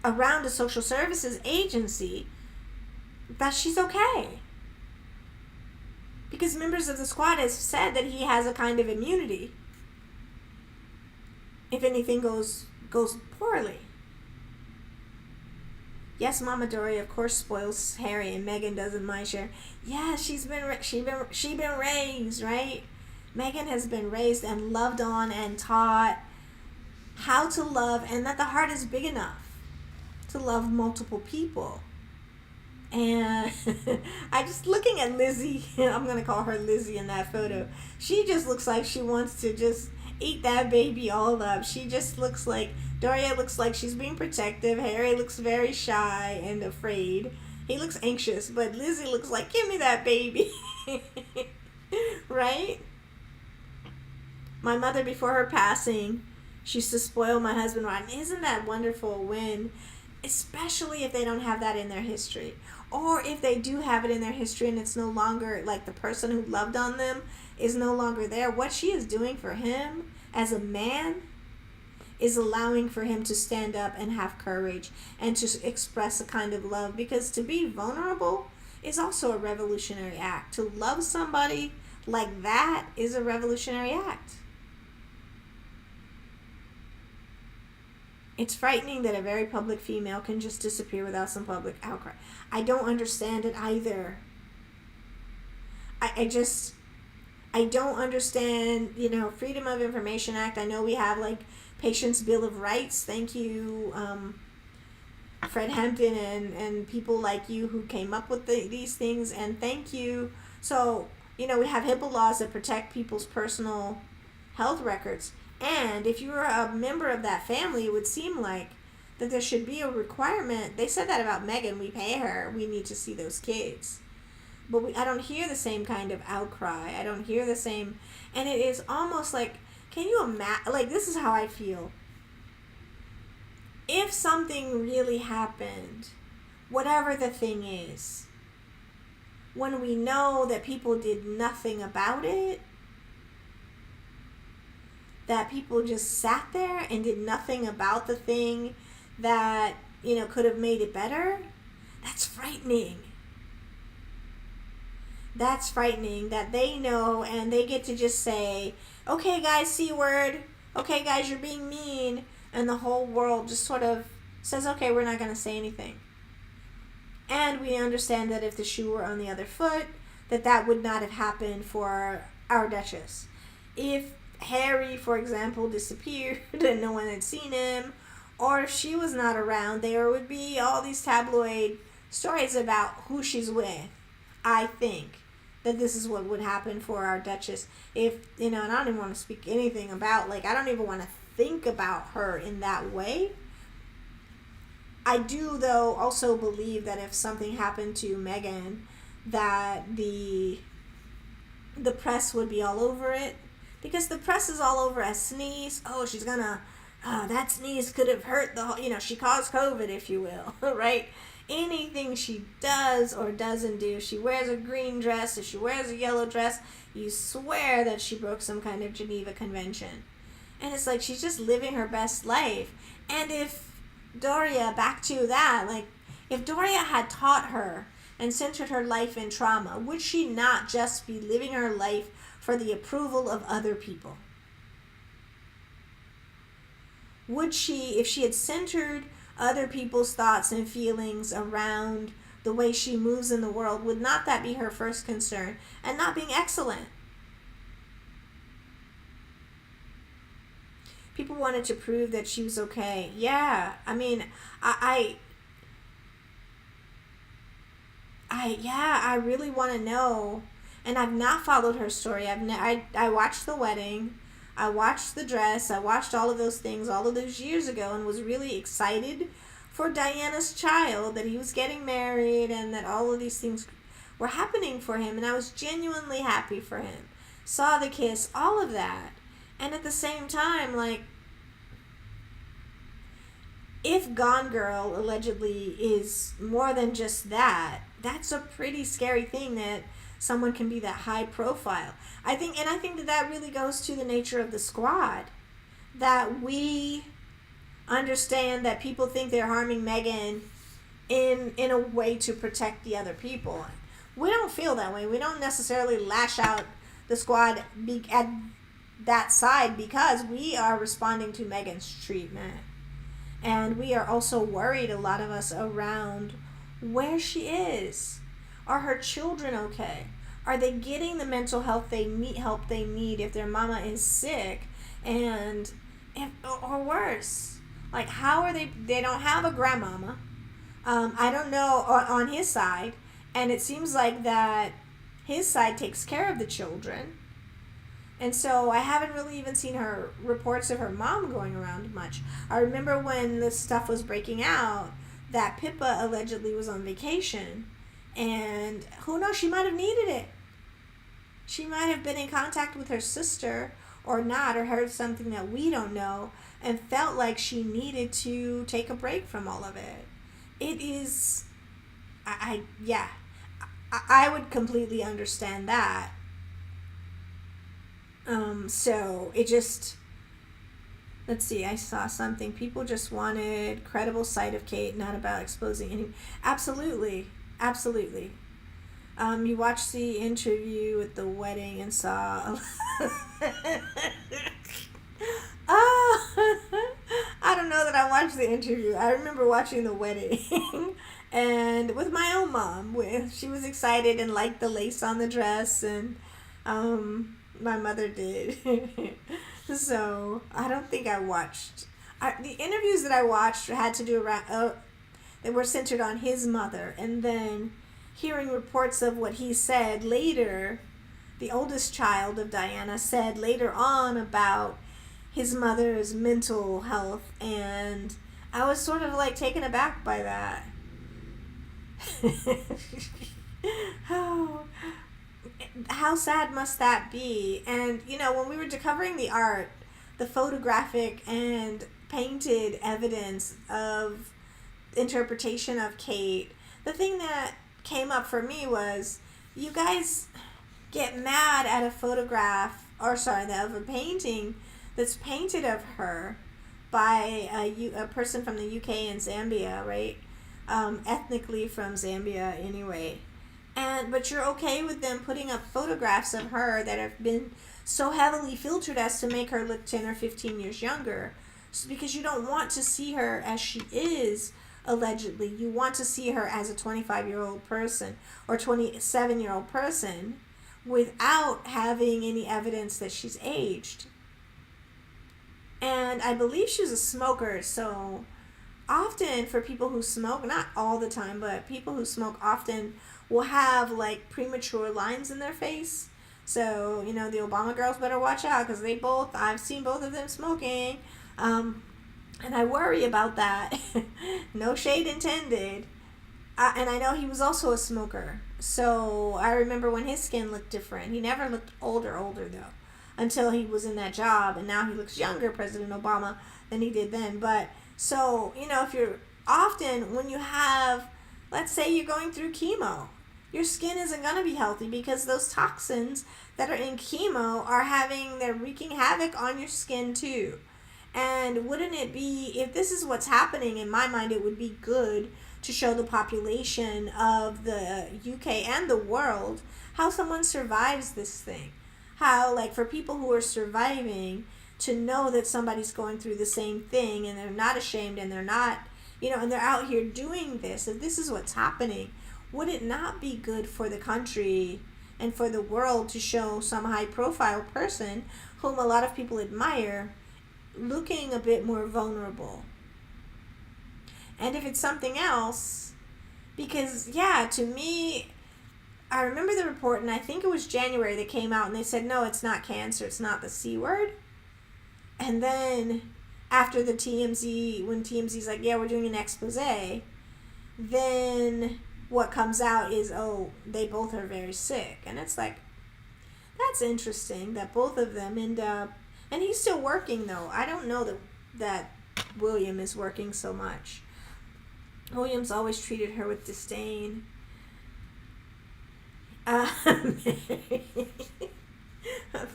around a social services agency that she's okay. Because members of the squad have said that he has a kind of immunity if anything goes poorly. Yes, Mama Doria, of course, spoils Harry, and Meghan doesn't mind sharing. Yeah, she been raised, right? Meghan has been raised and loved on and taught how to love, and that the heart is big enough to love multiple people. And I just looking at Lizzie, I'm going to call her Lizzie in that photo. She just looks like she wants to just eat that baby all up. She just looks like, Doria looks like she's being protective. Harry looks very shy and afraid. He looks anxious, but Lizzie looks like, give me that baby. Right? My mother, before her passing, she used to spoil my husband rotten. Isn't that wonderful when, especially if they don't have that in their history, or if they do have it in their history and it's no longer, like, the person who loved on them is no longer there, what she is doing for him as a man is allowing for him to stand up and have courage and to express a kind of love, because to be vulnerable is also a revolutionary act. To love somebody like that is a revolutionary act. It's frightening that a very public female can just disappear without some public outcry. I don't understand it either. I don't understand, Freedom of Information Act. I know we have, like, Patients' Bill of Rights. Thank you, Fred Hampton and people like you who came up with these things. And thank you. So, we have HIPAA laws that protect people's personal health records. And if you were a member of that family, it would seem like that there should be a requirement. They said that about Meghan. We pay her. We need to see those kids. But I don't hear the same kind of outcry. I don't hear the same. And it is almost like, can you imagine? Like, this is how I feel. If something really happened, whatever the thing is, when we know that people did nothing about it, that people just sat there and did nothing about the thing that, could have made it better, that's frightening. That's frightening that they know and they get to just say, okay, guys, C word. Okay, guys, you're being mean. And the whole world just sort of says, okay, we're not going to say anything. And we understand that if the shoe were on the other foot, that would not have happened for our Duchess. If Harry, for example, disappeared and no one had seen him, or if she was not around, there would be all these tabloid stories about who she's with. I think that this is what would happen for our Duchess. If, and I don't even want to speak anything about, I don't even want to think about her in that way. I do, though, also believe that if something happened to Meghan, that the press would be all over it. Because the press is all over a sneeze. Oh, she's gonna, that sneeze could have hurt the whole, she caused COVID, if you will, right? Anything she does or doesn't do, she wears a green dress, if she wears a yellow dress, you swear that she broke some kind of Geneva Convention. And it's like she's just living her best life. And if Doria, back to that, if Doria had taught her and centered her life in trauma, would she not just be living her life for the approval of other people? Would she, if she had centered other people's thoughts and feelings around the way she moves in the world, would not that be her first concern? And not being excellent. People wanted to prove that she was okay. Yeah, I mean, I really want to know. And I've not followed her story. I watched the wedding. I watched the dress. I watched all of those things all of those years ago and was really excited for Diana's child, that he was getting married and that all of these things were happening for him. And I was genuinely happy for him. Saw the kiss, all of that. And at the same time, if Gone Girl allegedly is more than just that, that's a pretty scary thing that someone can be that high profile. I think that really goes to the nature of the squad. That we understand that people think they're harming Meghan in a way to protect the other people. We don't feel that way. We don't necessarily lash out the squad at that side because we are responding to Meghan's treatment. And we are also worried, a lot of us, around where she is. Are her children okay? Are they getting the mental health they need if their mama is sick? And or worse, how are they don't have a grandmama. I don't know on his side, and it seems like that his side takes care of the children. And so I haven't really even seen her reports of her mom going around much. I remember when this stuff was breaking out that Pippa allegedly was on vacation. And who knows, she might have needed it. She might have been in contact with her sister or not, or heard something that we don't know, and felt like she needed to take a break from all of it. It is, I would completely understand that. So it just, let's see, I saw something. People just wanted credible side of Kate, not about exposing any. Absolutely. You watched the interview at the wedding and saw I don't know that I watched the interview. I remember watching the wedding and with my own mom. She was excited and liked the lace on the dress, and my mother did. So I don't think I watched. The interviews that I watched had to do around, they were centered on his mother, and then hearing reports of what he said later, the oldest child of Diana said later on about his mother's mental health, and I was sort of taken aback by that. How sad must that be? And, when we were covering the art, the photographic and painted evidence of interpretation of Kate, the thing that came up for me was, you guys get mad at a photograph, of a painting that's painted of her by a person from the UK and Zambia, right? Ethnically from Zambia anyway. But you're okay with them putting up photographs of her that have been so heavily filtered as to make her look 10 or 15 years younger. So because you don't want to see her as she is, allegedly. You want to see her as a 25-year-old person or 27-year-old person without having any evidence that she's aged. And I believe she's a smoker, so often for people who smoke, not all the time, but people who smoke often will have like premature lines in their face. So, the Obama girls better watch out because I've seen both of them smoking. And I worry about that. No shade intended. And I know he was also a smoker. So I remember when his skin looked different. He never looked older though, until he was in that job. And now he looks younger, President Obama, than he did then. But so, if you're often, when you have, let's say you're going through chemo, your skin isn't going to be healthy because those toxins that are in chemo they're wreaking havoc on your skin too. And wouldn't it be, if this is what's happening, in my mind, it would be good to show the population of the UK and the world how someone survives this thing. How, like, for people who are surviving, to know that somebody's going through the same thing and they're not ashamed and they're not, and they're out here doing this, if this is what's happening, would it not be good for the country and for the world to show some high-profile person whom a lot of people admire looking a bit more vulnerable? And if it's something else, because to me, I remember the report, and I think it was January that came out, and they said, no, it's not cancer, it's not the C word. And then after the TMZ, when TMZ's like, yeah, we're doing an expose, then what comes out is, oh, they both are very sick. And it's like, that's interesting that both of them end up. And he's still working, though. I don't know that William is working so much. William's always treated her with disdain.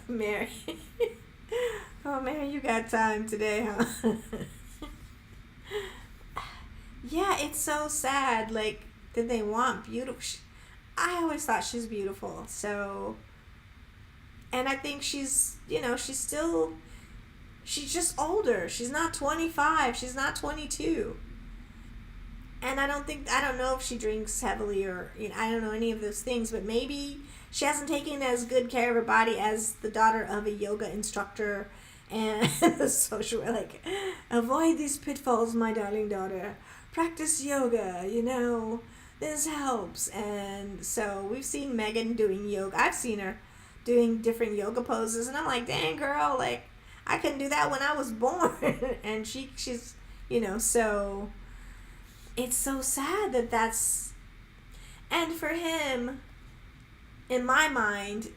Mary. Oh, Mary, you got time today, huh? Yeah, it's so sad. Like, did they want beautiful? I always thought she's beautiful, so... And I think she's just older. She's not 25. She's not 22. And I don't know if she drinks heavily or, I don't know any of those things, but maybe she hasn't taken as good care of her body as the daughter of a yoga instructor and the social, like, avoid these pitfalls, my darling daughter. Practice yoga, this helps. And so we've seen Meghan doing yoga. I've seen her doing different yoga poses, and I'm like, dang, girl, like, I couldn't do that when I was born. And she's, so it's so sad that's, and for him, in my mind,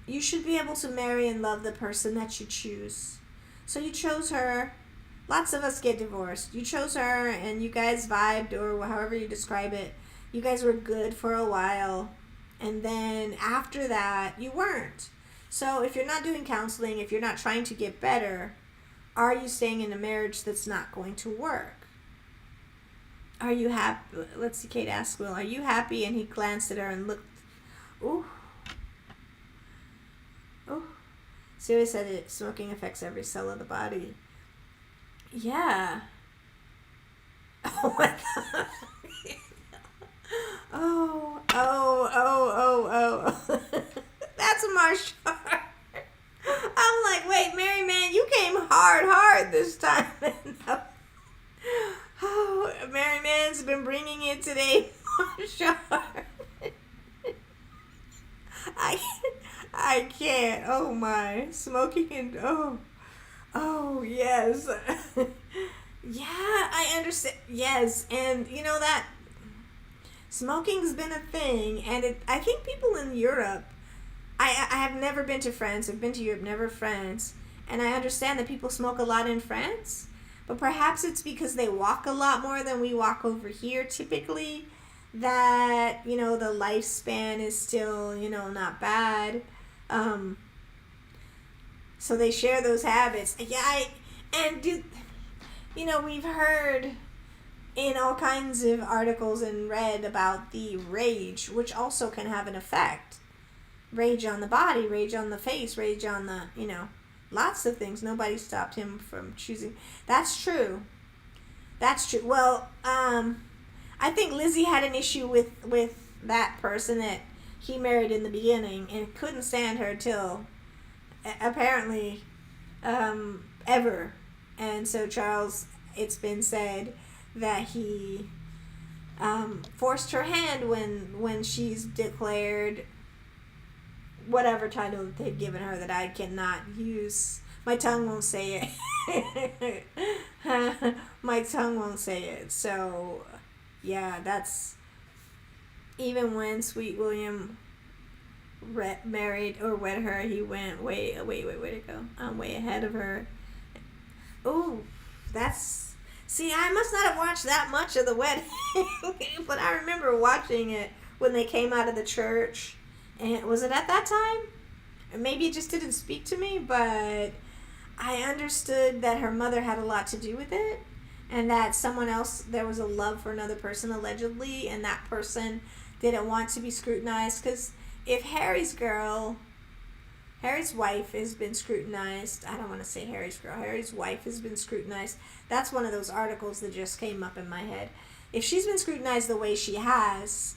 you should be able to marry and love the person that you choose. So you chose her. Lots of us get divorced. You chose her, and you guys vibed, or however you describe it. You guys were good for a while. And then after that, you weren't. So if you're not doing counseling, if you're not trying to get better, are you staying in a marriage that's not going to work? Are you happy? Let's see, Kate asked Will, are you happy? And he glanced at her and looked, ooh. Oh. Siri said it, smoking affects every cell of the body. Yeah. Oh my God. Oh. That's Marshall. I'm like, wait, Mary, man, you came hard this time. Oh, Mary Man's been bringing it today, Marshall. I can't. Oh my, smoking and oh yes. Yeah, I understand. Yes, and that smoking's been a thing, and I think people in Europe, I have never been to France. I've been to Europe, never France, and I understand that people smoke a lot in France, but perhaps it's because they walk a lot more than we walk over here typically, that, the lifespan is still, not bad. So they share those habits. Yeah, we've heard in all kinds of articles and read about the rage, which also can have an effect. Rage on the body, rage on the face, rage on the, lots of things. Nobody stopped him from choosing. That's true. Well, I think Lizzie had an issue with that person that he married in the beginning and couldn't stand her till apparently ever. And so Charles, it's been said that he forced her hand when she's declared whatever title that they've given her that I cannot use. My tongue won't say it. My tongue won't say it. So, yeah, that's... Even when Sweet William married or wed her, he went way to go. I'm way ahead of her. Oh, that's... See, I must not have watched that much of the wedding. But I remember watching it when they came out of the church. And was it at that time? Or maybe it just didn't speak to me, but I understood that her mother had a lot to do with it. And that someone else, there was a love for another person allegedly, and that person didn't want to be scrutinized. Because if Harry's wife has been scrutinized, I don't want to say Harry's wife has been scrutinized. That's one of those articles that just came up in my head. If she's been scrutinized the way she has,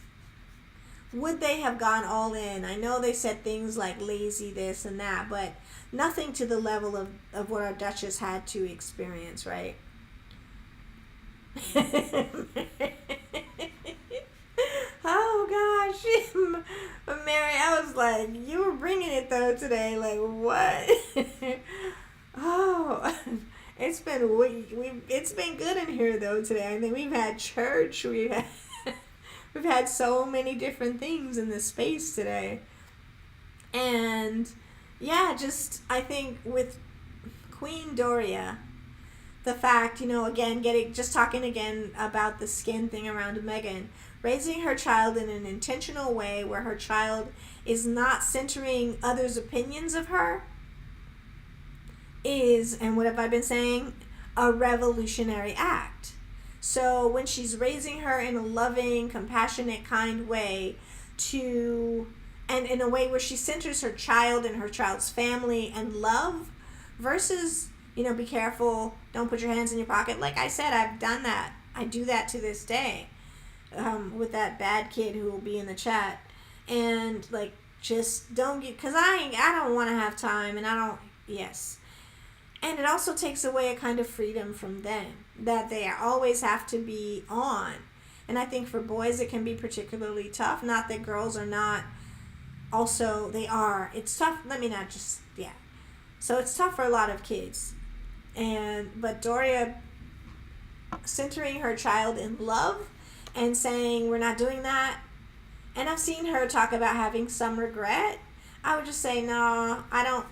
would they have gone all in? I know they said things like lazy this and that, but nothing to the level of what our Duchess had to experience, right? Oh gosh, Mary, I was like, you were bringing it though today. Like what? Oh, it's been good in here though today. I think we've had church. We've had so many different things in this space today, and yeah, just I think with Queen Doria, the fact, talking again about the skin thing around Meghan, raising her child in an intentional way where her child is not centering others' opinions of her is, and what have I been saying, a revolutionary act. So when she's raising her in a loving, compassionate, kind way and in a way where she centers her child and her child's family and love versus, be careful, don't put your hands in your pocket. Like I said, I've done that. I do that to this day with that bad kid who will be in the chat. And, just don't get, because I don't want to have time, and yes. And it also takes away a kind of freedom from them, that they always have to be on. And I think for boys it can be particularly tough. Not that girls are not. Also, they are. It's tough. So it's tough for a lot of kids. But Doria centering her child in love and saying, we're not doing that. And I've seen her talk about having some regret. I would just say, no, I don't.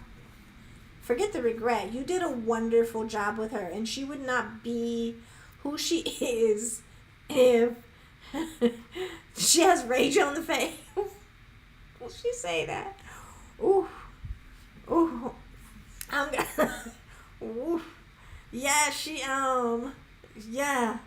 Forget the regret. You did a wonderful job with her, and she would not be who she is if she has rage on the face. Will she say that? Ooh. I'm gonna. Ooh. Yeah, yeah.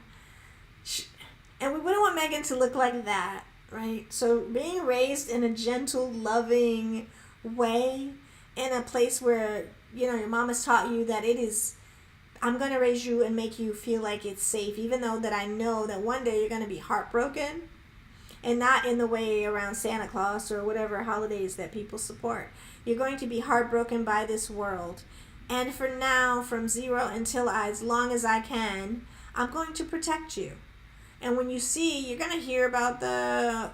And we wouldn't want Meghan to look like that, right? So being raised in a gentle, loving way, in a place where, your mom has taught you that it is, I'm going to raise you and make you feel like it's safe, even though that I know that one day you're going to be heartbroken, and not in the way around Santa Claus or whatever holidays that people support. You're going to be heartbroken by this world. And for now, from zero until as long as I can, I'm going to protect you. And when you see, you're going to hear about the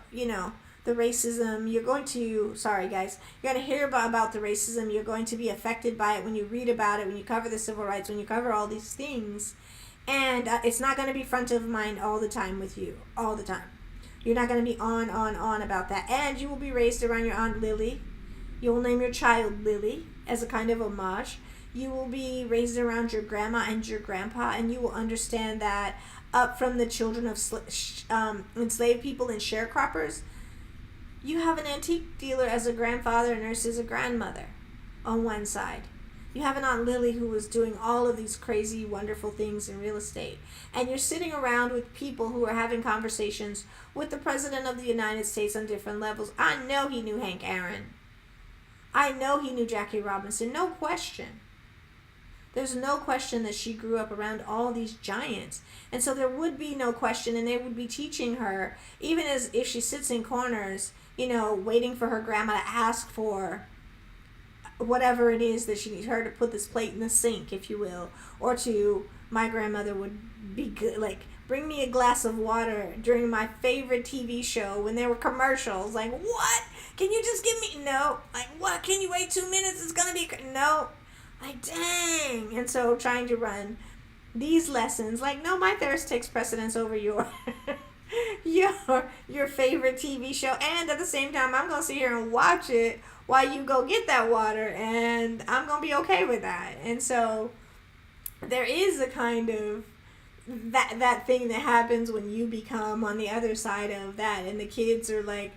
racism. You're going to hear about the racism. You're going to be affected by it when you read about it, when you cover the civil rights, when you cover all these things. And it's not going to be front of mind all the time with you, all the time. You're not going to be on about that. And you will be raised around your Aunt Lillie. You will name your child Lillie as a kind of homage. You will be raised around your grandma and your grandpa, and you will understand that up from the children of enslaved people and sharecroppers, you have an antique dealer as a grandfather, a nurse as a grandmother on one side. You have an Aunt Lillie who was doing all of these crazy, wonderful things in real estate. And you're sitting around with people who are having conversations with the President of the United States on different levels. I know he knew Hank Aaron. I know he knew Jackie Robinson. No question. There's no question that she grew up around all these giants. And so there would be no question, and they would be teaching her, even as if she sits in corners, waiting for her grandma to ask for whatever it is that she needs her to put this plate in the sink, if you will. Or my grandmother would be good, like, bring me a glass of water during my favorite TV show when there were commercials. Like, what? Can you just give me? No. Like, what? Can you wait 2 minutes? It's going to be... No. Like, dang. And so trying to run these lessons, like, no, my thirst takes precedence over your favorite TV show. And at the same time, I'm going to sit here and watch it while you go get that water. And I'm going to be okay with that. And so there is a kind of that thing that happens when you become on the other side of that. And the kids are like,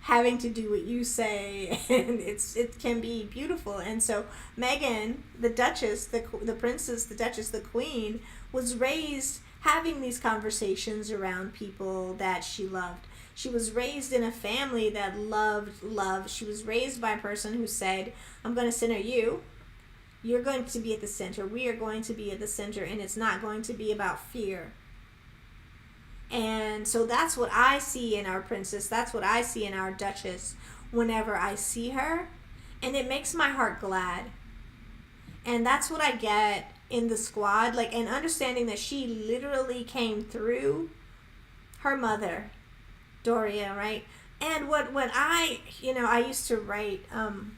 having to do what you say, and it can be beautiful. And so Meghan, the Duchess, the Princess, the Duchess, the Queen, was raised having these conversations around people that she loved. She was raised in a family that loved love. She was raised by a person who said, I'm going to center you. You're going to be at the center. We are going to be at the center, and it's not going to be about fear. And so that's what I see in our princess. That's what I see in our Duchess whenever I see her. And it makes my heart glad. And that's what I get in the squad. Like, and understanding that she literally came through her mother, Doria, right? And when I used to write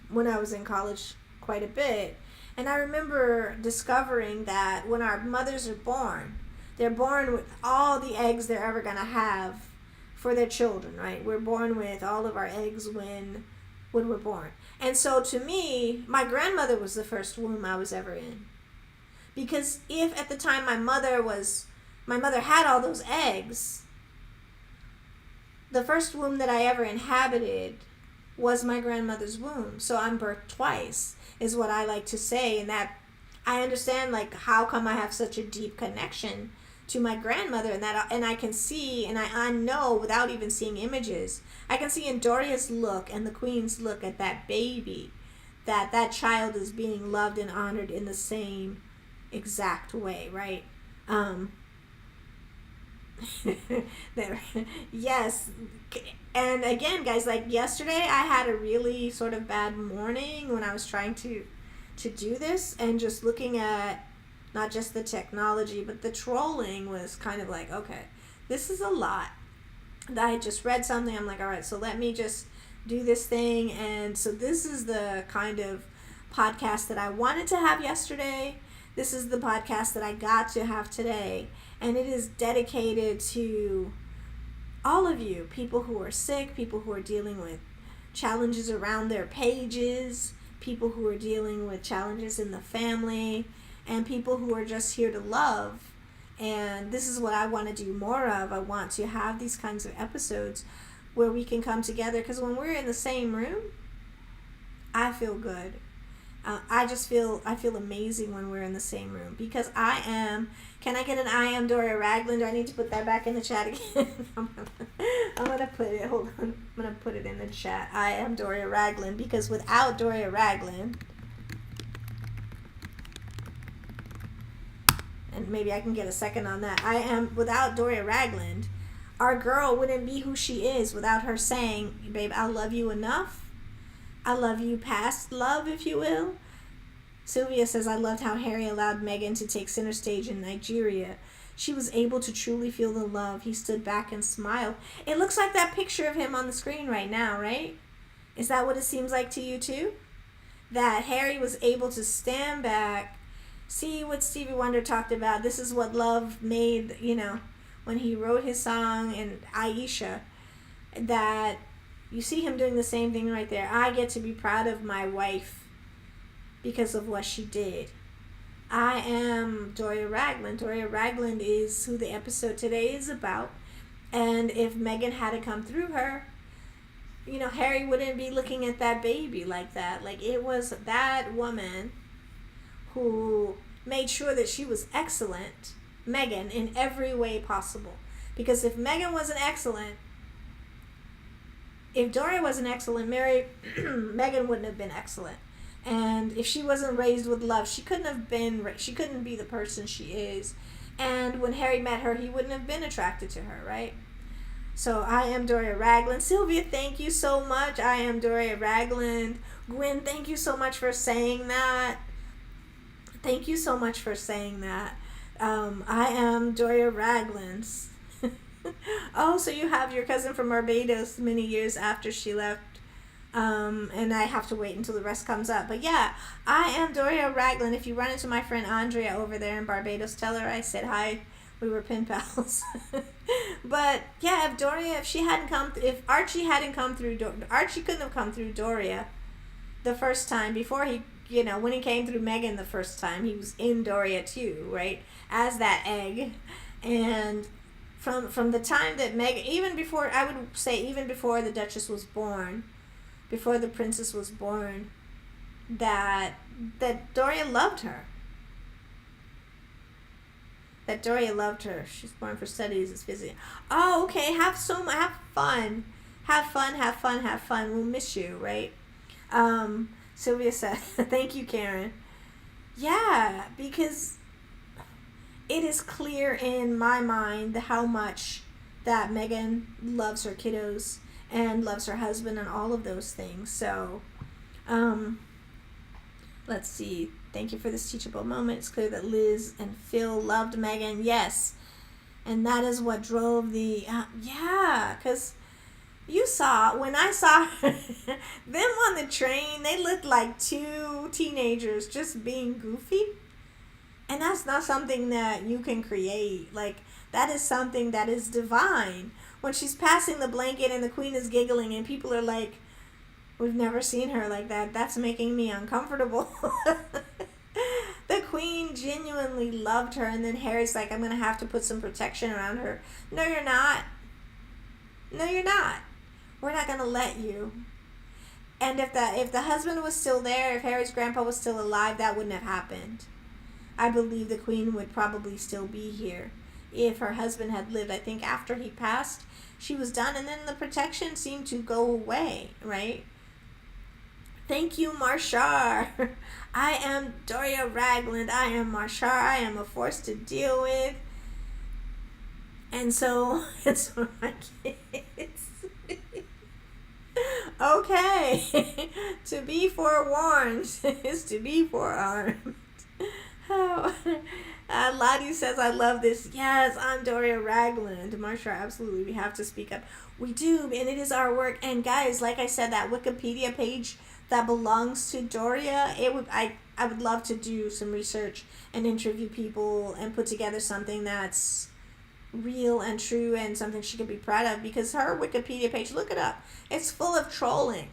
when I was in college quite a bit. And I remember discovering that when our mothers are born, they're born with all the eggs they're ever going to have for their children, right? We're born with all of our eggs when we're born. And so to me, my grandmother was the first womb I was ever in. Because if at the time my mother had all those eggs, the first womb that I ever inhabited was my grandmother's womb. So I'm birthed twice, is what I like to say. And that I understand, like, how come I have such a deep connection to my grandmother, and I can see, and I know without even seeing images, I can see in Doria's look and the Queen's look at that baby, that child is being loved and honored in the same exact way, right? Yes. And again, guys, like yesterday, I had a really sort of bad morning when I was trying to do this, and just looking at not just the technology, but the trolling was kind of like, okay, this is a lot. I just read something, I'm like, all right, so let me just do this thing. And so this is the kind of podcast that I wanted to have yesterday. This is the podcast that I got to have today. And it is dedicated to all of you, people who are sick, people who are dealing with challenges around their pages, people who are dealing with challenges in the family, and people who are just here to love. And this is what I want to do more of. I want to have these kinds of episodes where we can come together, because when we're in the same room, I feel good. I feel amazing when we're in the same room, because can I get an I am Doria Ragland? Do I need to put that back in the chat again? I'm gonna put it, hold on, I'm gonna put it in the chat. I am Doria Ragland, because without Doria Ragland, and maybe I can get a second on that. Without Doria Ragland, our girl wouldn't be who she is without her saying, babe, I love you enough. I love you past love, if you will. Sylvia says, I loved how Harry allowed Meghan to take center stage in Nigeria. She was able to truly feel the love. He stood back and smiled. It looks like that picture of him on the screen right now, right? Is that what it seems like to you too? That Harry was able to stand back, see what Stevie Wonder talked about. This is what love made, when he wrote his song in Aisha, that you see him doing the same thing right there. I get to be proud of my wife because of what she did. I am Doria Ragland. Doria Ragland is who the episode today is about. And if Meghan hadn't come through her, Harry wouldn't be looking at that baby like that. Like, it was, that woman who made sure that she was excellent, Meghan, in every way possible. Because if Meghan wasn't excellent, if Doria wasn't excellent, Meghan wouldn't have been excellent. And if she wasn't raised with love, she couldn't be the person she is. And when Harry met her, he wouldn't have been attracted to her, right? So I am Doria Ragland. Sylvia, thank you so much. I am Doria Ragland. Gwen, thank you so much for saying that. Thank you so much for saying that. I am Doria Ragland. Oh, so you have your cousin from Barbados many years after she left. And I have to wait until the rest comes up. But yeah, I am Doria Ragland. If you run into my friend Andrea over there in Barbados, tell her I said hi. We were pen pals. But yeah, if Archie hadn't come through, Archie couldn't have come through Doria the first time. Before he, when he came through Meghan the first time, he was in Doria too, right? As that egg. And from the time that Meghan, even before the Duchess was born, before the princess was born, that Doria loved her. That Doria loved her. She's born for studies. It's busy. Oh, okay. Have fun. Have fun. We'll miss you, right? Sylvia said, thank you, Karen. Yeah, because it is clear in my mind how much that Meghan loves her kiddos and loves her husband and all of those things. So, let's see. Thank you for this teachable moment. It's clear that Liz and Phil loved Meghan. Yes. And that is what drove because when I saw them on the train, they looked like two teenagers just being goofy. And that's not something that you can create. Like, that is something that is divine. When she's passing the blanket and the queen is giggling and people are like, we've never seen her like that. That's making me uncomfortable. The queen genuinely loved her, and then Harry's like, I'm going to have to put some protection around her. No, you're not. No, you're not. We're not going to let you. And if the husband was still there, if Harry's grandpa was still alive, that wouldn't have happened. I believe the queen would probably still be here if her husband had lived. I think after he passed, she was done, and then the protection seemed to go away, right? Thank you, Marshar. I am Doria Ragland. I am Marshar. I am a force to deal with. And so, it's for my kids. Okay. To be forewarned is to be forearmed. Oh. Lottie says, I love this. Yes, I'm Doria Ragland. Marsha, absolutely. We have to speak up. We do, and it is our work. And guys, like I said, that Wikipedia page that belongs to Doria, I would love to do some research and interview people and put together something that's real and true and something she could be proud of, because her Wikipedia page, look it up, it's full of trolling.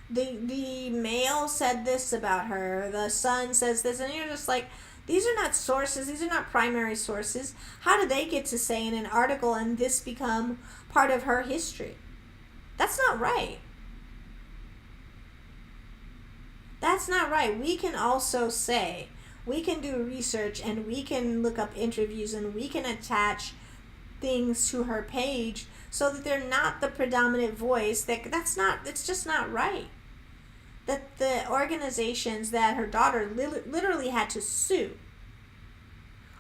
The Mail said this about her, the Sun says this, and you're just like, these are not sources, these are not primary sources. How did they get to say in an article and this become part of her history? That's not right. That's not right. We can also say, we can do research and we can look up interviews and we can attach things to her page so that they're not the predominant voice. It's just not right. That the organizations that her daughter literally had to sue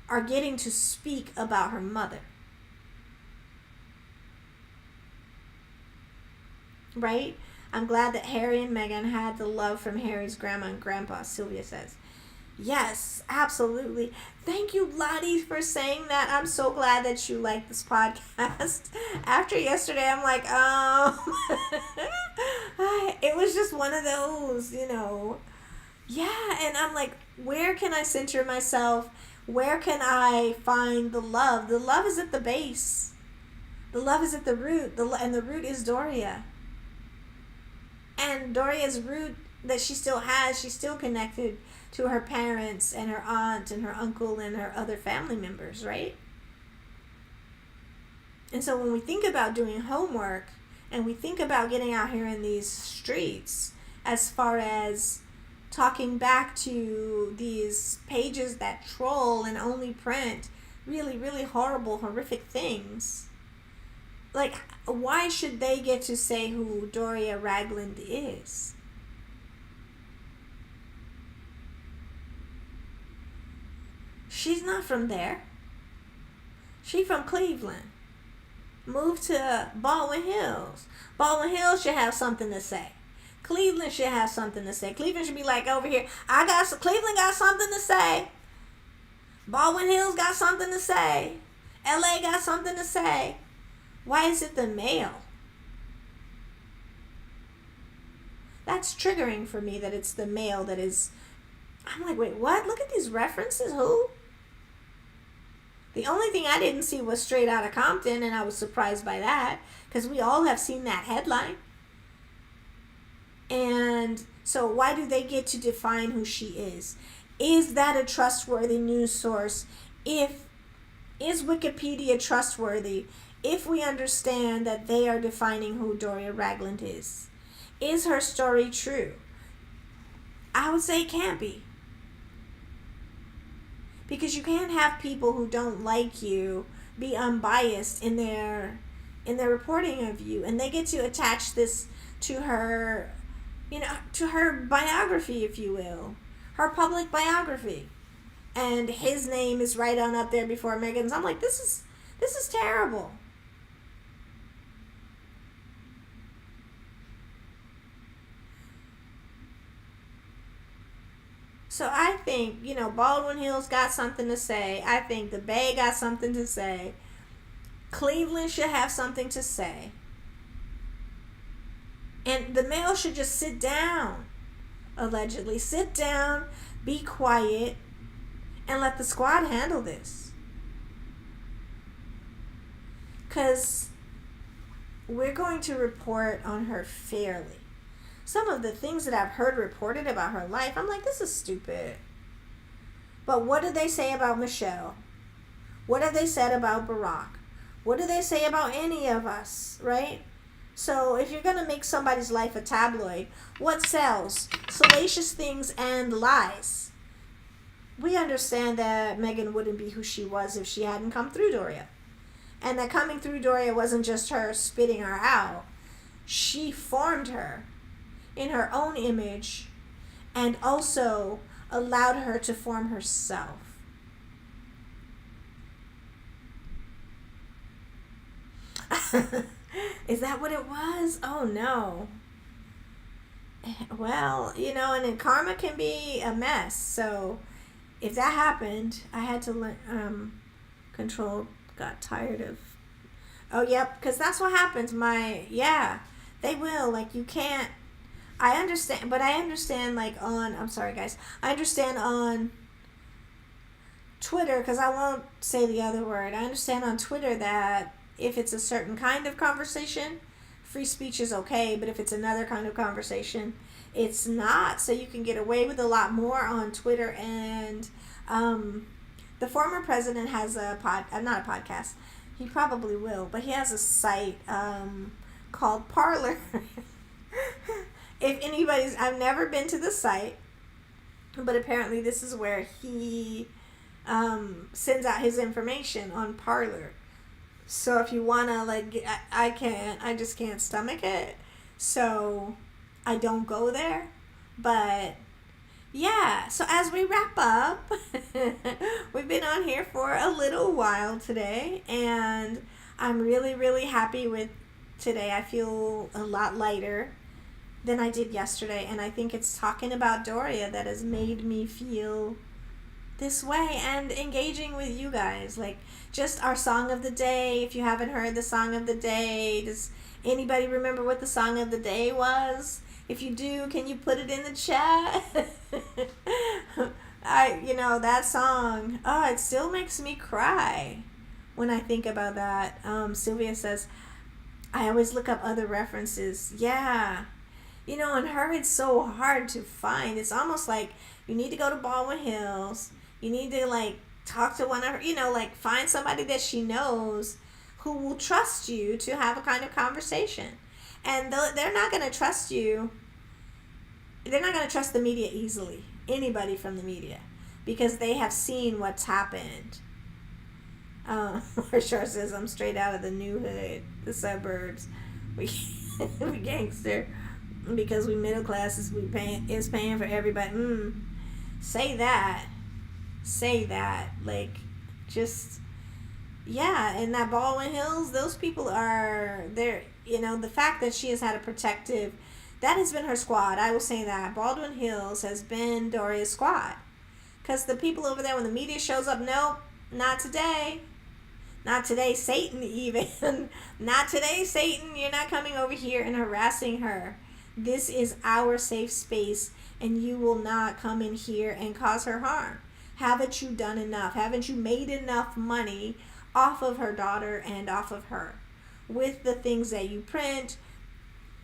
are getting to speak about her mother. Right? I'm glad that Harry and Meghan had the love from Harry's grandma and grandpa, Sylvia says. Yes, absolutely. Thank you, Lottie, for saying that. I'm so glad that you like this podcast. After yesterday, I'm like, it was just one of those, Yeah, and I'm like, where can I center myself? Where can I find the love? The love is at the base. The love is at the root, and the root is Doria. And Doria's root that she still has, she's still connected to her parents and her aunt and her uncle and her other family members, right? And so when we think about doing homework and we think about getting out here in these streets, as far as talking back to these pages that troll and only print really, really horrible, horrific things. Like, why should they get to say who Doria Ragland is? She's not from there. She's from Cleveland. Moved to Baldwin Hills. Baldwin Hills should have something to say. Cleveland should have something to say. Cleveland should be like, over here, Cleveland got something to say. Baldwin Hills got something to say. LA got something to say. Why is it the male? That's triggering for me, that it's the male that is... I'm like, wait, what? Look at these references. Who? The only thing I didn't see was Straight Outta Compton, and I was surprised by that, because we all have seen that headline. And so why do they get to define who she is? Is that a trustworthy news source? Is Wikipedia trustworthy if we understand that they are defining who Doria Ragland is? Is her story true? I would say it can't be. Because you can't have people who don't like you be unbiased in their reporting of you, and they get to attach this to her, to her biography, if you will, her public biography, and his name is right on up there before Meghan's. I'm like, this is terrible. So I think, Baldwin Hills got something to say. I think the Bay got something to say. Cleveland should have something to say. And the male should just sit down, allegedly. Sit down, be quiet, and let the squad handle this. Because we're going to report on her fairly. Some of the things that I've heard reported about her life, I'm like, this is stupid. But what did they say about Michelle? What have they said about Barack? What do they say about any of us, right? So if you're going to make somebody's life a tabloid, what sells? Salacious things and lies. We understand that Meghan wouldn't be who she was if she hadn't come through Doria. And that coming through Doria wasn't just her spitting her out. She formed her in her own image, and also allowed her to form herself. Is that what it was? Oh no. Well, and then karma can be a mess. So if that happened, I had to control got tired of. Oh yep, because that's what happens. They will, like, you can't. I understand, but I understand, like, I'm sorry, guys. I understand on Twitter, because I won't say the other word. I understand on Twitter that if it's a certain kind of conversation, free speech is okay, but if it's another kind of conversation, it's not. So you can get away with a lot more on Twitter, and the former president has not a podcast. He probably will, but he has a site called Parler. If I've never been to the site, but apparently this is where he sends out his information on Parler. So if you want to, I just can't stomach it. So I don't go there. But yeah, so as we wrap up, we've been on here for a little while today, and I'm really, really happy with today. I feel a lot lighter than I did yesterday, and I think it's talking about Doria that has made me feel this way, and engaging with you guys. Like, just our song of the day. If you haven't heard the song of the day, does anybody remember what the song of the day was? If you do, can you put it in the chat? That song, it still makes me cry when I think about that. Sylvia says, I always look up other references. Yeah. And her, it's so hard to find. It's almost like you need to go to Baldwin Hills. You need to, talk to one of her, find somebody that she knows who will trust you to have a kind of conversation. And they're not going to trust you they're not going to trust the media easily, anybody from the media, because they have seen what's happened. Marshall says, I'm straight out of the new hood, the suburbs. We, we gangster because we middle class is paying for everybody. Say that. Say that. Like, just, yeah. And that Baldwin Hills, those people are, they're, the fact that she has had a protective, that has been her squad. I will say that. Baldwin Hills has been Doria's squad. Because the people over there, when the media shows up, nope, not today. Not today, Satan, even. Not today, Satan. You're not coming over here and harassing her. This is our safe space, and you will not come in here and cause her harm. Haven't you done enough? Haven't you made enough money off of her daughter and off of her? With the things that you print,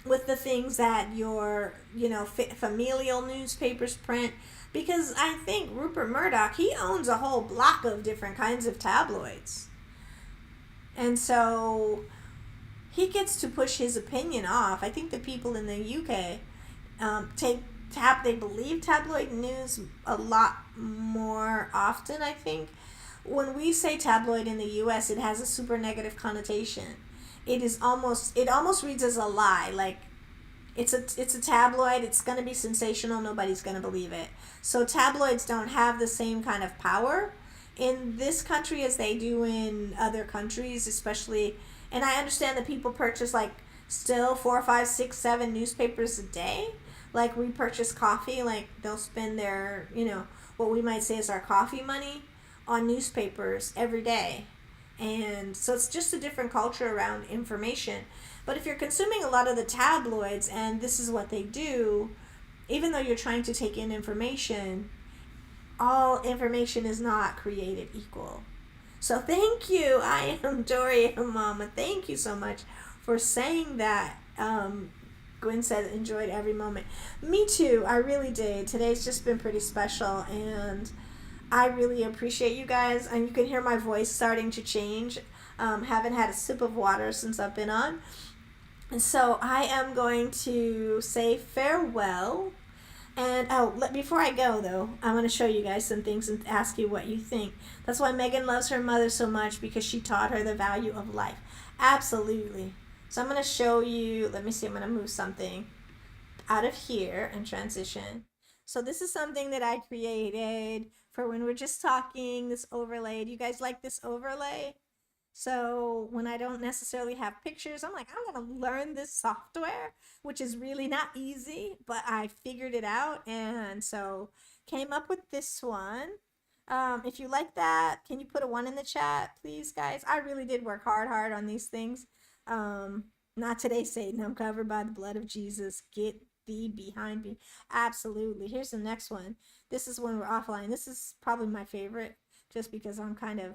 with the things that your, familial newspapers print. Because I think Rupert Murdoch, he owns a whole block of different kinds of tabloids. And so he gets to push his opinion off. I think the people in the UK they believe tabloid news a lot more often, I think. When we say tabloid in the US, it has a super negative connotation. It almost reads as a lie. Like, it's a tabloid, it's going to be sensational, nobody's going to believe it. So tabloids don't have the same kind of power in this country as they do in other countries, especially. And I understand that people purchase, like, still 4, 5, 6, 7 newspapers a day. Like, we purchase coffee, like, they'll spend their, what we might say is our coffee money on newspapers every day. And so it's just a different culture around information. But if you're consuming a lot of the tabloids, and this is what they do, even though you're trying to take in information, all information is not created equal. So thank you. I am Doria Mama. Thank you so much for saying that. Gwen said, enjoyed every moment. Me too. I really did. Today's just been pretty special, and I really appreciate you guys. And you can hear my voice starting to change. Haven't had a sip of water since I've been on. And so I am going to say farewell. And before I go, though, I'm going to show you guys some things and ask you what you think. That's why Meghan loves her mother so much, because she taught her the value of life. Absolutely. So I'm going to show you, let me see, I'm going to move something out of here and transition. So this is something that I created for when we're just talking, this overlay. Do you guys like this overlay? So when I don't necessarily have pictures, I'm like, I'm going to learn this software, which is really not easy, but I figured it out. And so came up with this one. If you like that, can you put a 1 in the chat, please, guys? I really did work hard on these things. Not today, Satan. I'm covered by the blood of Jesus. Get thee behind me. Absolutely. Here's the next one. This is when we're offline. This is probably my favorite, just because I'm kind of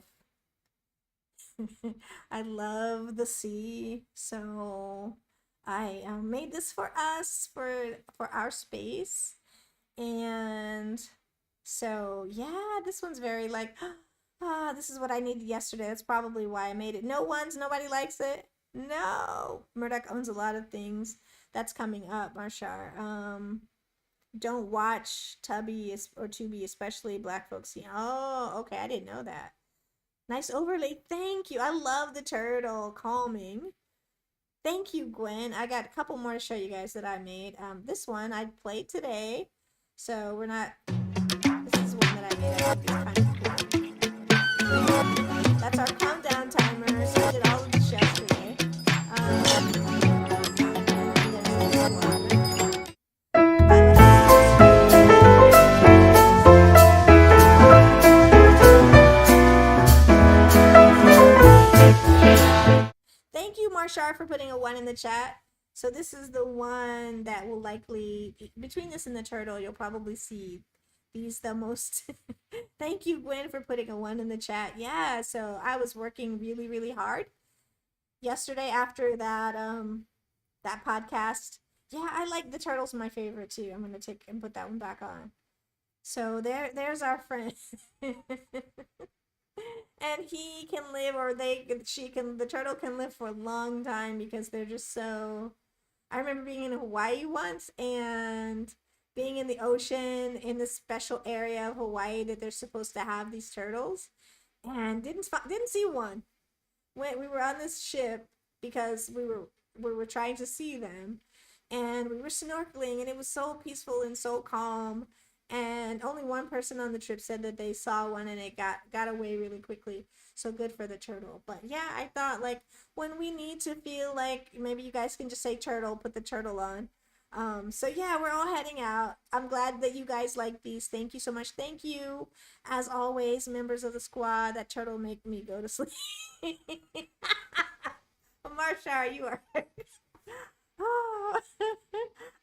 I love the sea, so I made this for us, for our space. And so yeah, this one's very like, this is what I needed yesterday. That's probably why I made it. Nobody likes it. No, Murdoch owns a lot of things. That's coming up, Marshar. Don't watch Tubby or Tubi, especially black folks. Oh, okay, I didn't know that. Nice overlay. Thank you. I love the turtle. Calming. Thank you, Gwen. I got a couple more to show you guys that I made. This one I played today. So we're not... This is one that I made. I think it's kind of cool. That's our countdown timer. So I did all of this yesterday. Thank you, Marshar, for putting a 1 in the chat. So this is the one that will likely, between this and the turtle, you'll probably see these the most. Thank you, Gwen, for putting a 1 in the chat. Yeah, so I was working really, really hard yesterday after that that podcast. Yeah, I like the turtle's my favorite too. I'm gonna take and put that one back on. So there's our friend. And he can live, or the turtle can live for a long time, because they're just so... I remember being in Hawaii once, and being in the ocean in this special area of Hawaii that they're supposed to have these turtles, and didn't see one. When we were on this ship because we were trying to see them, and we were snorkeling, and it was so peaceful and so calm. And only one person on the trip said that they saw one, and it got away really quickly. So good for the turtle. But yeah, I thought like when we need to feel like maybe you guys can just say turtle, put the turtle on. So yeah, we're all heading out. I'm glad that you guys like these. Thank you so much. Thank you, as always, members of the squad. That turtle make me go to sleep. Marshall, you are. Oh,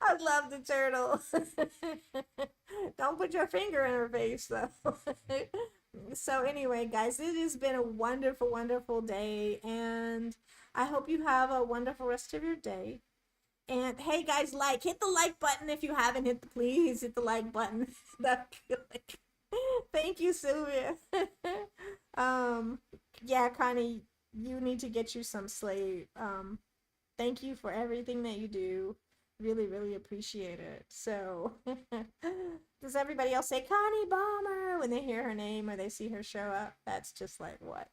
I love the turtle. Don't put your finger in her face, though. So anyway, guys, it has been a wonderful, wonderful day, and I hope you have a wonderful rest of your day. And hey, guys, hit the like button if you haven't please hit the like button. That'd be like, thank you, Sylvia. um, yeah, Connie, you need to get you some sleep. Thank you for everything that you do. Really, really appreciate it. So, does everybody else say Connie Bomber when they hear her name or they see her show up? That's just like what?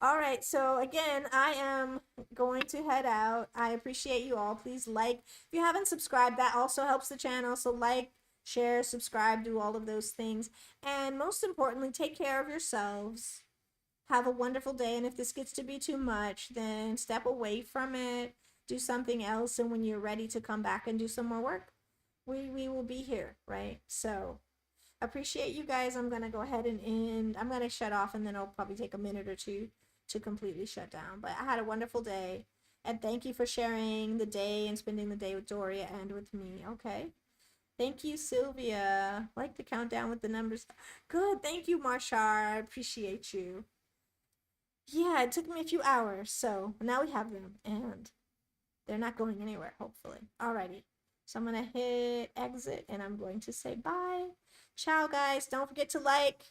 All right, so again, I am going to head out. I appreciate you all. Please like. If you haven't subscribed, that also helps the channel. So like, share, subscribe, do all of those things. And most importantly, take care of yourselves. Have a wonderful day. And if this gets to be too much, then step away from it. Do something else. And when you're ready to come back and do some more work, we will be here, right? So appreciate you guys. I'm going to go ahead and end. I'm going to shut off, and then I'll probably take a minute or two to completely shut down. But I had a wonderful day, and thank you for sharing the day and spending the day with Doria and with me. Okay, thank you, Sylvia. Like to count down with the numbers. Good. Thank you, Marshall. I appreciate you. Yeah, it took me a few hours, so now we have them, and they're not going anywhere, hopefully. Alrighty, so I'm gonna hit exit, and I'm going to say bye. Ciao, guys. Don't forget to like,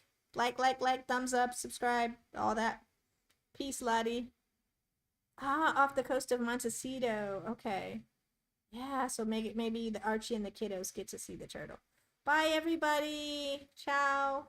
thumbs up, subscribe, all that. Peace, laddie. Off the coast of Montecito. Okay. Yeah, so maybe the Archie and the kiddos get to see the turtle. Bye, everybody. Ciao.